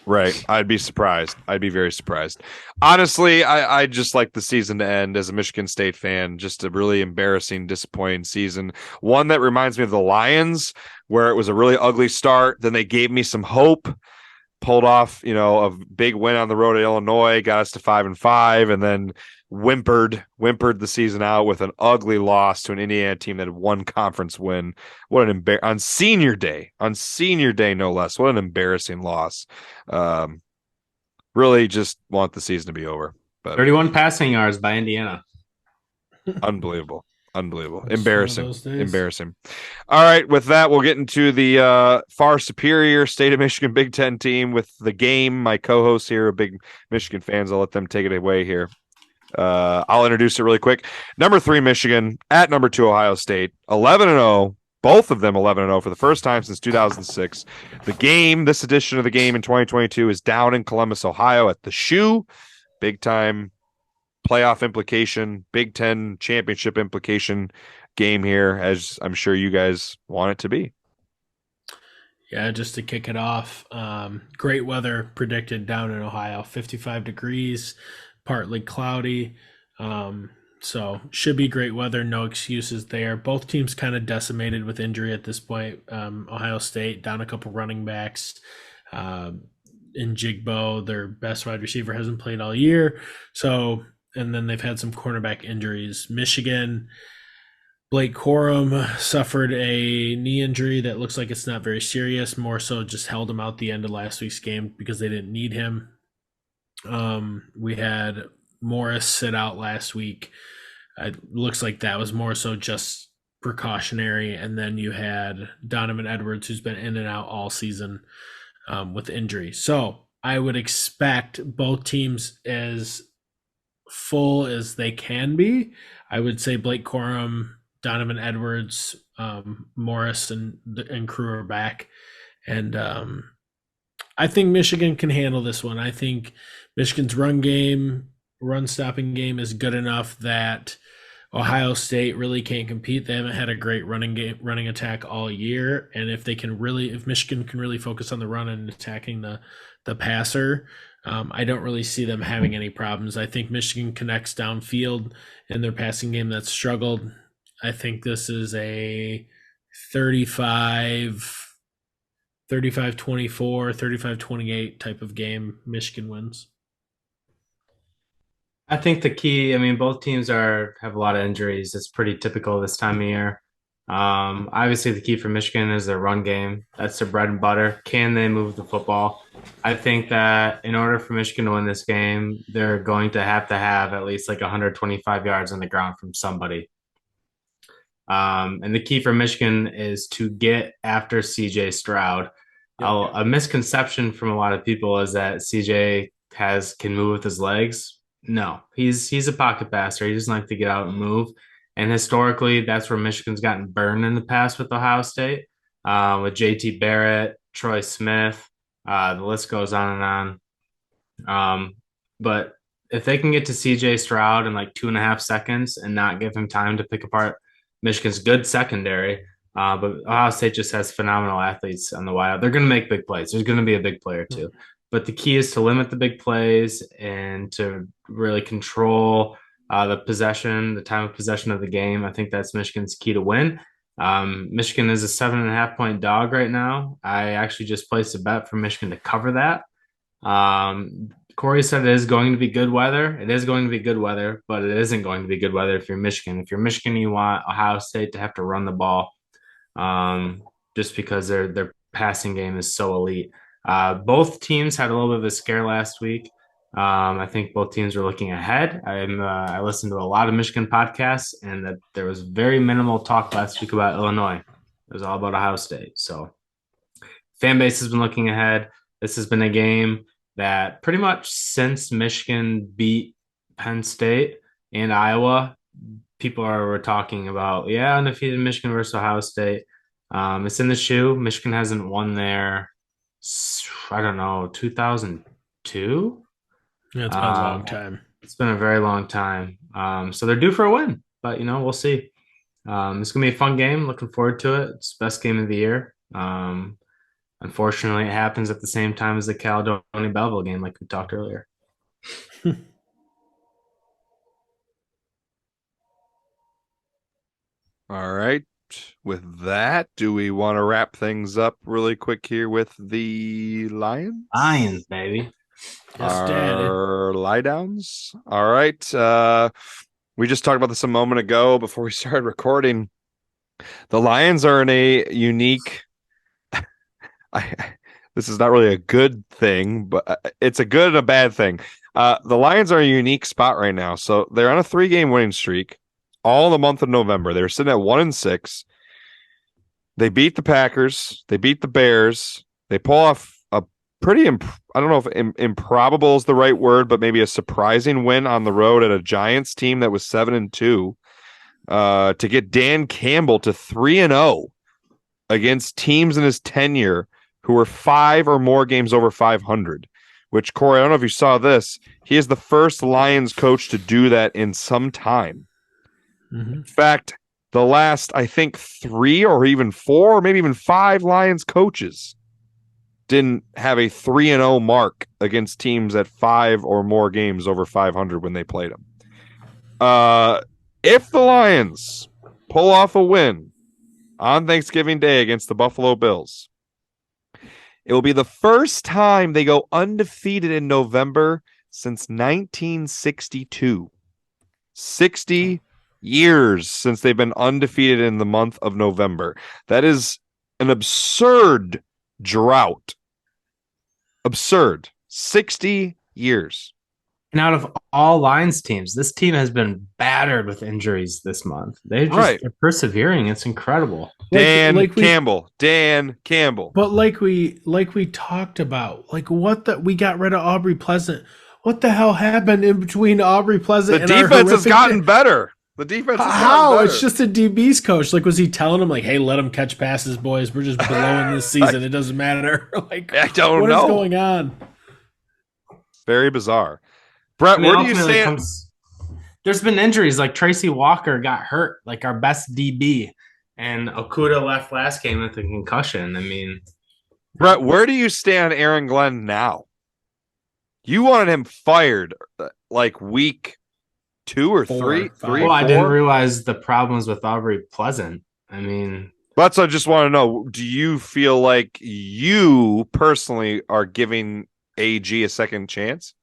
Right. I'd be surprised. I'd be very surprised. Honestly, I just like the season to end as a Michigan State fan. Just a really embarrassing, disappointing season. One that reminds me of the Lions, where it was a really ugly start. Then they gave me some hope. Pulled off, a big win on the road at Illinois, got us to 5-5, and then whimpered the season out with an ugly loss to an Indiana team that had one conference win. What an on senior day, no less. What an embarrassing loss. Really just want the season to be over. But 31 passing yards by Indiana. Unbelievable. Embarrassing. All right, with that, we'll get into the far superior State of Michigan Big Ten team with the game. My co-hosts here are big Michigan fans. I'll let them take it away here. I'll introduce it really quick. Number 3, Michigan, at number 2, Ohio State, 11-0. Both of them 11-0 for the first time since 2006. This edition of the game in 2022 is down in Columbus, Ohio at the Shoe. Big time playoff implication, Big Ten championship implication game here, as I'm sure you guys want it to be. Yeah, just to kick it off, great weather predicted down in Ohio, 55 degrees, partly cloudy. So should be great weather, no excuses there. Both teams kind of decimated with injury at this point. Ohio State down a couple running backs. In Jigbo, their best wide receiver hasn't played all year. So, and then they've had some cornerback injuries. Michigan, Blake Corum suffered a knee injury that looks like it's not very serious. More so, just held him out the end of last week's game because they didn't need him. We had Morris sit out last week. It looks like that was more so just precautionary. And then you had Donovan Edwards, who's been in and out all season with injury. So I would expect both teams as full as they can be. I would say Blake Corum, Donovan Edwards, Morris, and crew are back. And I think Michigan can handle this one. I think Michigan's run stopping game is good enough that Ohio State really can't compete. They haven't had a great running attack all year. And if Michigan can really focus on the run and attacking the passer, I don't really see them having any problems. I think Michigan connects downfield in their passing game that's struggled. I think this is a 35-24, 35-28 type of game. Michigan wins. I think the key, both teams have a lot of injuries. It's pretty typical this time of year. Obviously, the key for Michigan is their run game. That's their bread and butter. Can they move the football? I think that in order for Michigan to win this game, they're going to have at least like 125 yards on the ground from somebody. And the key for Michigan is to get after CJ Stroud. A misconception from a lot of people is that CJ can move with his legs. No, he's a pocket passer. He doesn't like to get out and move. And historically, that's where Michigan's gotten burned in the past with Ohio State, with JT Barrett, Troy Smith. The list goes on and on. But if they can get to CJ Stroud in like 2.5 seconds and not give him time to pick apart Michigan's good secondary, but Ohio State just has phenomenal athletes on the wideout. They're going to make big plays. There's going to be a big player too. But the key is to limit the big plays and to really control the time of possession of the game. I think that's Michigan's key to win. Michigan is a 7.5-point dog right now. I actually just placed a bet for Michigan to cover that. Kory said it is going to be good weather. It is going to be good weather, but it isn't going to be good weather if you're Michigan. If you're Michigan, you want Ohio State to have to run the ball just because their passing game is so elite. Both teams had a little bit of a scare last week. I think both teams are looking ahead. I listened to a lot of Michigan podcasts, and that there was very minimal talk last week about Illinois. It was all about Ohio State. So fan base has been looking ahead. This has been a game that pretty much since Michigan beat Penn State and Iowa, people were talking about, undefeated Michigan versus Ohio State. It's in the shoe. Michigan hasn't won there, 2002? Yeah, it's been a long time. It's been a very long time. So they're due for a win, but we'll see. It's going to be a fun game. Looking forward to it. It's the best game of the year. Unfortunately, it happens at the same time as the Caledonia Belleville game, like we talked earlier. All right. With that, do we want to wrap things up really quick here with the Lions? Lions, baby. Our lie downs. All right. We just talked about this a moment ago before we started recording. The Lions are in a unique. This is not really a good thing, but it's a good and a bad thing. The Lions are in a unique spot right now. So they're on a 3-game winning streak all the month of November. They're sitting at 1-6. They beat the Packers. They beat the Bears. They pull off a pretty, I don't know if improbable is the right word, but maybe a surprising win on the road at a Giants team that was 7-2 to get Dan Campbell to 3-0 against teams in his tenure who were 5 or more games over 500, which, Kory, I don't know if you saw this. He is the first Lions coach to do that in some time. Mm-hmm. In fact, the last, I think, 3 or even 4 or maybe even 5 Lions coaches didn't have a 3-0 mark against teams at 5 or more games over 500 when they played them. If the Lions pull off a win on Thanksgiving Day against the Buffalo Bills, it will be the first time they go undefeated in November since 1962. 60 years since they've been undefeated in the month of November. That is an absurd drought. Absurd. 60 years. And out of all Lions teams, this team has been battered with injuries this month. They're persevering. It's incredible. Dan Campbell. But like we talked about, we got rid of Aubrey Pleasant. What the hell happened in between Aubrey Pleasant and our defense has gotten better. The defense has How? gotten better. It's just a DB's coach. Like, was he telling him, like, hey, let him catch passes, boys. We're just blowing this season. It doesn't matter. Like, I don't know. What is going on? Very bizarre. Brett, where do you stand? There's been injuries. Like Tracy Walker got hurt, like our best DB. And Okuda left last game with a concussion. I mean, Brett, where do you stand Aaron Glenn now? You wanted him fired like week 2 or 3? Well, I didn't realize the problems with Aubrey Pleasant. I mean, that's what I just want to know. Do you feel like you personally are giving AG a second chance?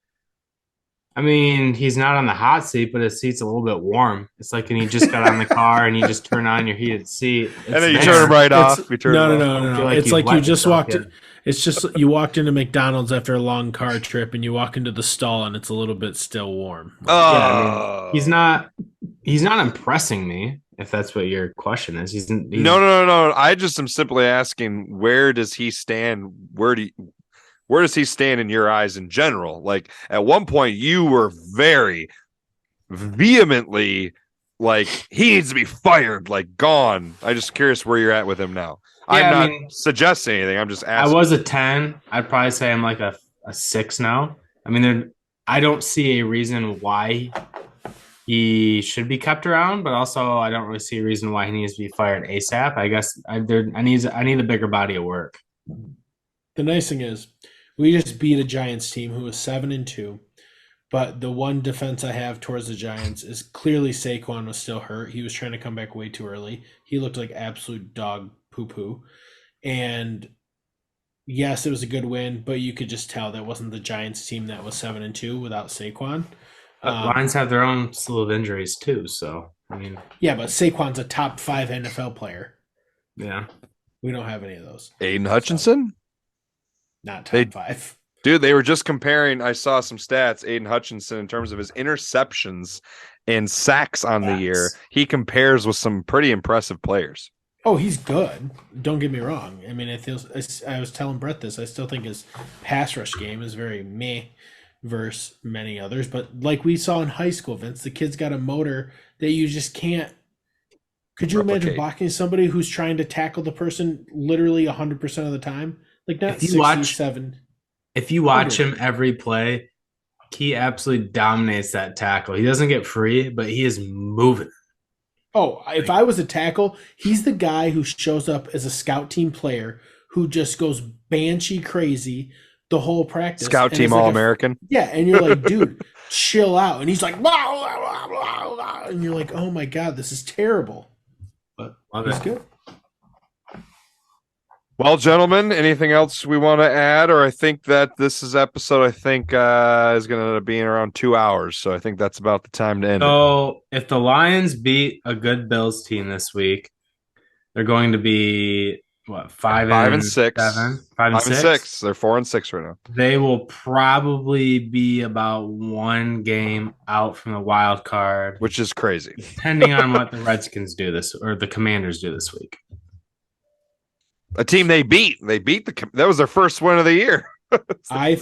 I mean, he's not on the hot seat, but his seat's a little bit warm. It's like when you just got on the car and you just turn on your heated seat. And then you turn it right off. No. It's like you just walked in. It's just you walked into McDonald's after a long car trip and you walk into the stall and it's a little bit still warm. Yeah, I mean, he's not impressing me, if that's what your question is. He's No. I just am simply asking, where does he stand? Where does he stand in your eyes in general? Like, at one point you were very vehemently like, he needs to be fired, like gone. I'm just curious where you're at with him now. Yeah, I'm not suggesting anything. I'm just asking. I was a 10. I'd probably say I'm like a 6 now. I mean, I don't see a reason why he should be kept around, but also I don't really see a reason why he needs to be fired ASAP. I guess I need a bigger body of work. The nice thing is, we just beat a Giants team who was 7-2, but the one defense I have towards the Giants is clearly Saquon was still hurt. He was trying to come back way too early. He looked like absolute dog poo-poo. And yes, it was a good win, but you could just tell that wasn't the Giants team that was 7-2 without Saquon. Lions have their own slew of injuries too, so I mean, yeah, but Saquon's a top 5 NFL player. Yeah, we don't have any of those. Aiden Hutchinson, not top 5. Dude, they were just comparing. I saw some stats. Aiden Hutchinson, in terms of his interceptions and sacks on the year, he compares with some pretty impressive players. Oh, he's good. Don't get me wrong. I mean, I was telling Brett this. I still think his pass rush game is very meh versus many others. But like we saw in high school, Vince, the kid's got a motor that you just can't. Could you imagine blocking somebody who's trying to tackle the person literally 100% of the time? Like not 67. If you watch him every play, he absolutely dominates that tackle. He doesn't get free, but he is moving. Oh, if I was a tackle, he's the guy who shows up as a scout team player who just goes banshee crazy the whole practice. Scout team All-American. Yeah, and you're like, dude, chill out. And he's like, blah, blah, blah, blah, blah. And you're like, oh my God, this is terrible. But he's good. Well, gentlemen, anything else we want to add? Or I think that this is episode, is going to be in around 2 hours. So I think that's about the time to end it. So if the Lions beat a good Bills team this week, they're going to be, what, 5 and 6? 5 and 6? They're 4 and 6 right now. They will probably be about 1 game out from the wild card. Which is crazy. Depending on what the Redskins do or the Commanders do this week. A team they beat. That was their first win of the year. I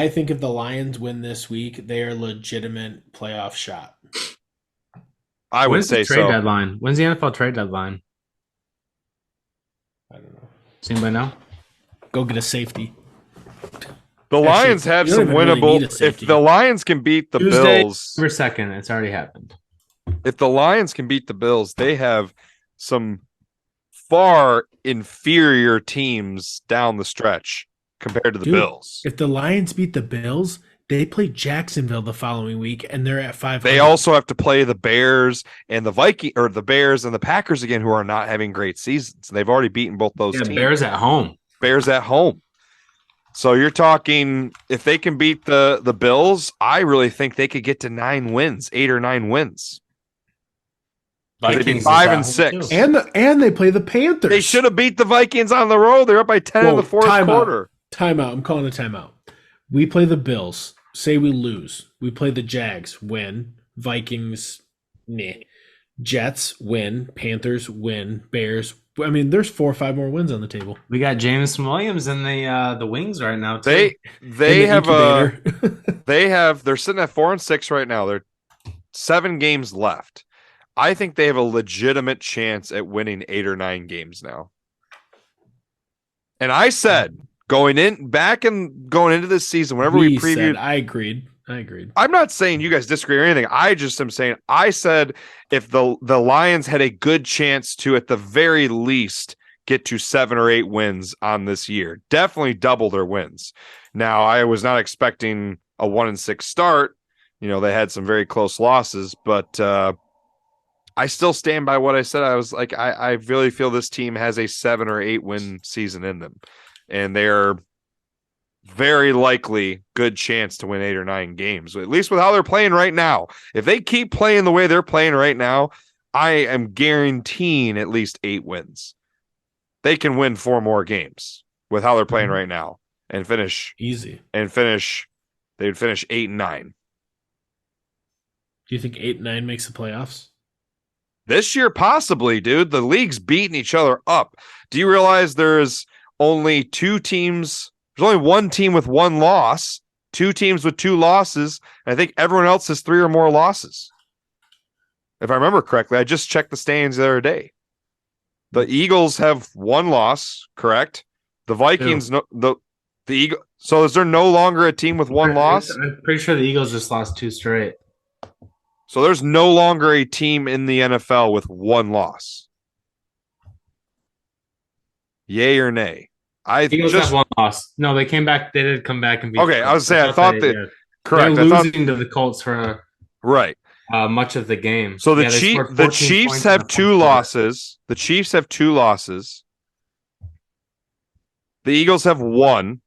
think if the Lions win this week, they are a legitimate playoff shot. I would say so. Trade deadline? When's the NFL trade deadline? I don't know. Does anybody know? Go get a safety. The Lions have some winnable. If the Lions can beat the Bills, for a second, it's already happened. If the Lions can beat the Bills, they have some far inferior teams down the stretch compared to the Bills. If the Lions beat the Bills, they play Jacksonville the following week, and they're at 500. They also have to play the Bears and the Bears and the Packers again, who are not having great seasons. They've already beaten both those teams. Bears at home. So you're talking, if they can beat the Bills, I really think they could get to 9 wins, 8 or 9 wins. They'd be Vikings 5-6. And they play the Panthers. They should have beat the Vikings on the road. They're up by 10 in the fourth quarter. Timeout. I'm calling a timeout. We play the Bills. Say we lose. We play the Jags. Win. Vikings. Meh. Jets. Win. Panthers. Win. Bears. I mean, there's 4 or 5 more wins on the table. We got Jameson Williams in the Wings right now too. They're sitting at 4-6 right now. They're 7 games left. I think they have a legitimate chance at winning 8 or 9 games now. And I said going into this season, whenever we previewed, I agreed. I'm not saying you guys disagree or anything. I just am saying I said if the Lions had a good chance to at the very least get to 7 or 8 wins on this year, definitely double their wins. Now I was not expecting a 1-6 start. You know, they had some very close losses, but I still stand by what I said. I was like, I really feel this team has a 7 or 8 win season in them, and they're very likely good chance to win 8 or 9 games, at least with how they're playing right now. If they keep playing the way they're playing right now, I am guaranteeing at least 8 wins. They can win 4 more games with how they're playing right now and finish easy. They would finish 8-9. Do you think 8-9 makes the playoffs? This year, possibly, dude. The league's beating each other up. Do you realize there's only 2 teams? There's only 1 team with 1 loss, 2 teams with 2 losses. And I think everyone else has 3 or more losses. If I remember correctly, I just checked the standings the other day. The Eagles have 1 loss, correct? The Vikings, the Eagle. So is there no longer a team with 1 loss? I'm pretty sure the Eagles just lost 2 straight. So there's no longer a team in the NFL with 1 loss. Yay or nay? Eagles have 1 loss. No, they came back. They did come back and beat. Okay, I was saying I thought that correct. They're losing to the Colts for right much of the game. So the Chiefs have 2 losses. The Chiefs have 2 losses. The Eagles have 1.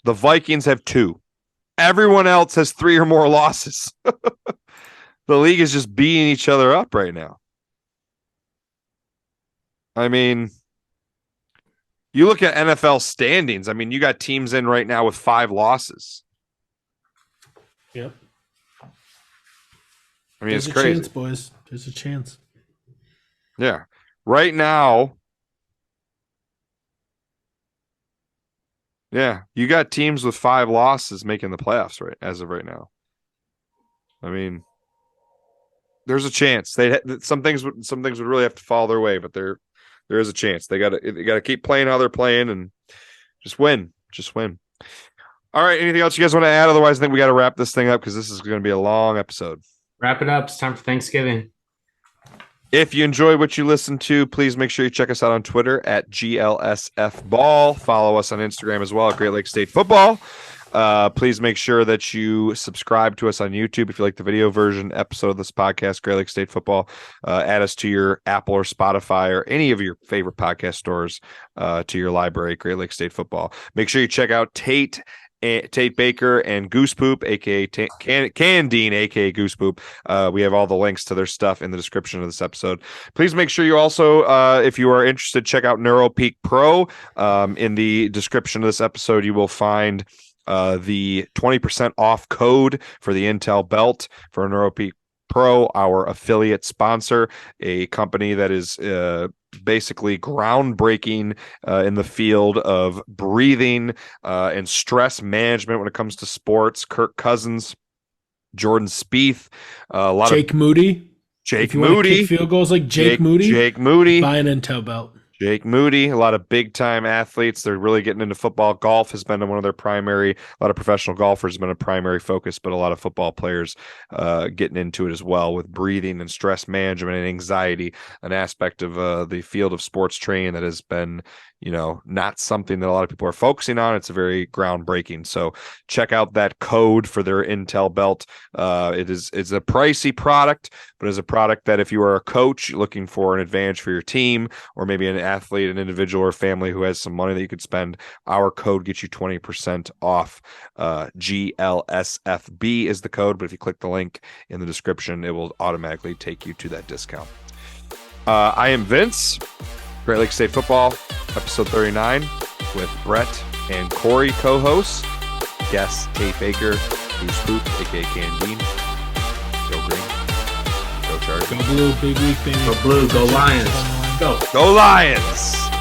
The Vikings have 2. Everyone else has 3 or more losses. The league is just beating each other up right now. I mean, you look at NFL standings. I mean, you got teams in right now with 5 losses. Yep. I mean, it's crazy. There's a chance, boys. There's a chance. Yeah. Right now, yeah, you got teams with 5 losses making the playoffs right as of right now. I mean, there's a chance. Some things would really have to fall their way, but there is a chance. They got to keep playing how they're playing and just win. All right. Anything else you guys want to add? Otherwise, I think we got to wrap this thing up because this is going to be a long episode. Wrap it up. It's time for Thanksgiving. If you enjoyed what you listened to, please make sure you check us out on Twitter at GLSFBall. Follow us on Instagram as well at Great Lakes State Football. Please make sure that you subscribe to us on YouTube if you like the video version episode of this podcast, Great Lakes State Football. Add us to your Apple or Spotify or any of your favorite podcast stores to your library, Great Lakes State Football. Make sure you check out Tate Baker and Goosepoop, aka Candine, aka Goosepoop. We have all the links to their stuff in the description of this episode. Please make sure you also, if you are interested, check out NeuroPeak Pro. In the description of this episode, you will find the 20% off code for the Intel belt for NeuroPeak Pro, our affiliate sponsor, a company that is basically groundbreaking in the field of breathing and stress management when it comes to sports. Kirk Cousins, Jordan Spieth, Jake Moody, field goals like Jake Moody, buy an Intel belt. Jake Moody, a lot of big-time athletes. They're really getting into football. Golf has been one of their primary, a lot of professional golfers have been a primary focus, but a lot of football players getting into it as well with breathing and stress management and anxiety, an aspect of the field of sports training that has been, not something that a lot of people are focusing on. It's very groundbreaking. So check out that code for their Intel belt. It's a pricey product, but it's a product that if you are a coach looking for an advantage for your team, or maybe an athlete, an individual or family who has some money that you could spend, our code gets you 20% off. GLSFB is the code, but if you click the link in the description, it will automatically take you to that discount. I am Vince, Great Lakes State Football, episode 39, with Brett and Kory co-hosts. Guest Tate Baker, Goosepoop, aka Candine. Go Green. Go Chargers. Go blue, big week, baby. Go blue, go Lions. Go Lions!